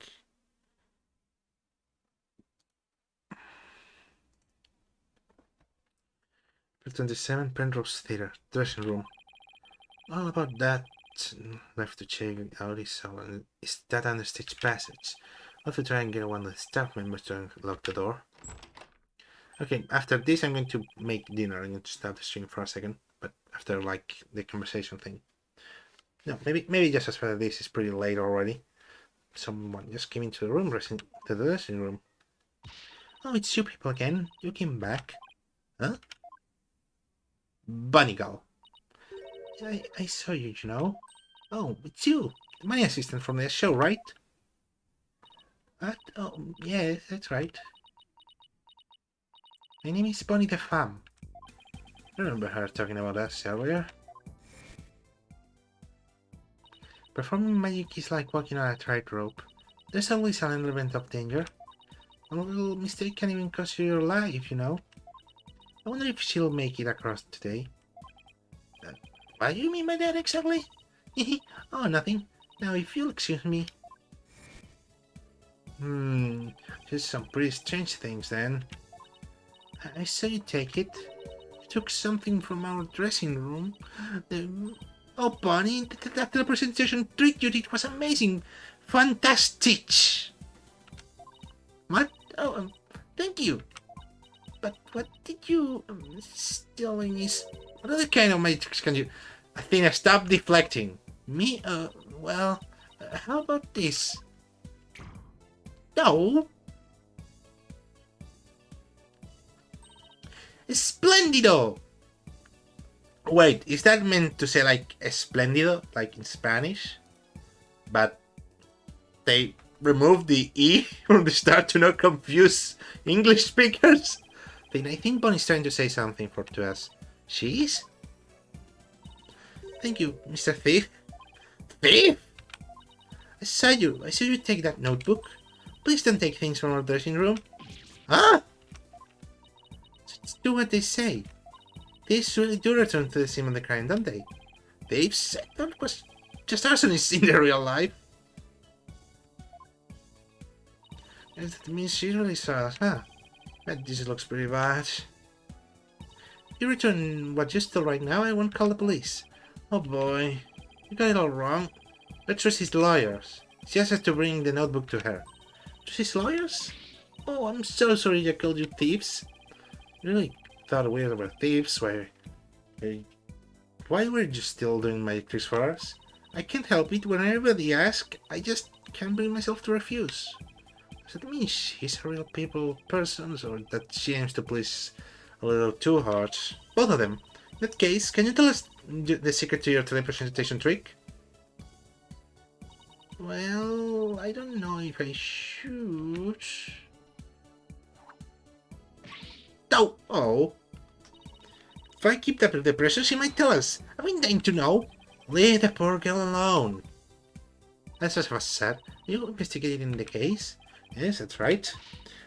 Floor 27, Penrose Theater, dressing room. All about that left to check out is that under stage passage. I'll have to try and get one of the staff members to unlock the door. Okay, after this I'm going to make dinner. I'm going to stop the stream for a second, but after like the conversation thing. No, maybe just after this is pretty late already. Someone just came into the room, to the dressing room. Oh, it's you people again. You came back. Huh? Bunny Girl. I saw you, you know. Oh, it's you. My assistant from the show, right? What? Oh, yeah, that's right. My name is Bonnie the Femme. I remember her talking about us earlier. Performing magic is like walking on a tightrope. There's always an element of danger. A little mistake can even cost you your life, you know. I wonder if she'll make it across today. What do you mean by that exactly? Oh, nothing. Now, if you'll excuse me. Just some pretty strange things then. I saw you take it. You took something from our dressing room. Oh, Bonnie, that representation trick you did was amazing. Fantastic. What? Oh, thank you. But what did you... stealing is... What other kind of magic can you... Athena, stop deflecting. Me? Well... how about this? No! Splendido! Wait, is that meant to say like esplendido, like in Spanish? But they removed the E from the start to not confuse English speakers? Then I think Bonnie's trying to say something to us. She is? Thank you, Mr. Thief. Thief? I saw you take that notebook. Please don't take things from our dressing room. Huh? Just do what they say. Thieves really do return to the scene of the crime, don't they? Thieves said that was just arsonists in their real life. That means she really saw us, huh? But this looks pretty bad. If you return what you stole right now, I won't call the police. Oh boy, you got it all wrong. Let's trust his lawyers. She asked us to bring the notebook to her. Trust his lawyers? Oh, I'm so sorry I called you thieves. Really thought we were thieves. Why were you still doing magic tricks for us? I can't help it. When everybody asks, I just can't bring myself to refuse. Does that mean she's a real person, or that she aims to please a little too hard? Both of them. In that case, can you tell us the secret to your telepresentation trick? Well, I don't know if I should. Oh! If I keep up the pressure, she might tell us. I've been dying to know. Leave the poor girl alone. That's what was said. You investigating the case? Yes, that's right.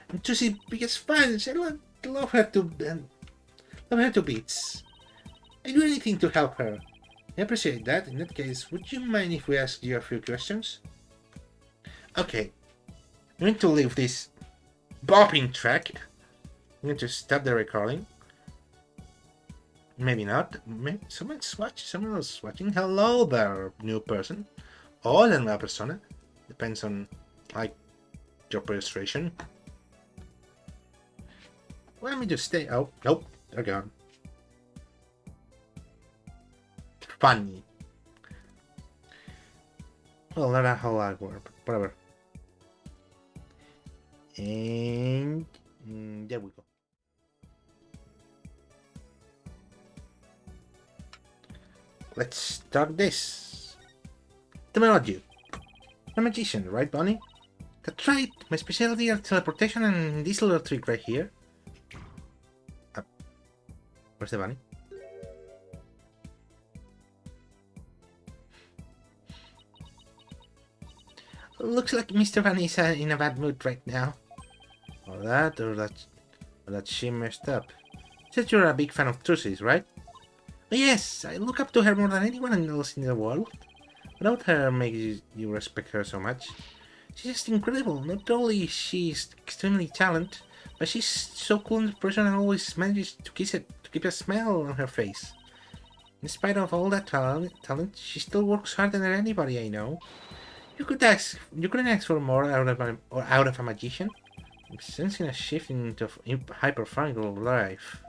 I'm Tussy's biggest fan. I love her to bits. I'd do anything to help her. I appreciate that. In that case, would you mind if we ask you a few questions? Okay. I'm going to leave this bopping track. I'm going to stop the recording. Maybe not. Maybe someone's watching. Someone else watching. Hello there, new person. Or la nueva persona. Depends on, like, your registration. Let me just stay. Oh, nope. They're gone. Funny. Well, not a whole lot more, but whatever. And there we go. Let's start this. Etymology. I'm a magician, right, Bonnie? That's right. My specialty are teleportation and this little trick right here. Where's the bunny? Looks like Mr. Bunny is in a bad mood right now. Or that she messed up. Said you're a big fan of Trucy's, right? Yes, I look up to her more than anyone else in the world. Without her makes you respect her so much. She's just incredible. Not only is she extremely talented, but she's so cool in person and always manages to keep a smile on her face. In spite of all that talent, she still works harder than anybody I know. You couldn't ask for more out of a magician. I'm sensing a shift into hyper-fungal life.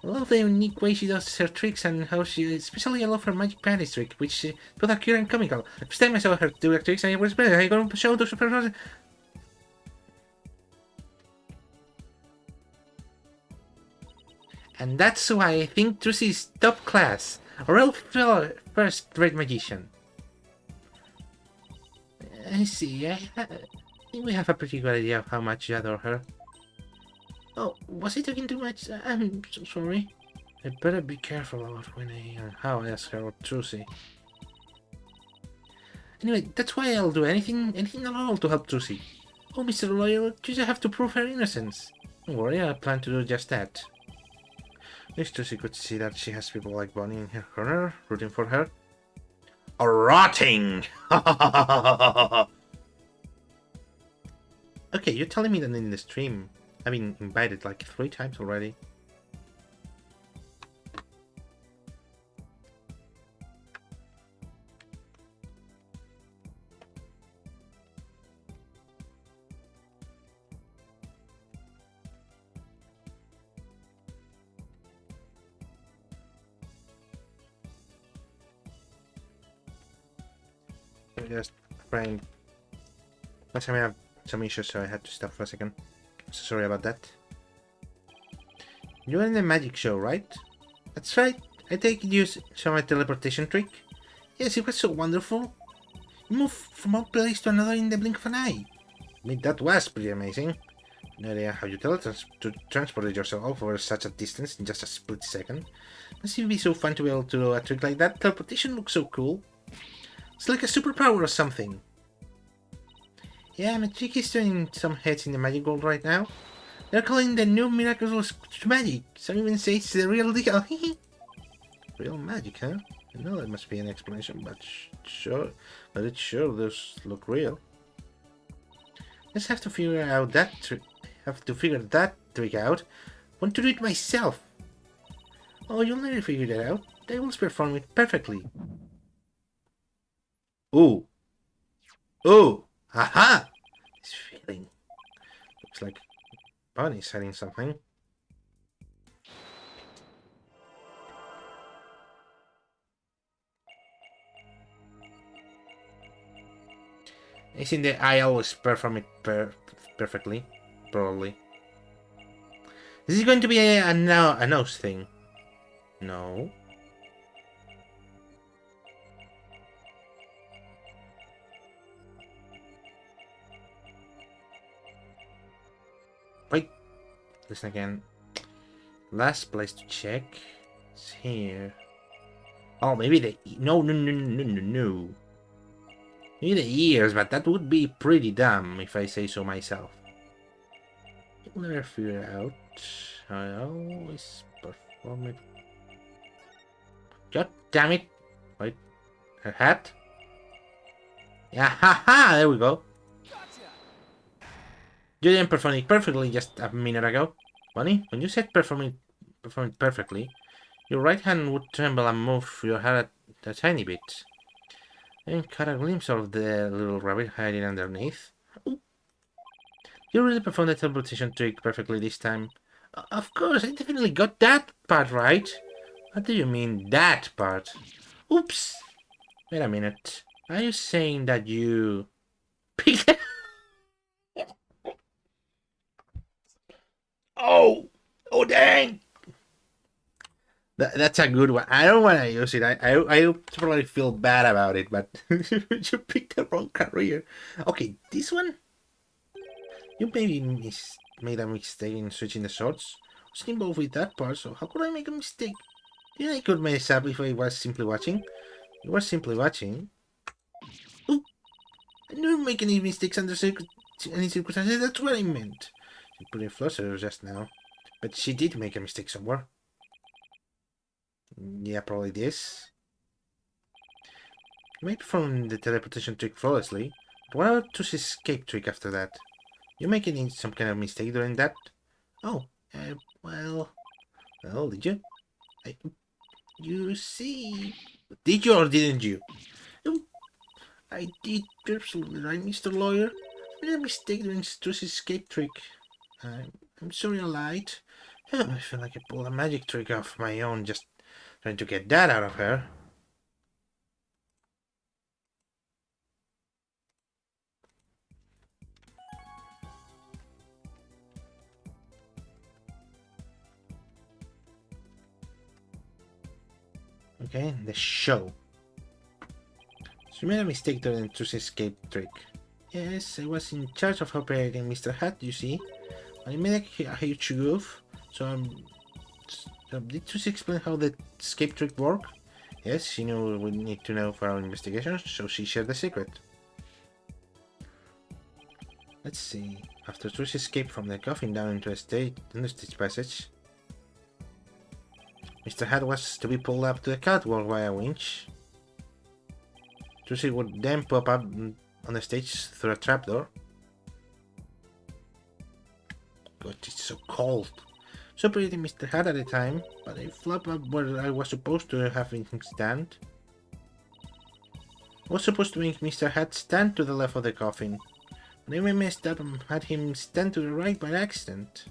I love the unique way she does her tricks and how especially I love her magic panties trick, which is both accurate and comical. First time I saw her do her tricks, I was better. I got to show to super. And that's why I think Trucy is top class. A real first-rate magician. I see. I think we have a pretty good idea of how much you adore her. Oh, was I talking too much? I'm so sorry. I better be careful about when and how I ask her about Trucy. Anyway, that's why I'll do anything at all to help Trucy. Oh, Mr. Loyal, you just have to prove her innocence. Don't worry, I plan to do just that. Miss Trucy could see that she has people like Bonnie in her corner, rooting for her. Or rotting! Okay, you're telling me that in the stream I've been invited like 3 times already. Just trying. Last time I have some issues, so I had to stop for a second. So sorry about that. You're in the magic show, right? That's right. I take it you saw my teleportation trick? Yes, it was so wonderful. You moved from one place to another in the blink of an eye. I mean, that was pretty amazing. No idea how you transported yourself over such a distance in just a split second. Must it be so fun to be able to do a trick like that? Teleportation looks so cool. It's like a superpower or something. Yeah, my trick is turning some heads in the magic world right now. They're calling the new miraculous magic. Some even say it's the real deal. Real magic, huh? I know there must be an explanation, but it sure does look real. Let's have to figure out that trick. Have to figure that trick out. Want to do it myself. Oh, you'll never figure that out. They will perform it perfectly. Ooh. Ooh. Aha! This feeling. Looks like Bonnie's hiding something. Isn't the I always perform it perfectly? Probably. This is going to be a nose thing. No. Wait. Listen again. Last place to check is here. Oh, maybe the... No. Maybe the ears, but that would be pretty dumb if I say so myself. You'll never figure it out. I always perform it. God damn it! Wait, her hat? Yeah, haha! There we go. Gotcha. You didn't perform it perfectly just a minute ago. Bunny, when you said perform it perfectly, your right hand would tremble and move your head a tiny bit. I caught a glimpse of the little rabbit hiding underneath. Ooh. You really performed the teleportation trick perfectly this time. Of course, I definitely got that part right. What do you mean, that part? Oops! Wait a minute. Are you saying that you... picked it? Oh! Oh, dang! That's a good one. I don't want to use it. I probably feel bad about it, but you picked the wrong career. Okay, this one? You maybe made a mistake in switching the swords. I was involved with that part, so how could I make a mistake? You think I could mess up if I was simply watching? You were simply watching. Ooh! I never make any mistakes under any circumstances, that's what I meant. She put in flustered just now. But she did make a mistake somewhere. Yeah, probably this. You might perform the teleportation trick flawlessly, but what about Tusi's escape trick after that? You making some kind of mistake during that? Oh, well, did you? You see... Did you or didn't you? I did, you're absolutely right, Mr. Lawyer. I made a mistake during Tusi's escape trick. I'm sorry I lied. I feel like I pulled a magic trick off my own just trying to get that out of her. Okay, the show. So you made a mistake during Tusi's escape trick. Yes, I was in charge of operating Mr. Hat, you see. I made a huge goof, so did Tusi explain how the escape trick worked? Yes, she knew we need to know for our investigations, so she shared the secret. Let's see. After Tusi escaped from the coffin down into the stage passage, Mr. Hat was to be pulled up to the catwalk by a winch. Tusi would then pop up on the stage through a trapdoor. God, it's so cold. So pretty Mr. Hat at the time, but I flopped up where I was supposed to have him stand. I was supposed to make Mr. Hat stand to the left of the coffin, but I messed up and had him stand to the right by accident.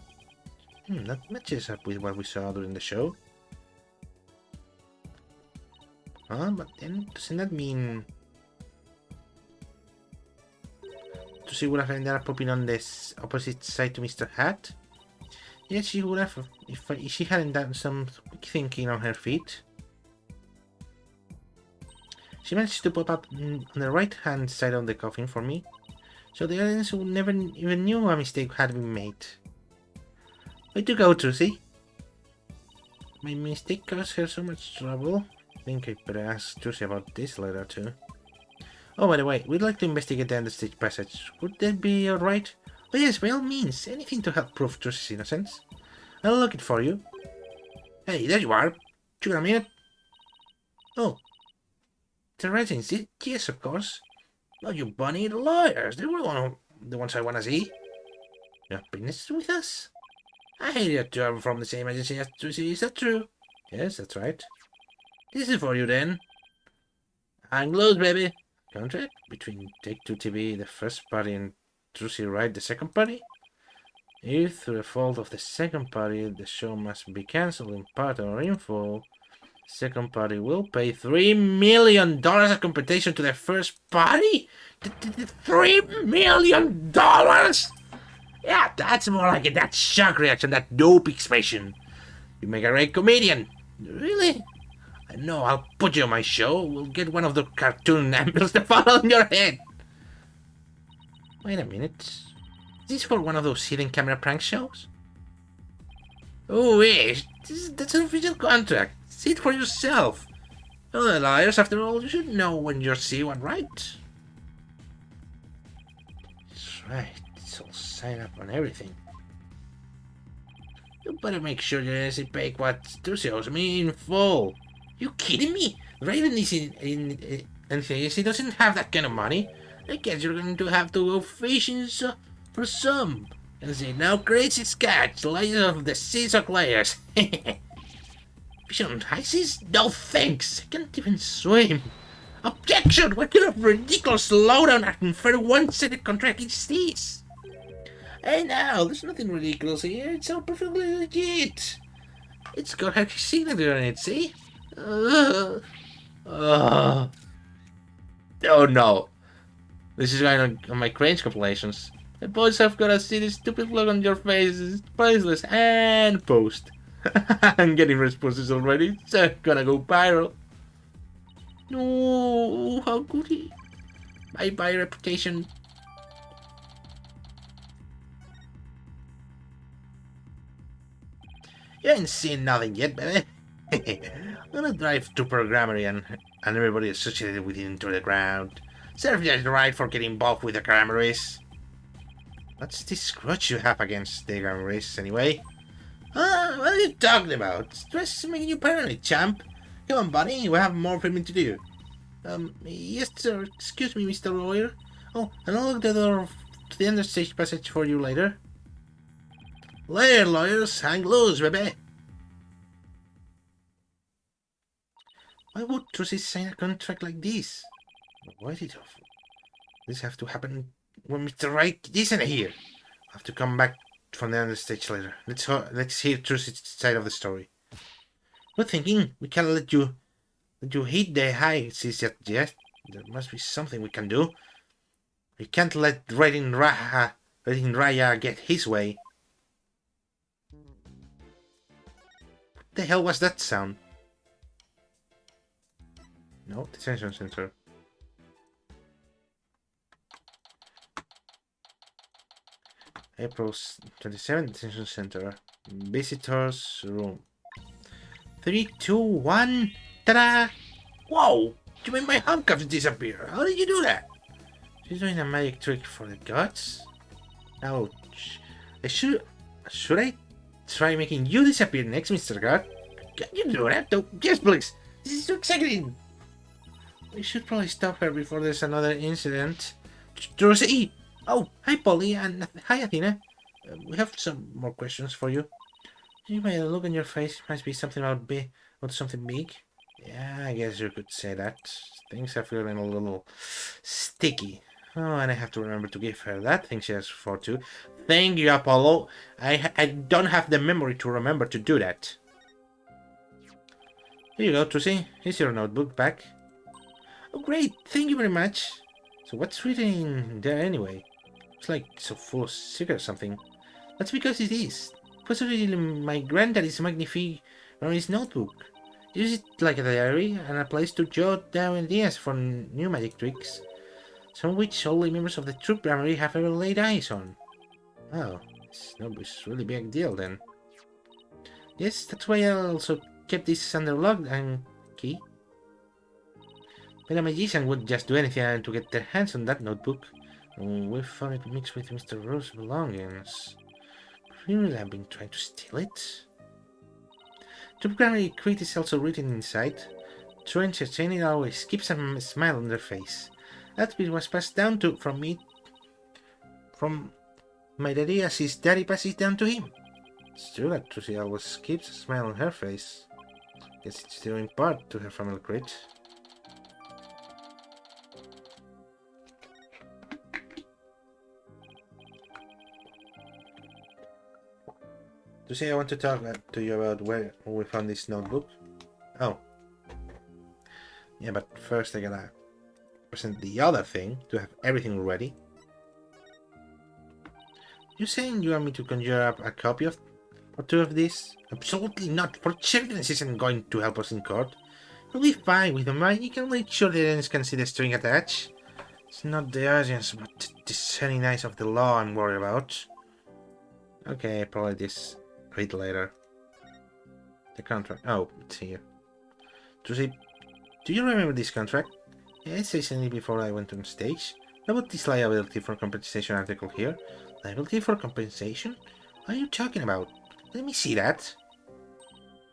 That matches up with what we saw during the show. But then doesn't that mean Tusi would have ended up popping on this opposite side to Mr. Hat? Yes, she would have if she hadn't done some quick thinking on her feet. She managed to pop up on the right-hand side of the coffin for me, so the audience would never even knew a mistake had been made. Way to go, Trucy. My mistake caused her so much trouble. I think I better ask Trucy about this later too. Oh, by the way, we'd like to investigate the understage passage. Would that be alright? Oh yes, by all means. Anything to help prove Trucy's innocence. I'll look it for you. Hey, there you are. You got a minute? Oh. The residency? Yes, of course. Oh, you bunny, the lawyers. They were the ones I want to see. You have business with us? I hear you two are from the same agency as Trucy. Is that true? Yes, that's right. This is for you then. I'm close, baby. Contract between Take-Two TV, the first party, and Trucy Wright, the second party? If through the fault of the second party, the show must be cancelled in part or in full, the second party will pay $3 million as compensation to the first party? $3 million? Yeah, that's more like it. That shock reaction, that dope expression. You make a great comedian. Really? I know, I'll put you on my show. We'll get one of the cartoon animals to fall on your head. Wait a minute. Is this for one of those hidden camera prank shows? Oh, yes. That's an official contract. See it for yourself. Oh, the liars, after all, you should know when you see one, right? That's right. It's all sign up on everything. You better make sure you pay what Trucy owes me in full. You kidding me? Raven is in he doesn't have that kind of money. I guess you're going to have to go fishing for some. And say, now crazy sketch, layers of the seas of layers. Fishing on high seas? No thanks. I can't even swim. Objection! What kind of ridiculous lowdown and unfair one-sided contract is this? Hey now, there's nothing ridiculous here. It's all perfectly legit. It's got her signature on it, see? Oh no. This is going on my cringe compilations. The boys have got to see this stupid look on your faces. It's priceless. And post. I'm getting responses already. It's gonna go viral. No, how could he? Bye-bye reputation. You ain't seen nothing yet, baby. I'm gonna drive to Programmery and everybody associated with it into the ground. Serve you right for getting involved with the Grammaries. What's this grudge you have against the Grammaries, anyway? What are you talking about? Stress is making you paranoid, champ. Come on, buddy, we have more filming to do. Yes, sir. Excuse me, Mr. Lawyer. Oh, and I'll look the door to the understage passage for you later. Later, lawyers, hang loose, baby. Why would Trucy sign a contract like this? Why did this have to happen when Mr. Wright isn't here? I'll have to come back from the understage later. Let's hear Trucy's side of the story. Good thinking. We can't let you hit the high seas yet. There must be something we can do. We can't let Raiden Raya get his way. What the hell was that sound? No, detention center. April 27th, detention center. Visitors room. 3, 2, 1. Ta-da! Whoa! You made my handcuffs disappear. How did you do that? She's doing a magic trick for the gods? Ouch. Should I try making you disappear next, Mr. God? Can you do that? Oh, yes, please. This is so exciting. We should probably stop her before there's another incident. Trucy! Oh, hi, Polly, and hi, Athena. We have some more questions for you. You made a look on your face. Must be something about something big. Yeah, I guess you could say that. Things are feeling a little sticky. Oh, and I have to remember to give her that thing she asked for too. Thank you, Apollo. I don't have the memory to remember to do that. Here you go, Trucy. Here's your notebook back. Oh, great. Thank you very much. So what's written in there anyway? It's like so full of secrets or something. That's because it is. was originally my granddaddy's magnifique memories notebook. Use it like a diary and a place to jot down ideas for new magic tricks, some of which only members of the Troop Grammary have ever laid eyes on. Oh, this notebook's really big deal then. Yes, that's why I also kept this under lock and key. But a magician would just do anything to get their hands on that notebook. We found it mixed with Mr. Rose's belongings. Could we really have been trying to steal it? Troop Grammary Creed is also written inside. True entertaining always keeps a smile on their face. That bit was passed down from my daddy as his daddy passes it down to him. It's true that Trucy always keeps a smile on her face. Guess it's due in part to her family creed. Trucy, I want to talk to you about where we found this notebook. Oh. Yeah, but first I gotta present the other thing to have everything ready. You saying you want me to conjure up a copy of or two of this? Absolutely not. Forgiveness isn't going to help us in court. We'll be fine with the magic and make sure the audience can see the string attached. It's not the audience, but the discerning eyes of the law I'm worried about. Okay, probably this. Read later. The contract. Oh, it's here. Trucy, do you remember this contract? Yes, I signed it before I went on stage. About this liability for compensation article here. Liability for compensation? What are you talking about? Let me see that.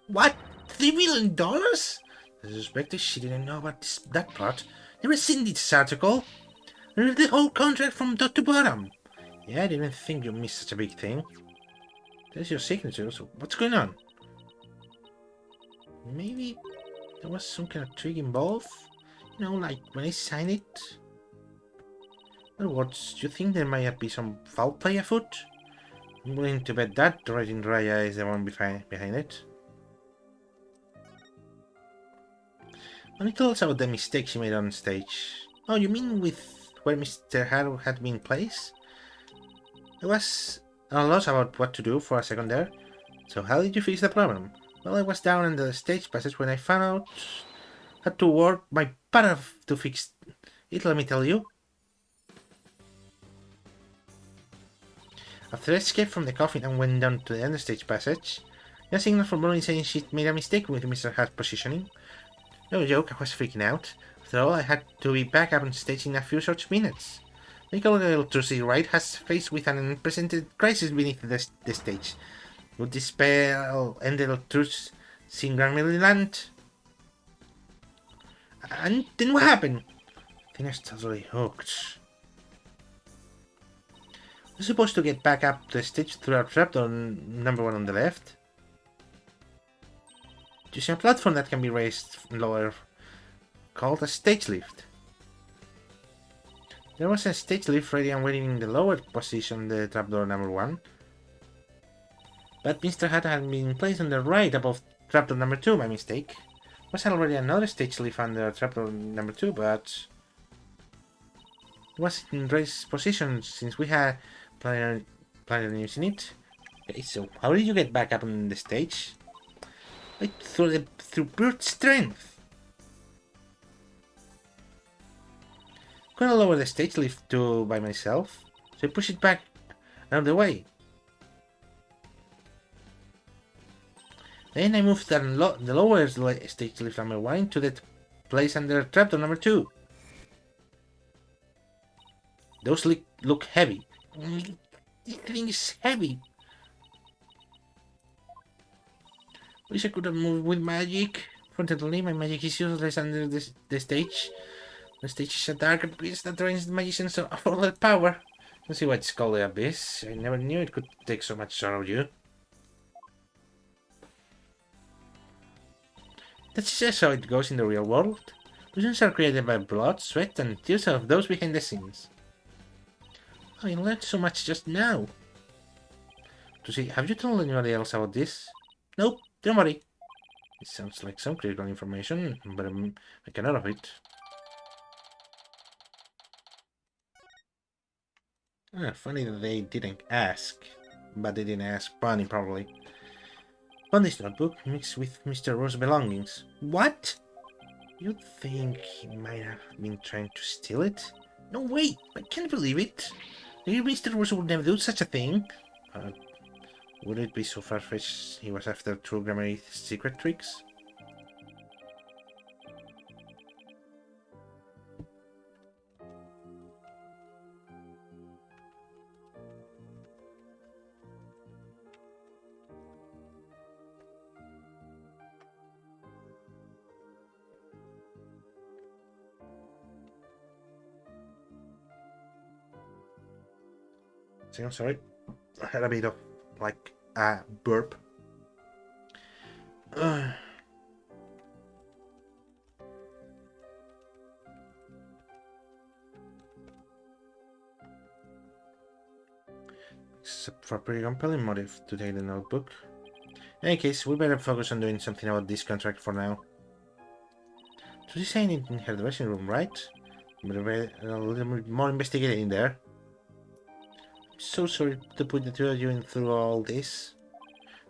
What? $3 million? I suspected she didn't know about that part. Never seen this article. I read the whole contract from top to bottom. Yeah, I didn't think you missed such a big thing. There's your signature, so what's going on? Maybe there was some kind of trick involved? You know, like when I signed it? In other words, do you think there might be some foul play afoot? I'm willing to bet that writing Raya is the one behind it. Let me tell us about the mistake she made on stage. Oh, you mean with where Mr. Haru had been placed? I was at a loss about what to do for a second there. So how did you fix the problem? Well, I was down in the stage passage when I found out how to work my butt off to fix it, let me tell you. After I escaped from the coffin and went down to the end stage passage, a signal from Bonnie saying she'd made a mistake with Mr. Hat's positioning. No joke, I was freaking out. After all, I had to be back up on stage in a few short minutes. Michael little Trucy Wright has faced with an unprecedented crisis beneath the stage. Would this spell end the truth in Grand Land? And then what happened? I think I was totally hooked. We're supposed to get back up the stage through our trapdoor number 1 on the left. Using a platform that can be raised and lowered, called a stage lift. There was a stage lift ready and waiting in the lower position, the trapdoor number 1. But Mr. Hat had been placed on the right above trapdoor number 2 by mistake. There was already another stage lift under trapdoor number 2, but it was in raised position since we had planned on using it. Okay, so how did you get back up on the stage? Like through brute strength. Couldn't lower the stage lift by myself, so I pushed it back out of the way. Then I moved the lower stage lift number 1 to the place under trapdoor number 2. Those look heavy. This thing is heavy. Wish I could have moved with magic. Fortunately, my magic is useless under the stage. The stage is a dark abyss that drains the magicians of all their power. Let's see why it's called the abyss. I never knew it could take so much out of you. That's just how it goes in the real world. Illusions are created by blood, sweat, and tears of those behind the scenes. Oh, I learned so much just now. Trucy, have you told anybody else about this? Nope, don't worry. It sounds like some critical information, but I'm making out of it. Funny that they didn't ask. but they didn't ask Bunny probably. Bunny's notebook mixed with Mr. Rose's belongings. What? You think he might have been trying to steal it? No way! I can't believe it! Mr. Rose would never do such a thing. Would it be so far-fetched he was after True Grammy's secret tricks? I'm sorry. I had a bit of, like, a burp. Except for a pretty compelling motive to take the notebook. In any case, we better focus on doing something about this contract for now. She's saying it in her dressing room, right? Better a little bit more investigated in there. I'm so sorry to put the two of you in through all this.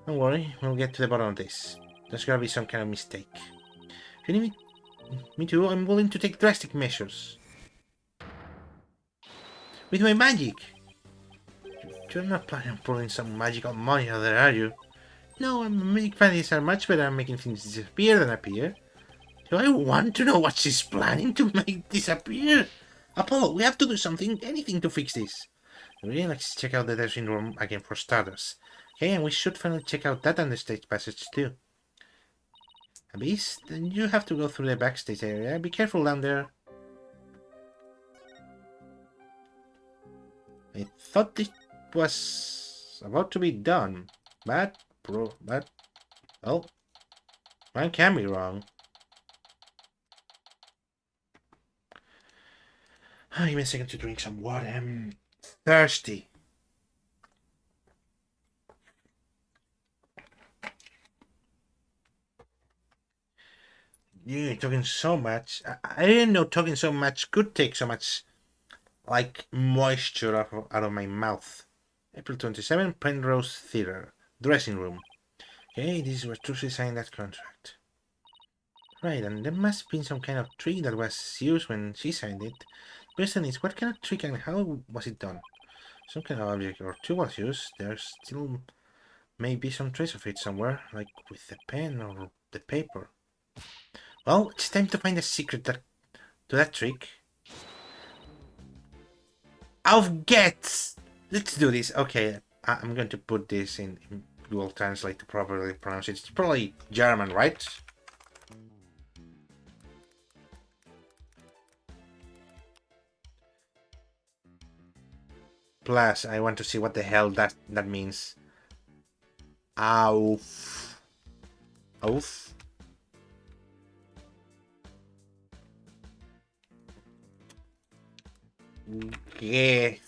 Don't worry, we'll get to the bottom of this. There's gotta be some kind of mistake. If you need me to, I'm willing to take drastic measures. With my magic! You're not planning on pulling some magical money out there, are you? No, magic fantasies are much better at making things disappear than appear. Do I want to know what she's planning to make disappear? Apollo, we have to do something, anything to fix this. Really, let's check out the dressing room again for starters. Okay, and we should finally check out that understage passage too. Abyss, then you have to go through the backstage area. Be careful down there. I thought it was about to be done, but oh, one can be wrong. Give me a second to drink some water. I'm thirsty. You're talking so much. I didn't know talking so much could take so much, like, moisture out of my mouth. April 27, Penrose Theatre. Dressing room. Okay, this is where Trucy signed that contract. Right, and there must have been some kind of trick that was used when she signed it. The question is, what kind of trick and how was it done? Some kind of object or tool was used. There's still maybe some trace of it somewhere, like with the pen or the paper. Well, it's time to find the secret to that trick. Auf geht's! Let's do this. Okay, I'm going to put this in Google Translate to properly pronounce it. It's probably German, right? Plus, I want to see what the hell that means. Auf. Auf. Yes.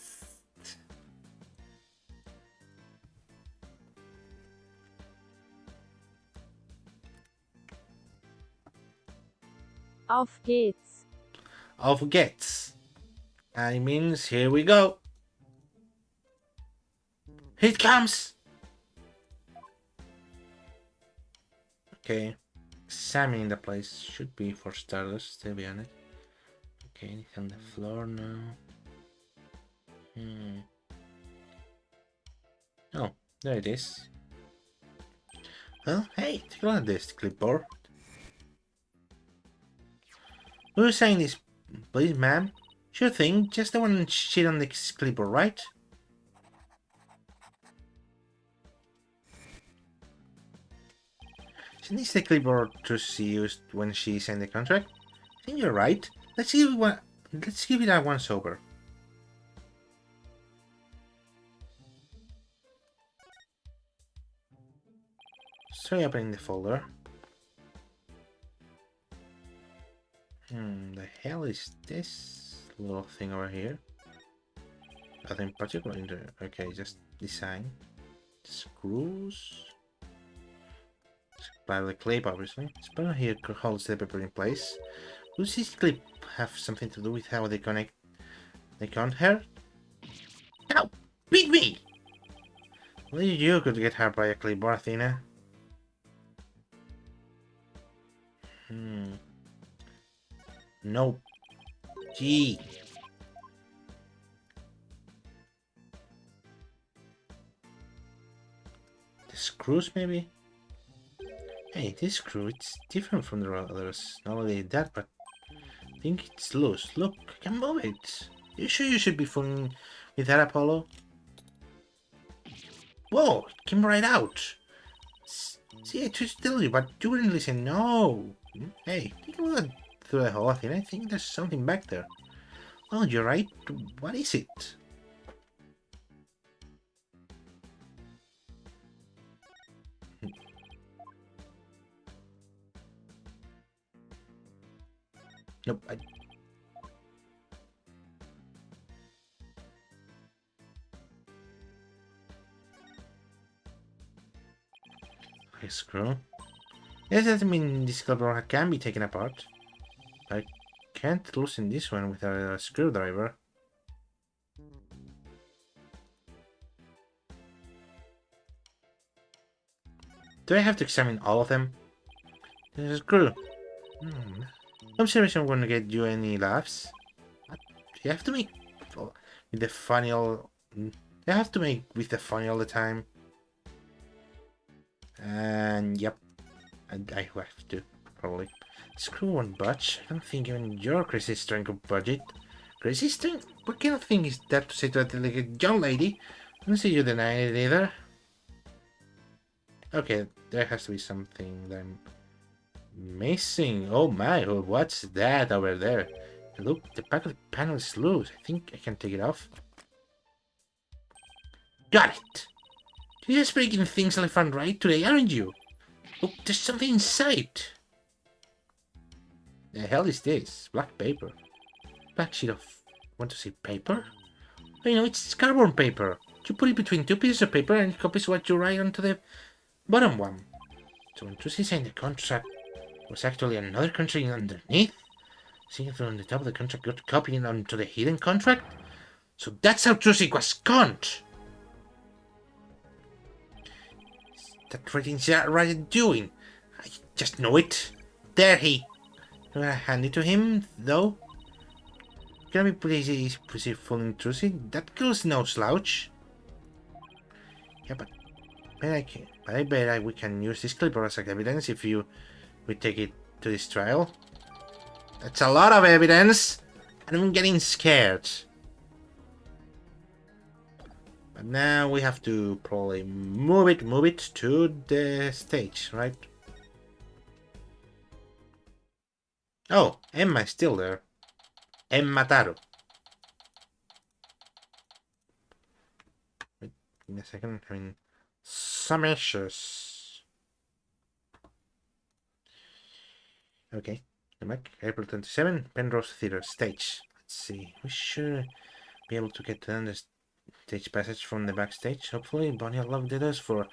Auf geht's. Auf geht's. I means here we go. Here it comes. Okay. Examining the place should be for starters, to be honest. Okay, anything on the floor now? Oh, there it is. Well, hey, take a look at this clipboard. Who's saying this, please, ma'am? Sure thing, just the one shit on the clipboard, right? Isn't this the clipboard Trucy used when she signed the contract? I think you're right. Let's give it a once over. Try opening the folder. The hell is this little thing over here? Nothing particular in there. Okay, just design. Screws. Supply the clip, obviously. Spell here holds the paper in place. Does this clip have something to do with how they connect the con her? Ow! Beat me! Only you could get hurt by a clipboard, Athena. Nope. Gee. The screws, maybe? Hey, this screw, it's different from the others. Not only that, but I think it's loose. Look, I can move it. You sure you should be fooling with that, Apollo? Whoa, it came right out. See, I tried to tell you, but you wouldn't listen. No. Hey, take a look through the hole, Athena. I think there's something back there. Oh, you're right. What is it? Nope. A screw. Yes, doesn't mean this clipboard can be taken apart. I can't loosen this one without a screwdriver. Do I have to examine all of them? There's a screw. I'm serious I'm gonna get you any laughs. What? You have to make with the funny all. You have to make with the funny all the time. And yep, I have to probably. Screw won't budge. I don't think even your crazy string could budge it. Crazy string? What kind of thing is that to say to a delicate young lady? I don't see you denying it either. Okay, there has to be something that I'm missing. Oh my, what's that over there? Look, the back of the panel is loose. I think I can take it off. Got it! You're just breaking things left and right today, aren't you? Look, there's something inside. The hell is this? Black paper. Black sheet of... Want to say paper? I know, it's cardboard paper. You put it between two pieces of paper and it copies what you write onto the bottom one. So when Trucy signed the contract, was actually another country underneath? Seeing it on the top of the contract got copied onto the hidden contract? So that's how Trucy was conned! That writing's right doing. I just know it. There he. I'm gonna hand it to him, though. Gonna be pretty fooling Trucy. That girl's no slouch. Yeah, but I bet we can use this clipboard as evidence if we take it to this trial. That's a lot of evidence, and I'm getting scared. But now we have to probably move it to the stage, right? Oh, Emma is still there. Emma Taro. Wait, give me a second. I mean, some issues. Okay, the mic. April 27, Penrose Theatre stage. Let's see. We should be able to get down the stage passage from the backstage. Hopefully, Bonnie loved us for,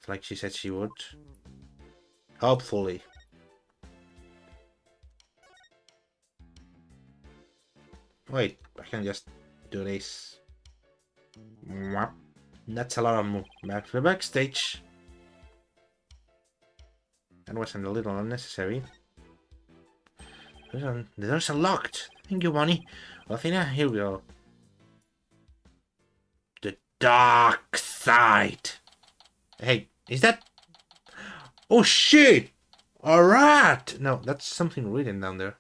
like she said she would. Hopefully. Wait, I can just do this. That's a lot of move. Back to the backstage. That wasn't a little unnecessary. The doors are locked. Thank you, Bonnie. Well, Athena, here we go. The dark side. Hey, is that... Oh, shit! Alright! No, that's something written down there.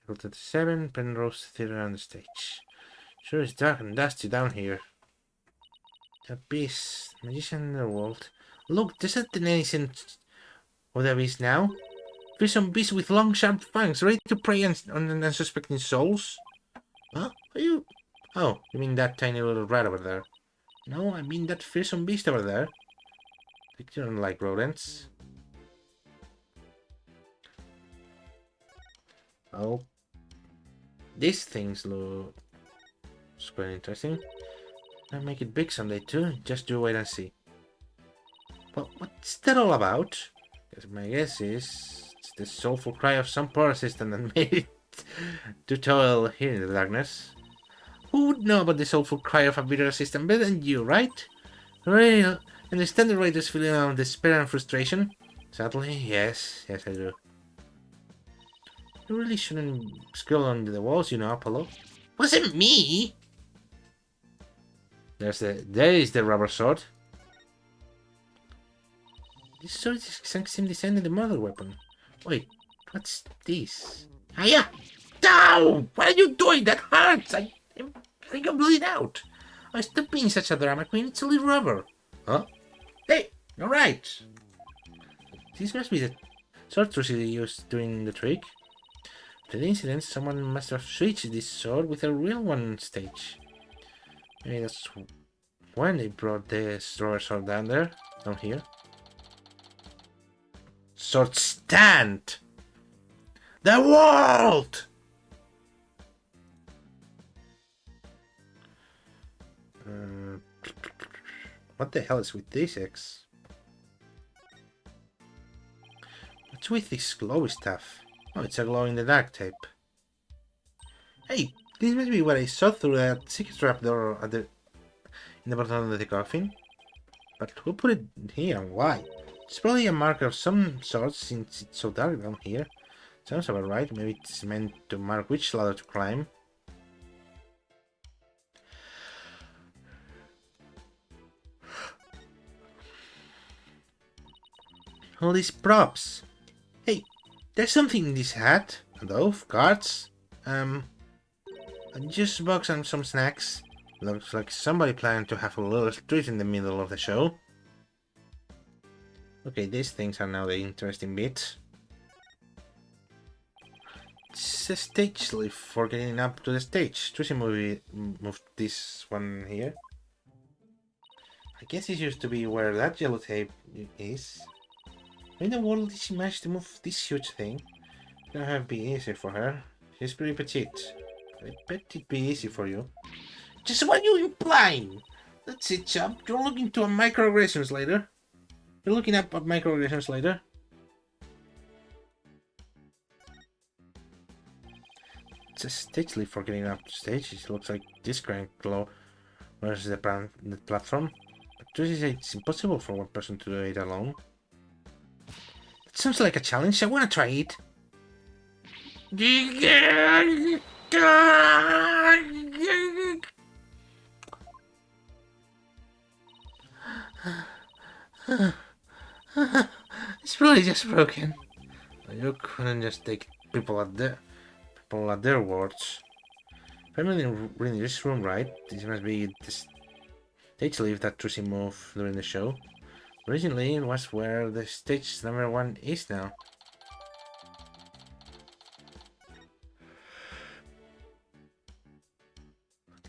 April 37, Penrose Theatre on the stage. Sure it's dark and dusty down here. The beast, magician in the world. Look, there's a denizens of the beast now. Fearsome beast with long sharp fangs, ready to prey on unsuspecting souls. Huh? Are you... Oh, you mean that tiny little rat over there? No, I mean that fearsome beast over there. You don't like rodents. Oh. These things look quite interesting. I'll make it big someday too. Just do wait and see. But what's that all about? Because my guess is it's the soulful cry of some poor assistant that made it to toil here in the darkness. Who would know about the soulful cry of a bitter assistant better than you, right? Really, Understand the writer's feeling of despair and frustration? Sadly, yes. Yes, I do. You really shouldn't scroll under the walls, you know, Apollo. Wasn't me! There is the rubber sword. This sword is exactly same design as the murder weapon. Wait, what's this? Hiya! Down! What are you doing? That hurts! I think I'm bleeding out. Oh, stop being such a drama queen. It's only rubber. Huh? Hey, you're right. This must be the sword Trucy used during the trick. After the incident, someone must have switched this sword with a real one on stage. Maybe that's when they brought the rubber sword down here. Sword stand! The world! What the hell is with this X? What's with this glowy stuff? Oh, it's a glow-in-the-dark tape. Hey, this must be what I saw through that secret trap door in the bottom of the coffin. But who put it here and why? It's probably a marker of some sort since it's so dark down here. Sounds about right. Maybe it's meant to mark which ladder to climb. All these props. Hey, there's something in this hat. A dove, cards, a juice box and some snacks. Looks like somebody planned to have a little treat in the middle of the show. Okay, these things are now the interesting bit. It's a stage lift for getting up to the stage. Trucy moved this one here. I guess it used to be where that yellow tape is. How in the world did she manage to move this huge thing? It's gonna have to be easy for her. She's pretty petite. I bet it'd be easy for you. Just what are you implying? That's it, chap. You're looking to a microaggressions later. You're looking up at microaggressions later. It's a stage lift for getting up to stage. It looks like this crank glow versus the platform. But Trucy says it's impossible for one person to do it alone. It sounds like a challenge. I wanna try it. It's probably just broken. You couldn't just take people at their words. If I'm reading this room right, this must be the stage lift that Trucy moved during the show. Originally, it was where the stage number 1 is now.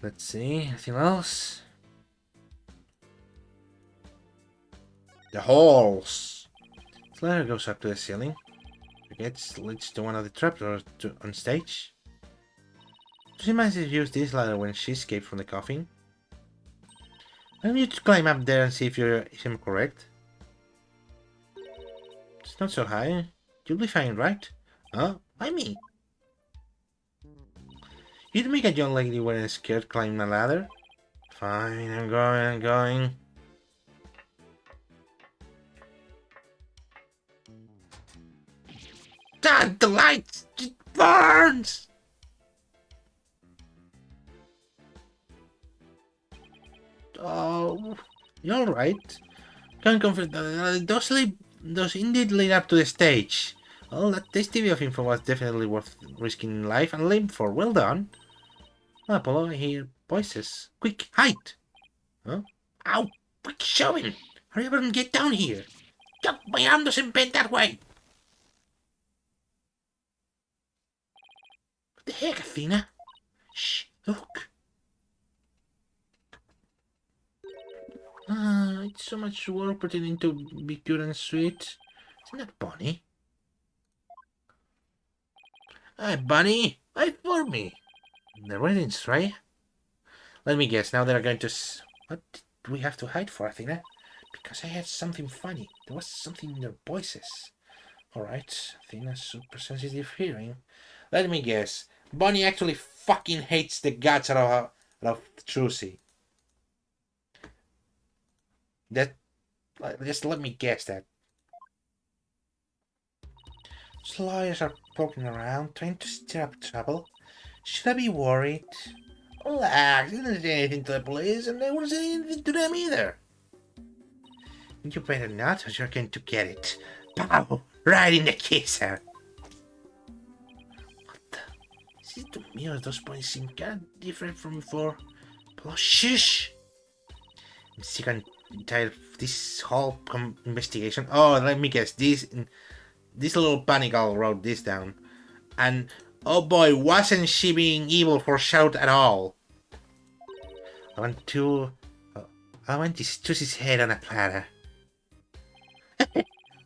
Let's see, anything else? The halls! The ladder goes up to the ceiling. It leads to one of the trapdoors on stage. She managed to use this ladder when she escaped from the coffin. I want you to climb up there and see if I'm correct. It's not so high. You'll be fine, right? Huh? Why me? You'd make a young lady wearing a skirt climb a ladder? Fine, I'm going. God, the lights! It burns! Oh, you're right. Can't confirm. Those indeed lead up to the stage. Well, that tasty bit of info was definitely worth risking life and limb for. Well done. Apollo, I hear voices. Quick, hide! Huh? Ow! Quick, shoving! Hurry up and get down here! God, my arm doesn't bend that way! What the heck, Athena? Shh, look! It's so much work pretending to be cute and sweet. Isn't that Bonnie? Hi, Bonnie! Wait for me! The ratings, right? Let me guess, now they're going to... What did we have to hide for, Athena? Because I had something funny. There was something in their voices. Alright, Athena's super sensitive hearing. Let me guess. Bonnie actually fucking hates the guts out of Trucy. Just let me guess that. Those lawyers are poking around, trying to stir up trouble. Should I be worried? Relax, you didn't say anything to the police, and they won't say anything to them either. You better not, or you're going to get it. Pow! Right in the kisser! What the? Is it to me or those points seem kind of different from before? But shush! I'm sick and tired of this whole investigation. Oh, let me guess. This little panic girl wrote this down. And oh boy, wasn't she being evil for shout at all? I want this Susie's head on a platter.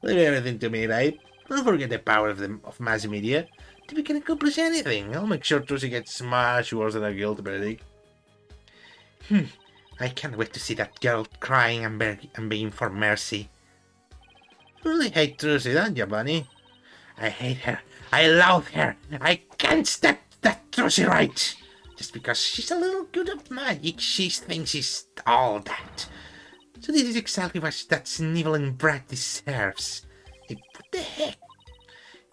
Leave everything to me, babe. Don't forget the power of mass media. If we can accomplish anything, I'll make sure Tusi gets much worse than a guilty verdict. I can't wait to see that girl crying and begging for mercy. You really hate Tusi, don't you, Bunny? I hate her. I love her. I can't stand that Tusi right. Just because she's a little good at magic, she thinks she's all that. So this is exactly what that sniveling brat deserves. Hey, what the heck?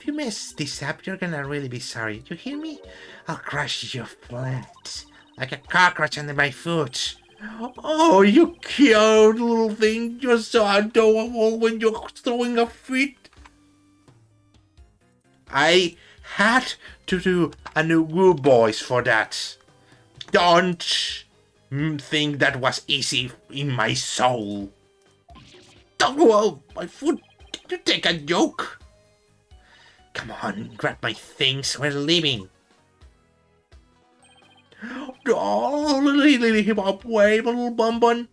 If you mess this up, you're gonna really be sorry. You hear me? I'll crush you flat. Like a cockroach under my foot. Oh, you cute little thing. You're so adorable when you're throwing a fit. I had to do a new good voice for that. Don't think that was easy in my soul. Oh, my foot. Did you take a joke? Come on, grab my things. We're leaving. Oh, little hip hop wave, little bun bun.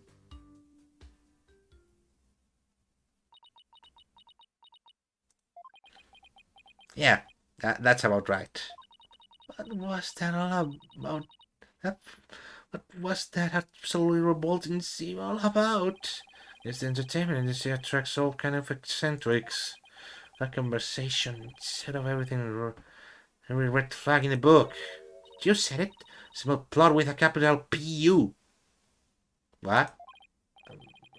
Yeah, that's about right. What was that all about? What was that absolutely revolting scene all about? It's the entertainment industry attracts all kind of eccentrics. That conversation instead of every red flag in the book. You said it. Small plot with a capital P-U. What? I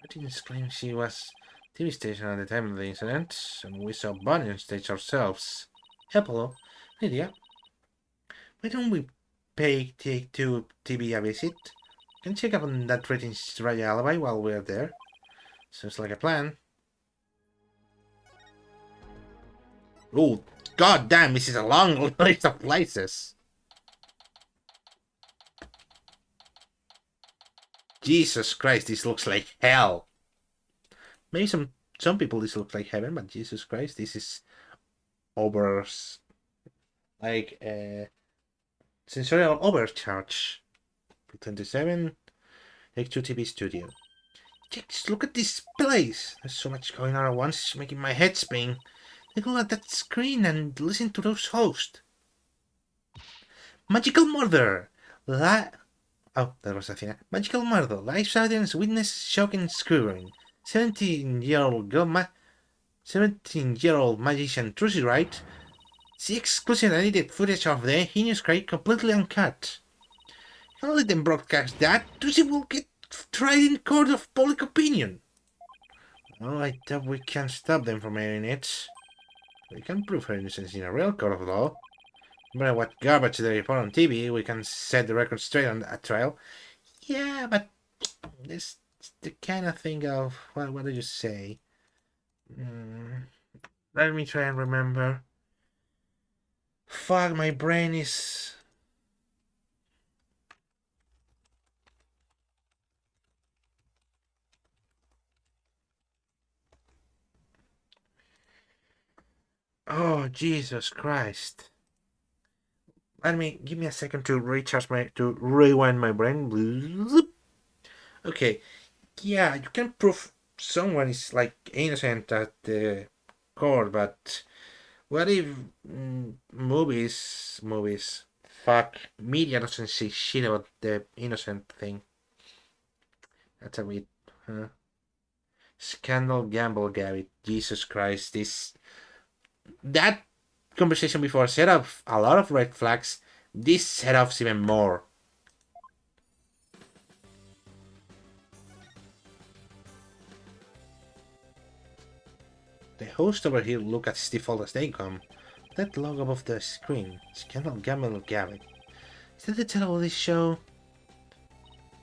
didn't claim she was TV station at the time of the incident, and we saw Bunny on stage ourselves. Hello, Lydia. Why don't we take to TV a visit? Can check up on that ratings Raya alibi while we're there. Sounds like a plan. Oh, god damn, this is a long list of places. Jesus Christ, this looks like hell. Maybe some people this looks like heaven, but Jesus Christ, this is over like sensorial overcharge. 27 Take-Two TV Studio. Just look at this place. There's so much going on at once, it's making my head spin. Take a look at that screen and listen to those hosts. Magical Murder! Oh, that was a thing. Magical Murder. Live audience witness shocking screwing. 17-year-old magician Trucy Wright. See exclusive edited footage of the heinous crime completely uncut. Can't let them broadcast that. Trucy will get tried in court of public opinion. Well, I doubt we can stop them from airing it. We can prove her innocence in a real court of law. No matter what garbage they report on TV, we can set the record straight on a trial. Yeah, but this is the kind of thing of... What did you say? Let me try and remember. Fuck, my brain is... Oh, Jesus Christ. Give me a second to rewind my brain. Okay, yeah, you can prove someone is like innocent at the court, but what if movies, fuck, media doesn't say shit about the innocent thing? That's a bit, huh? Scandal, gamble, Gabby. Jesus Christ, that conversation before set up a lot of red flags. This set offs even more. hosts over here look at default as they come. That logo above the screen. Scandal Gamble Gavin. Is that the title of this show?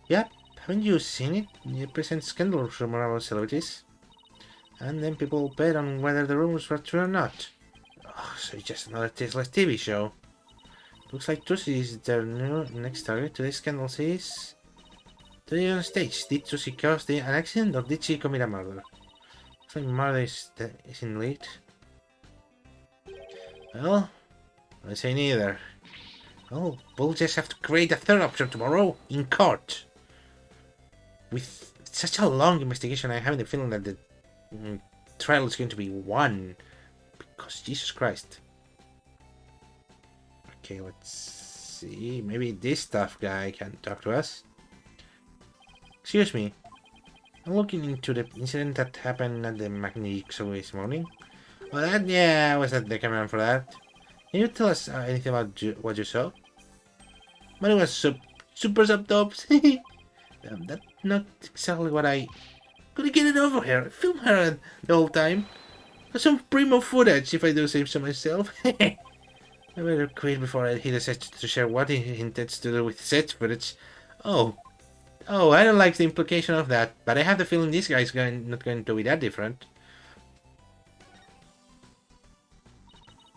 Yep. Haven't you seen it? It presents scandal rumors about celebrities. And then people bet on whether the rumors were true or not. Oh, so it's just another tasteless TV show. Looks like Trucy is their new next target. Today's scandal is... Today on stage, did Trucy cause an accident or did she commit a murder? Looks like murder is in lead. Well, I say neither. Well, we'll just have to create a third option tomorrow in court. With such a long investigation, I have the feeling that the trial is going to be won. Because Jesus Christ. Okay, let's see. Maybe this tough guy can talk to us. Excuse me. I'm looking into the incident that happened at the Magnetic Show this morning. Well, yeah, I was at the camera for that. Can you tell us anything about what you saw? But it was super sub-tops. That's not exactly what I... Gonna get it over here. Film her the whole time. Some primo footage, if I do say so myself. I better quit before he decides to share what he intends to do with set footage. Oh, I don't like the implication of that, but I have the feeling this guy's not going to be that different.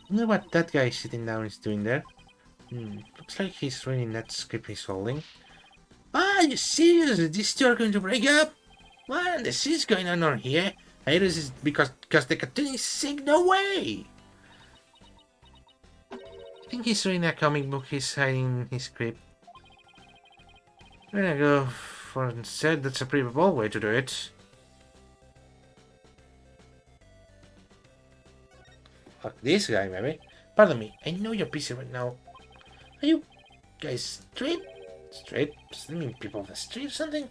I wonder what that guy sitting down is doing there. Looks like he's reading that script he's holding. Ah, you serious? These two are going to break up? What the shit's going on here? I this is because the cartoon is sick. No way! I think he's reading a comic book. He's hiding his script. I'm gonna go for instead. That's a pretty bold way to do it. Fuck this guy, maybe. Pardon me. I know you're busy right now. Are you guys straight? Straight? Does that mean people of the street or something?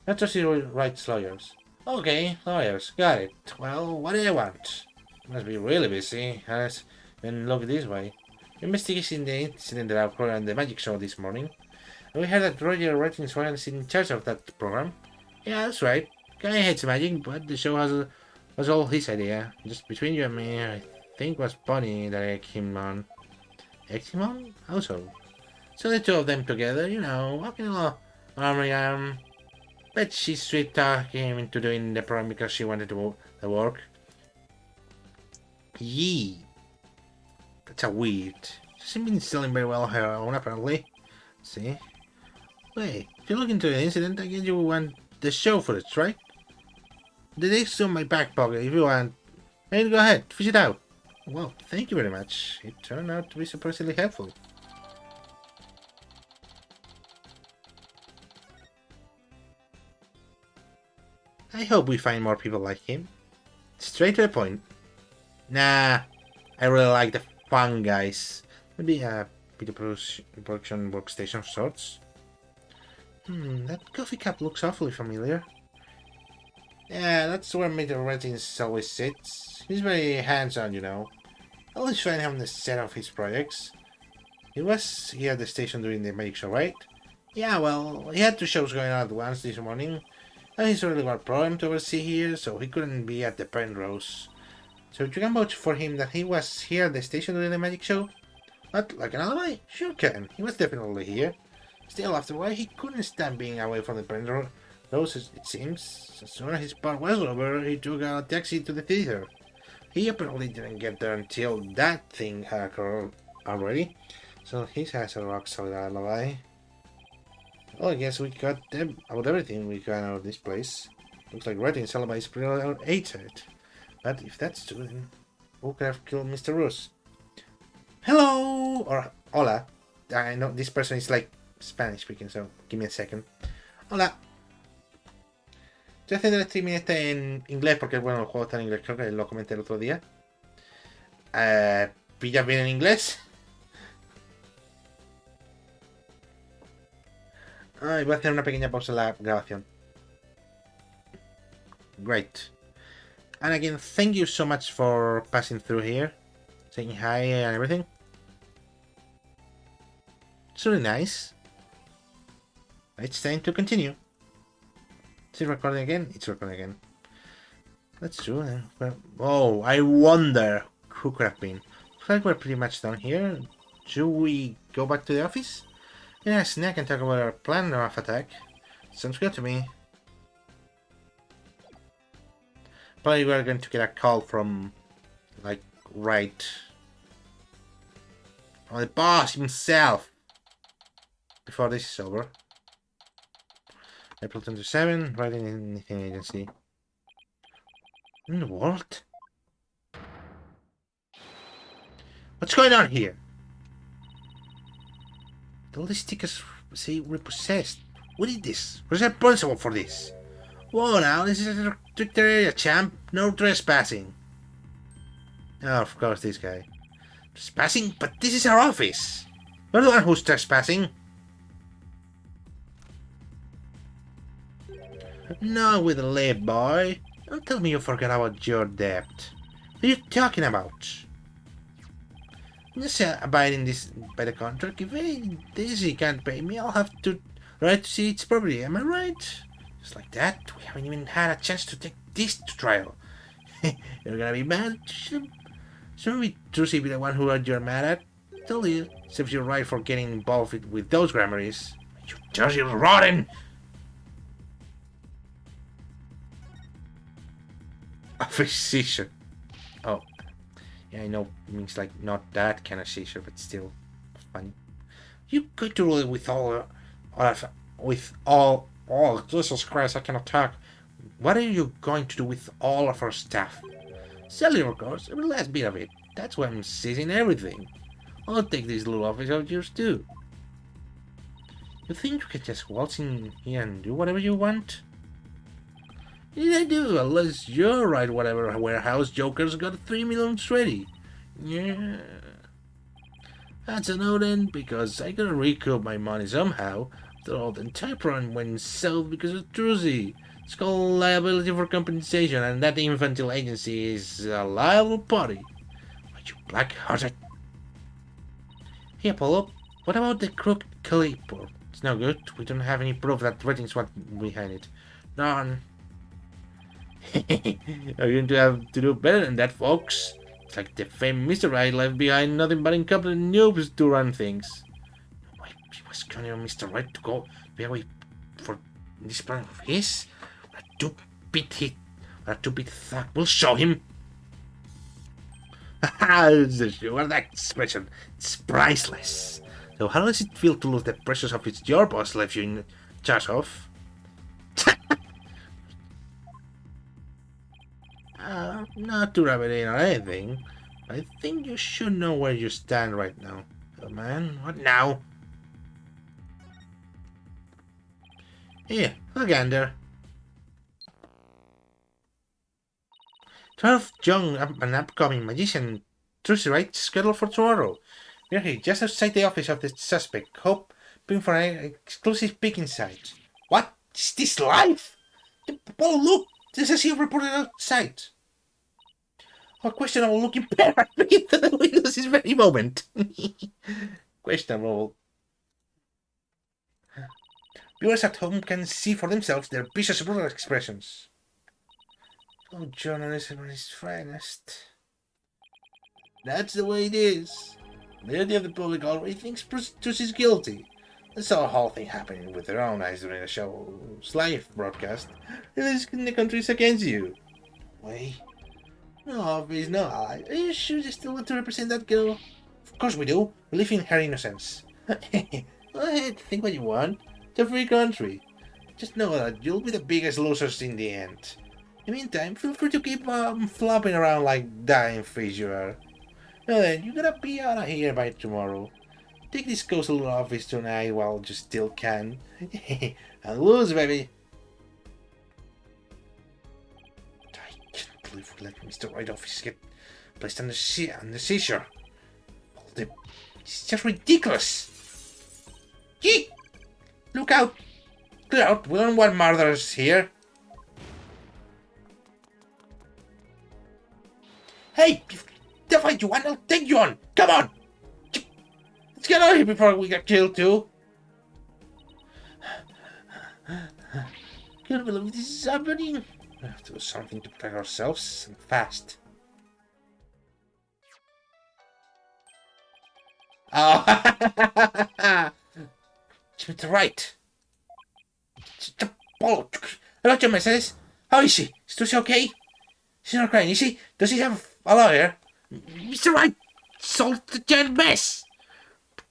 Not just you writes lawyers. Okay, lawyers. Got it. Well, what do you want? Must be really busy. Has been look this way. Investigating the incident that occurred on the Magic Show this morning. We heard that Roger Ratings was in charge of that program. Yeah, that's right. Guy hates magic, but the show was all his idea. Just between you and me, I think it was Bonnie that egged him on. Egged him on? How so? So the two of them together, you know, walking along arm in arm. Bet she sweet talked him into doing the program because she wanted to the work. Yee. That's a weird. She's been selling very well her own, apparently. See? Wait, if you look into the incident, I guess you want the show footage, right? The disk's in my back pocket if you want. Hey, go ahead, fish it out. Well, thank you very much. It turned out to be surprisingly helpful. I hope we find more people like him. Straight to the point. Nah, I really like the fun guys. Maybe a video production workstation of sorts. That coffee cup looks awfully familiar. Yeah, that's where Mr. Ratings always sits. He's very hands-on, you know. I always find him on the set of his projects. He was here at the station during the Magic Show, right? Yeah, well, he had two shows going on at once this morning. And he's really got a problem to oversee here, so he couldn't be at the Penrose. So you can vouch for him that he was here at the station during the Magic Show? What, like an alibi? Sure can. He was definitely here. Still, after a while, he couldn't stand being away from the Penrose, it seems. As soon as his part was over, he took a taxi to the theater. He apparently didn't get there until that thing had occurred already. So he has a rock solid alibi. Well, I guess we got about everything we got out of this place. Looks like Ratings' alibi is pretty outdated. But if that's true, then who could have killed Mr. Roos? Hello! Or hola. I know this person is like Spanish speaking, so give me a second. Hola. Estoy haciendo el streaming este en inglés porque, bueno, el juego está en inglés, creo que lo comenté el otro día. ¿Pillas bien en inglés? Voy a hacer una pequeña pausa en la grabación. Great. And again, thank you so much for passing through here, saying hi and everything. It's really nice. It's time to continue. Is it recording again? It's recording again. That's true. Then. Oh, I wonder who could have been. Looks like we're pretty much done here. Should we go back to the office? Yeah, snack and talk about our plan of attack. Sounds good to me. Probably we're going to get a call from, like, right from the boss himself before this is over. April 27, writing anything agency. In the world? What's going on here? All these stickers say repossessed. What is this? Who's responsible for this? Whoa now, this is a restricted area, champ. No trespassing. Oh, of course, this guy. Trespassing? But this is our office. You're the one who's trespassing. No, with a lip, boy. Don't tell me you forgot about your debt. What are you talking about? I'm just abiding by the contract. If Daisy can't pay me, I'll have to right to see its property. Am I right? Just like that, we haven't even had a chance to take this to trial. You're gonna be mad? Shouldn't be Trucy be the one who you're mad at? Tell you, serves you right for getting involved with those gramaries. You dirty rotten! Office seizure. Oh. Yeah, I know it means like not that kind of seizure, but still funny. You going to rule it with all oh, Jesus Christ, I cannot talk. What are you going to do with all of our stuff? Sell it, of course, every last bit of it. That's why I'm seizing everything. I'll take this little office of yours too. You think you can just waltz in here and do whatever you want? Yeah, I do, unless you're right, whatever warehouse joker's got 3 million ready. Yeah. That's a no then, because I gotta recoup my money somehow. After all, the entire program went south because of Trucy. It's called liability for compensation, and that infantile agency is a liable party. Are you black-hearted? Hey, Apollo, what about the crooked Calipo? It's no good. We don't have any proof that Redding's what behind it. None. Are you going to have to do better than that, folks? It's like the famous Mr. Right left behind nothing but incompetent noobs to run things. Why was going on Mr. Right to go be away for this plan of his? What a two-bit thug. We'll show him. What that expression? It's priceless. So how does it feel to lose the precious of its your boss left you in charge of? Not to rub it in or anything. I think you should know where you stand right now. Oh man, what now? Here, a gander. 12 young an upcoming magician. Trucy, right? Scheduled for tomorrow. We're here just outside the office of the suspect. Hoping for an exclusive peek inside. What? Is this live? Oh look! This is here reported outside. A questionable looking pair are looking through the windows this very moment. Questionable. Viewers at home can see for themselves their vicious brutal expressions. Oh, journalism at its finest. That's the way it is. The majority of the public already thinks Trucy is guilty. They saw the whole thing happening with their own eyes during the show's live broadcast. The country's against you. Wait. No, obviously no ally. Are you sure you still want to represent that girl? Of course we do. We live in her innocence. Go ahead, think what you want. It's a free country. Just know that you'll be the biggest losers in the end. In the meantime, feel free to keep flopping around like dying fish you are. Now then, you gotta be out of here by tomorrow. Take this cozy little office tonight while you still can. And lose, baby. I can't believe we let Mr. Right office get placed on the seashore. It's just ridiculous. Gee! Look out! Clear out, we don't want murderers here. Hey! If you fight you want, I'll take you on! Come on! Let's get out of here before we get killed too! Can't believe this is happening. We have to do something to protect ourselves and fast. Oh! Mr. Right. Hello, John Mercedes. How is she? Is she okay? She's not crying, is she? Does he have a lawyer? Mr. Right solved the giant mess.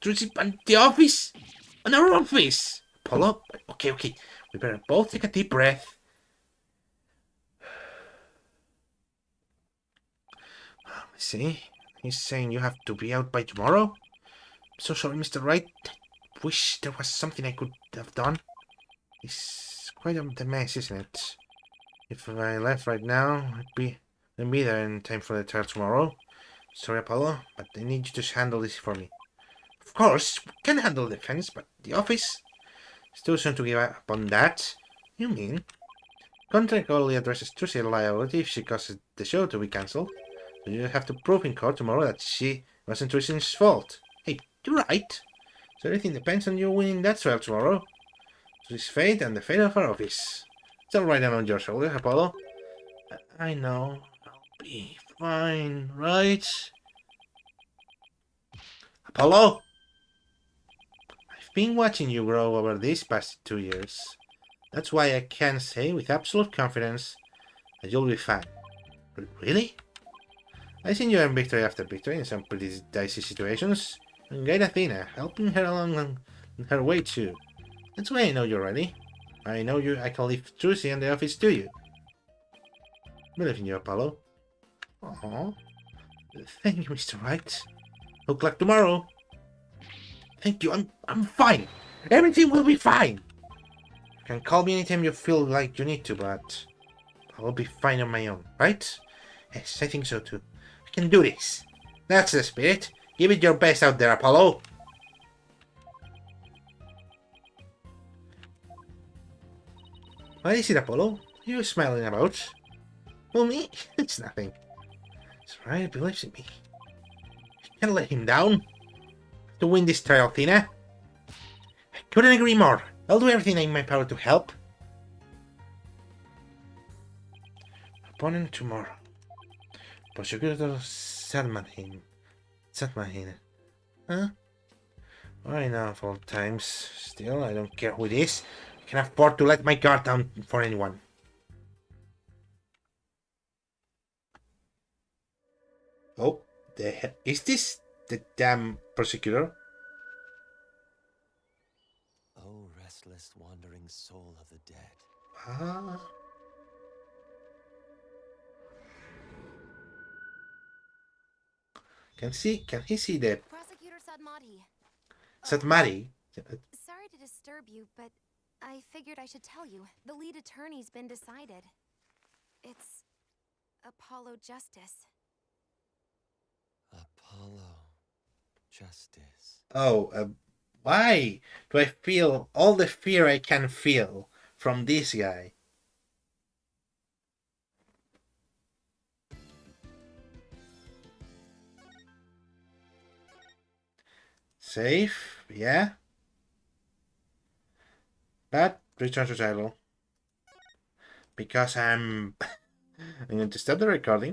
Trucy and the office? And our office. Apollo? Okay. We better both take a deep breath. See? He's saying you have to be out by tomorrow? I'm so sorry, Mr. Wright. I wish there was something I could have done. It's quite a mess, isn't it? If I left right now, I'd be there in time for the trial tomorrow. Sorry, Apollo, but I need you to handle this for me. Of course, we can handle the defense, but the office? Still soon to give up on that. You mean? Contract only addresses Trucy's liability if she causes the show to be cancelled. You have to prove in court tomorrow that she wasn't Trucy's fault. Hey, you're right. So everything depends on you winning that trial tomorrow. Trucy's fate and the fate of our office. It's all right down on your shoulders, Apollo. I know. I'll be fine, right? Apollo? I've been watching you grow over these past 2 years. That's why I can say with absolute confidence that you'll be fine. Really? I've seen you earn victory after victory in some pretty dicey situations, and guide Athena, helping her along on her way too. That's why I know you're ready. I know I can leave Trucy and the office to you. Believe in you, Apollo. Aww. Thank you, Mr. Wright. Good luck tomorrow. Thank you, I'm fine. Everything will be fine. You can call me anytime you feel like you need to, but I'll be fine on my own, right? Yes, I think so too. I can do this. That's the spirit. Give it your best out there, Apollo. What is it, Apollo? What are you smiling about? Well, me? It's nothing. It's right, he believes in me. I can't let him down. To win this trial, Athena. I couldn't agree more. I'll do everything in my power to help. Opponent tomorrow. Prosecutor Sadmahin. Huh? I know of all times. Still, I don't care who it is. I can afford to let my guard down for anyone. Oh, is this the damn prosecutor? Oh, restless, wandering soul of the dead. Ah. Can he see the Prosecutor Sadmati. Sadmati? Sorry to disturb you, but I figured I should tell you. The lead attorney's been decided. It's Apollo Justice. Apollo Justice. Oh, why do I feel all the fear I can feel from this guy? Safe, yeah. But return to title. Because I'm going to stop the recording.